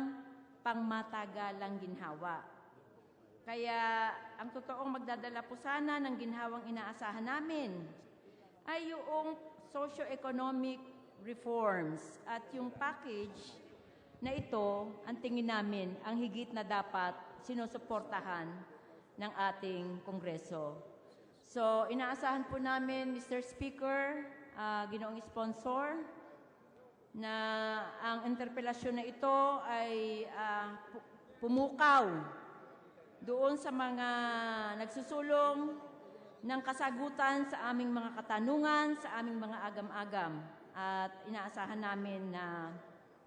pangmatagalang ginhawa. Kaya ang totoong magdadala po sana ng ginhawang inaasahan namin ay yung socio-economic reforms at yung package na ito, ang tingin namin, ang higit na dapat sinusuportahan ng ating Kongreso. So, inaasahan po namin, Mr. Speaker, ginoong sponsor, na ang interpelasyon na ito ay pumukaw doon sa mga nagsusulong ng kasagutan sa aming mga katanungan, sa aming mga agam-agam. At inaasahan namin na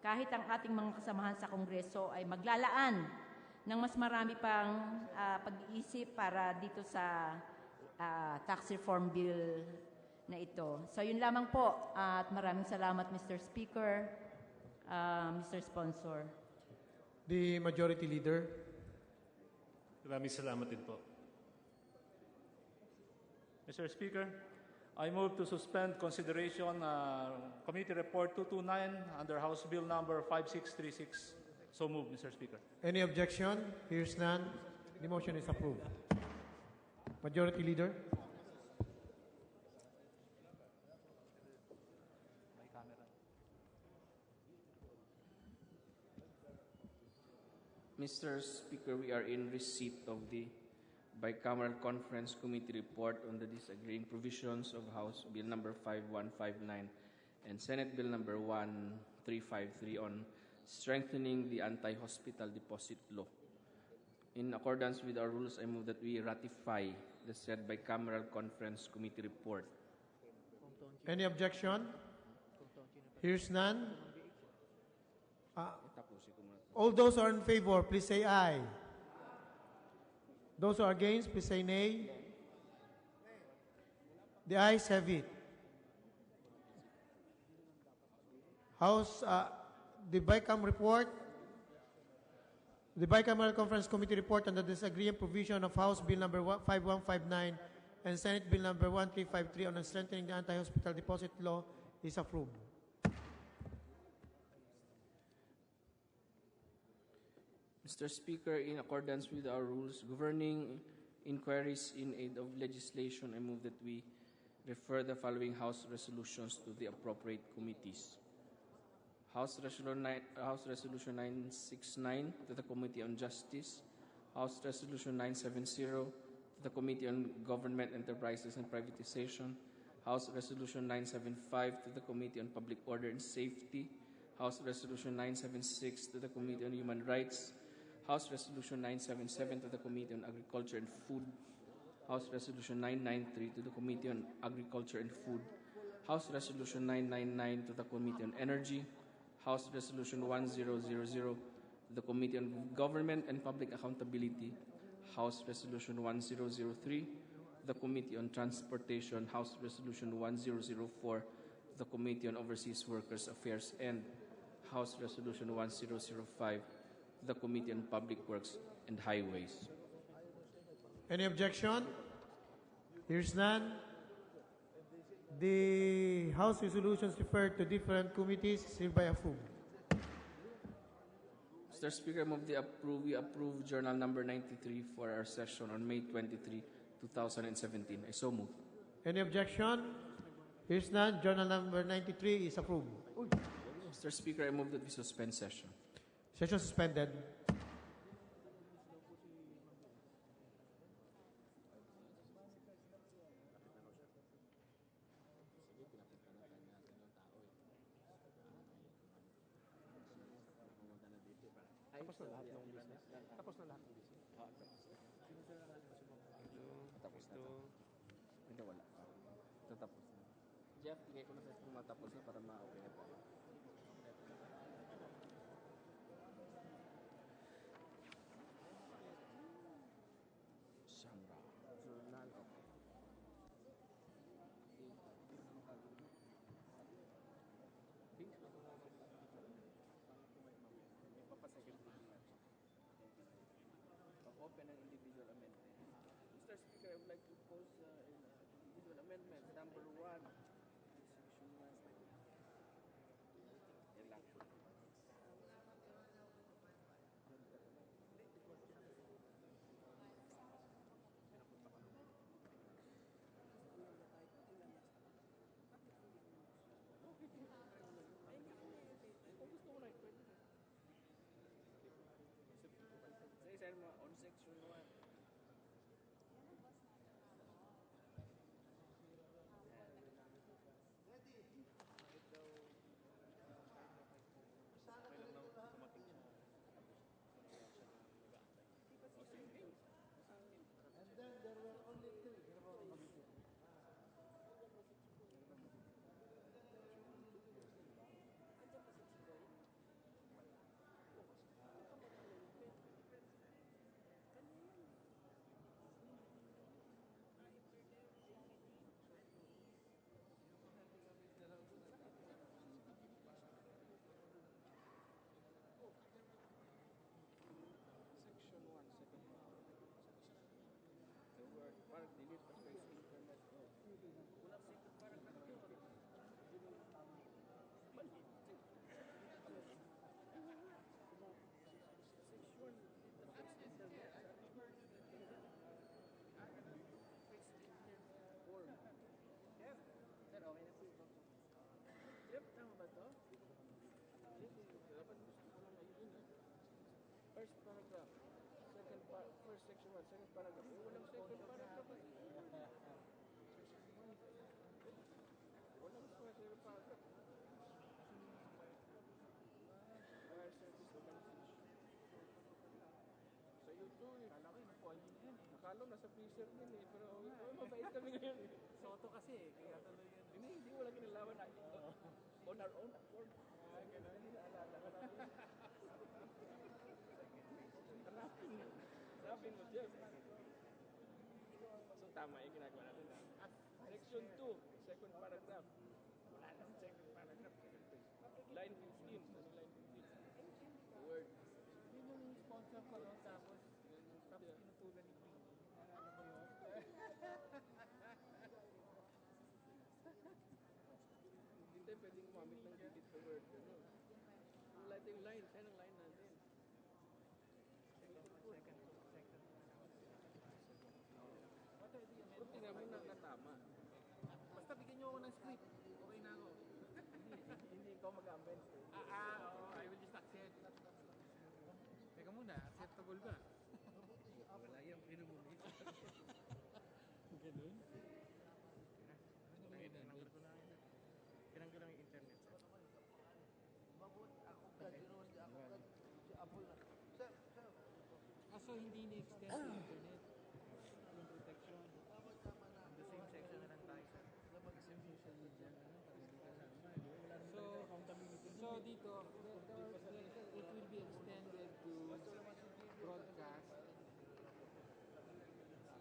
kahit ang ating mga kasamahan sa Kongreso ay maglalaan ng mas marami pang pag-iisip para dito sa tax reform bill na ito. So yun lamang po at maraming salamat Mr. Speaker, Mr. Sponsor. The Majority Leader. Maraming salamat din po. Mr. Speaker, I move to suspend consideration Committee Report 229 under House Bill number 5636. So moved, Mr. Speaker. Any objection? Here's none. The motion is approved. Majority Leader. Mr. Speaker, we are in receipt of the Bicameral Conference Committee report on the disagreeing provisions of House Bill number 5159 and Senate Bill number 1353 on strengthening the anti-hospital deposit law. In accordance with our rules, I move that we ratify the said Bicameral Conference Committee report. Any objection? Here's none. All those who are in favor, please say aye. Those who are against, please say nay. The ayes have it. House, the BICAM report, the Bicameral Conference Committee report on the disagreeing provision of House Bill number 5159 and Senate Bill number 1353 on strengthening the anti-hospital deposit law is approved. Mr. Speaker, in accordance with our rules governing inquiries in aid of legislation, I move that we refer the following House resolutions to the appropriate committees. House Resolution 969 to the Committee on Justice, House Resolution 970 to the Committee on Government Enterprises and Privatization, House Resolution 975 to the Committee on Public Order and Safety, House Resolution 976 to the Committee on Human Rights, House Resolution 977 to the Committee on Agriculture and Food, House Resolution 993 to the Committee on Agriculture and Food, House Resolution 999 to the Committee on Energy, House Resolution 1000 to the Committee on Government and Public Accountability, House Resolution 1003 to the Committee on Transportation, House Resolution 1004 to the Committee on Overseas Workers Affairs, and House Resolution 1005 to the Committee on Public Works and Highways. Any objection? Here's none. The House resolutions referred to different committees is hereby approved. Mr. Speaker, I move we approve Journal Number 93 for our session on May 23, 2017. I so move. Any objection? Here's none. Journal number 93 is approved. Mr. Speaker, I move that we suspend session. Session suspended. Tapos na lahat ng business? Tapos na lahat ng business? Tapos na. Hindi, wala. Tatapos na. Jeff, tingay ko na sa kung matapos na para ma-okay na tayo. Sandra. Journal. Open an individual amendment. Mr. Speaker, I would like to pose individual amendment number 1. Election. On section 1. Parang delete pa sa internet. Wala sa ito parang mali. Jeff, tama ba ito? Dapat gusto ko lang ayun. First paragraph. First section 1, second paragraph. Walang second paragraph. Walang second paragraph. Wire service organization. Sa YouTube, kala ko nakuha niyo na yan. Nakala nasa freezer din eh. Pero mabait kami ngayon eh. Soto kasi eh. Kaya tuloy yan. Hindi wala kinalaman na on our own accord. Ganun. Hindi naalala ka namin. Hanapin mo, Jeff. So, tama yung ginagawa natin. Section 2, second paragraph. Wala na second paragraph. Line 15. Line 15. Word. Yun yung sponsor ko doon. Tapos pinutulan ni Queen. Nalala mo yun? Hindi tayo pwedeng gumamit ng delete the word. Wala tayong line. Saan ang line natin? Tingnan mo na tama. Basta bigyan nyo ako ng script. Okay na ako. Hindi ikaw mag-amend. I will just accept. Teka muna, acceptable ba? Wala yan, pinumuli. Ganun? Tinanggal lang yung internet. Mabot, ako ka, si Apple na. Sir. So hindi ni-extend yung internet? Yung protection? The same section na lang tayo, sir. Mag-same social media na lang. So dito, it will be extended to broadcast.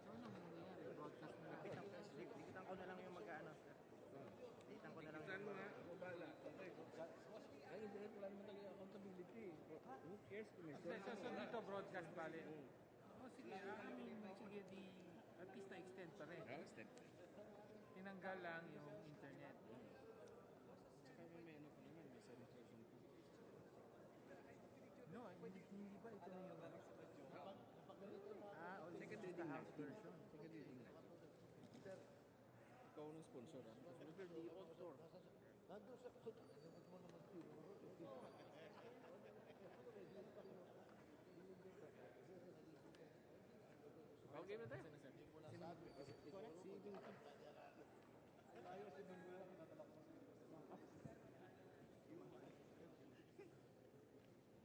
So ano mangyayari? Broadcast na lang. Dikitan ko na lang yung mag-ano, sir. Dikitan ko na lang. Dikitan mo nga, mabala. Ay, internet wala naman talaga accountability. Who cares kung ito? So dito broadcast bali. Sige, sige, At least na-extend pa rin. Tinanggal lang yung internet. No, hindi ba ito na yung... second reading the House version. Second reading. Ikaw ng sponsor. Sponsor ni author. Nandun sa... Okay na tayo.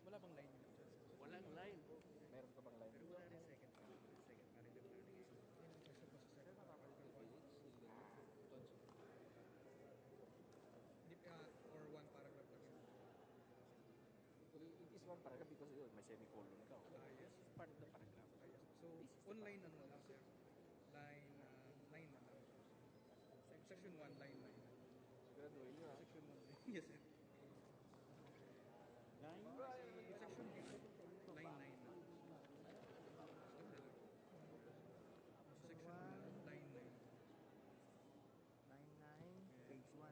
Wala bang line? Walang line. Meron ka bang line? Pero wala rin second. Or one paragraph lang yun. It is one paragraph because may semicolon ka. Yes. It's part of the paragraph. Yes. So, online ano lang, sir? Line 9 na lang. Section 1, line 9. Siguraduhin nyo, ha? Section 1. Yes, sir. Section 8, line 9 na. Section 1, line 9. Line 9, page 1.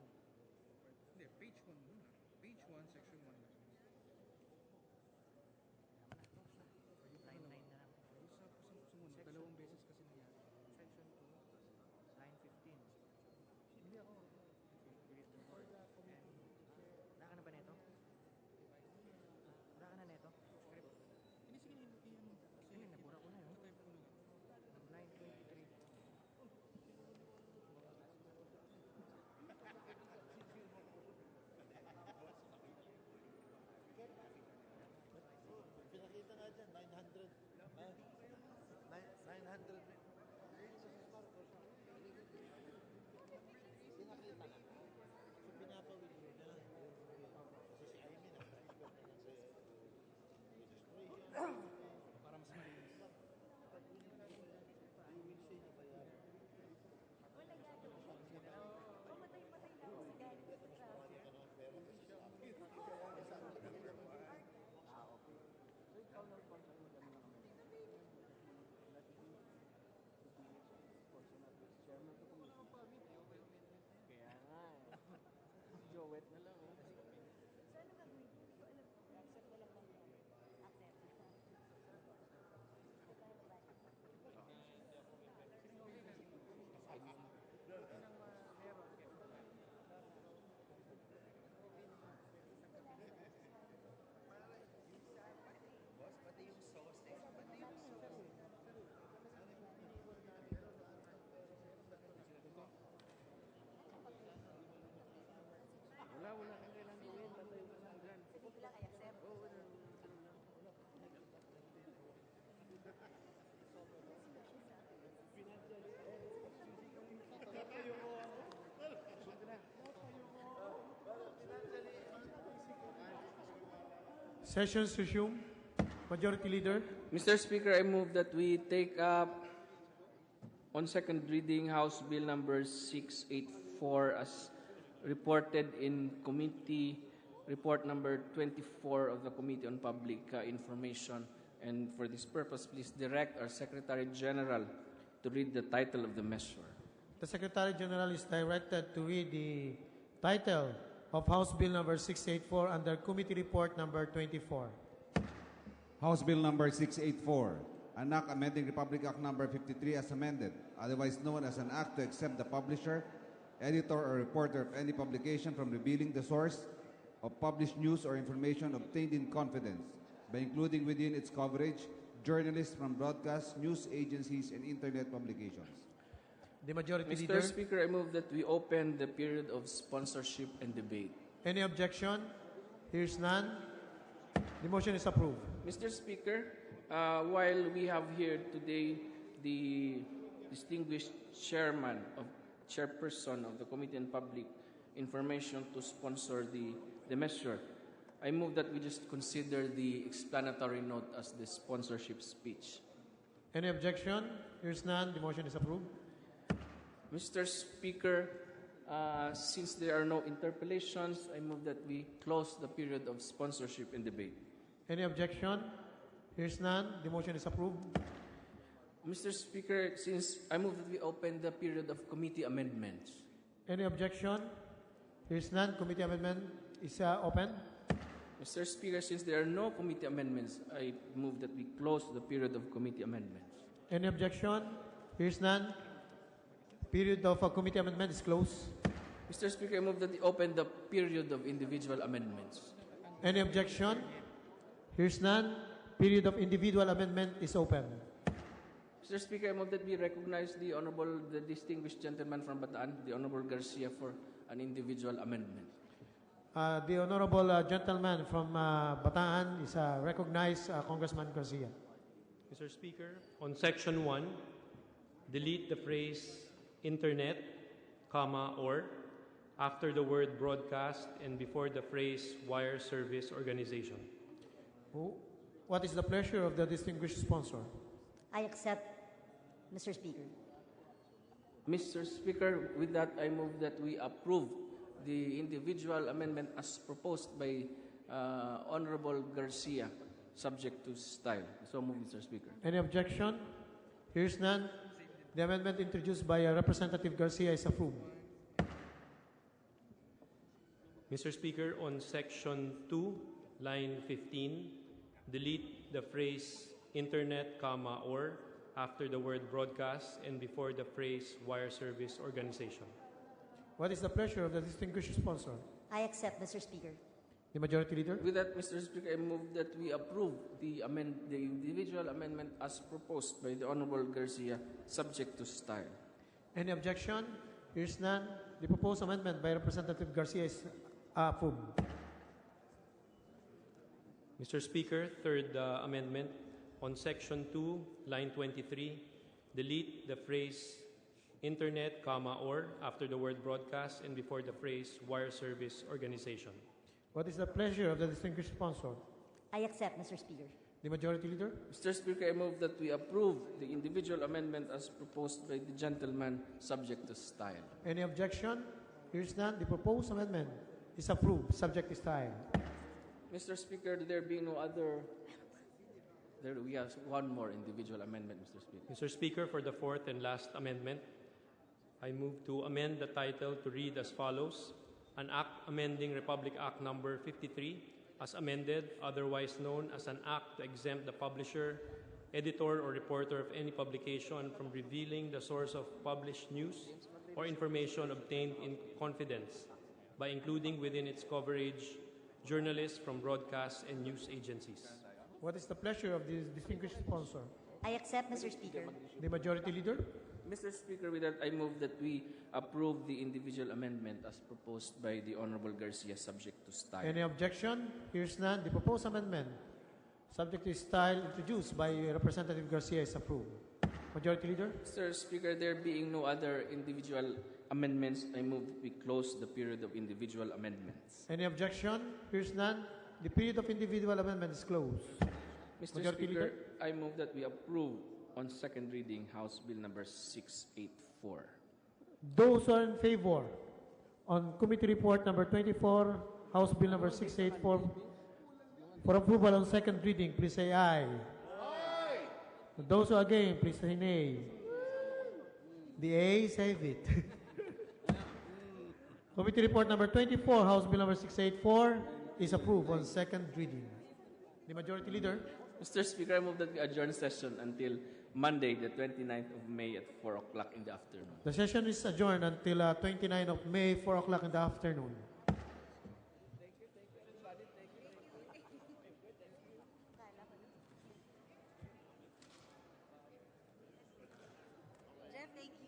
Hindi, page 1 muna. Page 1, section 1 na. Line 9 na lang. Sumunod, dalawang beses kasi nangyari. Section 2, line 15. Hindi ako. Read the board. Wala ka na ba neto? Wala ka na neto? Script. Hindi, sige, Sige, nabura ko na yun. Line 23. Pinakita nga dyan, 900. 900. Pinakita nga. So, pinapawid mo na. Kasi si Amy naka-expert na lang sa registration. Para mas malinis. You will see na bayaran. Wala gagawin. Matay na ako sa galing sa traffic. So, ikaw ng sponsor mo kami ng kami. Sponsor natin. Chairman to committee. Kaya nga eh. Joet na lang eh. Sana gagawin? Hindi ko alam. Accept na lang bang accept? Boss, pati yung sauce eh. Pati yung sauce. Wala kang kailangan gawin. Tatay mo lang dyan. Sige lang, i-accept. Oo, wala. Sessions resume. Majority Leader. Mr. Speaker, I move that we take up on second reading House Bill number 684 as reported in committee report number 24 of the Committee on Public Information. And for this purpose, please direct our Secretary General to read the title of the measure. The Secretary General is directed to read the title of House Bill number 684 under Committee Report number 24. House Bill number 684, an act amending Republic Act number 53 as amended, otherwise known as an act to exempt the publisher, editor, or reporter of any publication from revealing the source of published news or information obtained in confidence by including within its coverage journalists from broadcast, news agencies, and internet publications. The Majority Mr. Leader. Speaker, I move that we open the period of sponsorship and debate. Any objection? Here's none. The motion is approved. Mr. Speaker, while we have here today the distinguished chairperson of the Committee on Public Information to sponsor the measure, I move that we just consider the explanatory note as the sponsorship speech. Any objection? Here's none. The motion is approved. Mr. Speaker, since there are no interpellations, I move that we close the period of sponsorship and debate. Any objection? Here's none. The motion is approved. Mr. Speaker, since I move that we open the period of committee amendments. Any objection? Here's none. Committee amendment is open. Mr. Speaker, since there are no committee amendments, I move that we close the period of committee amendments. Any objection? Here's none. Period of committee amendment is closed. Mr. Speaker, I move that we open the period of individual amendments. Any objection? Here's none. Period of individual amendment is open. Mr. Speaker, I move that we recognize the distinguished gentleman from Bataan, the Honorable Garcia, for an individual amendment. The honorable gentleman from Bataan is recognized, Congressman Garcia. Mr. Speaker, on Section 1, delete the phrase internet, comma, or after the word broadcast and before the phrase wire service organization. What is the pleasure of the distinguished sponsor? I accept, Mr. Speaker. Mr. Speaker, with that, I move that we approve the individual amendment as proposed by Honorable Garcia, subject to style. So move, Mr. Speaker. Any objection? Here's none. The amendment introduced by Representative Garcia is approved. Mr. Speaker, on Section 2, line 15, delete the phrase internet, comma, or after the word broadcast and before the phrase wire service organization. What is the pleasure of the distinguished sponsor? I accept, Mr. Speaker. The Majority Leader? With that, Mr. Speaker, I move that we approve the individual amendment as proposed by the Honorable Garcia, subject to style. Any objection? Here's none. The proposed amendment by Representative Garcia is approved. Mr. Speaker, third amendment. On Section 2, line 23, delete the phrase internet, comma, or after the word broadcast and before the phrase wire service organization. What is the pleasure of the distinguished sponsor? I accept, Mr. Speaker. The Majority Leader? Mr. Speaker, I move that we approve the individual amendment as proposed by the gentleman, subject to style. Any objection? Here's none. The proposed amendment is approved, subject to style. Mr. Speaker, there being no other... we have one more individual amendment, Mr. Speaker. Mr. Speaker, for the fourth and last amendment, I move to amend the title to read as follows: An Act amending Republic Act Number 53, as amended, otherwise known as an act to exempt the publisher, editor, or reporter of any publication from revealing the source of published news or information obtained in confidence by including within its coverage journalists from broadcast and news agencies. What is the pleasure of the distinguished sponsor? I accept, Mr. Speaker. The Majority Leader? Mr. Speaker, with that, I move that we approve the individual amendment as proposed by the Honorable Garcia, subject to style. Any objection? Here's none. The proposed amendment, subject to style introduced by Representative Garcia, is approved. Majority Leader? Mr. Speaker, there being no other individual amendments, I move that we close the period of individual amendments. Any objection? Here's none. The period of individual amendment is closed. Mr. Majority Speaker, Leader? I move that we approve on second reading House Bill number 684. Those who are in favor on Committee Report number 24, House Bill number 684, for approval on second reading, please say aye. Aye. Those who are against, please say nay. The ayes have it. Committee Report number 24, House Bill number 684, is approved on second reading. The Majority Leader? Mr. Speaker, I move that we adjourn session until Monday, the 29th of May at 4 o'clock in the afternoon. The session is adjourned until 29th of May, 4 o'clock in the afternoon. Jeff, thank you.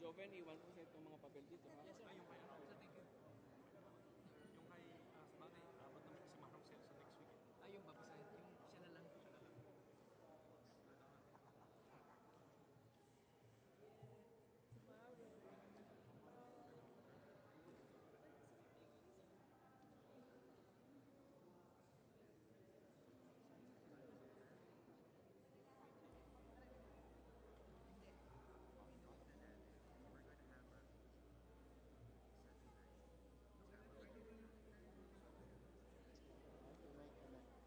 Joven, iwan ko sa itong mga papel dito. Ha?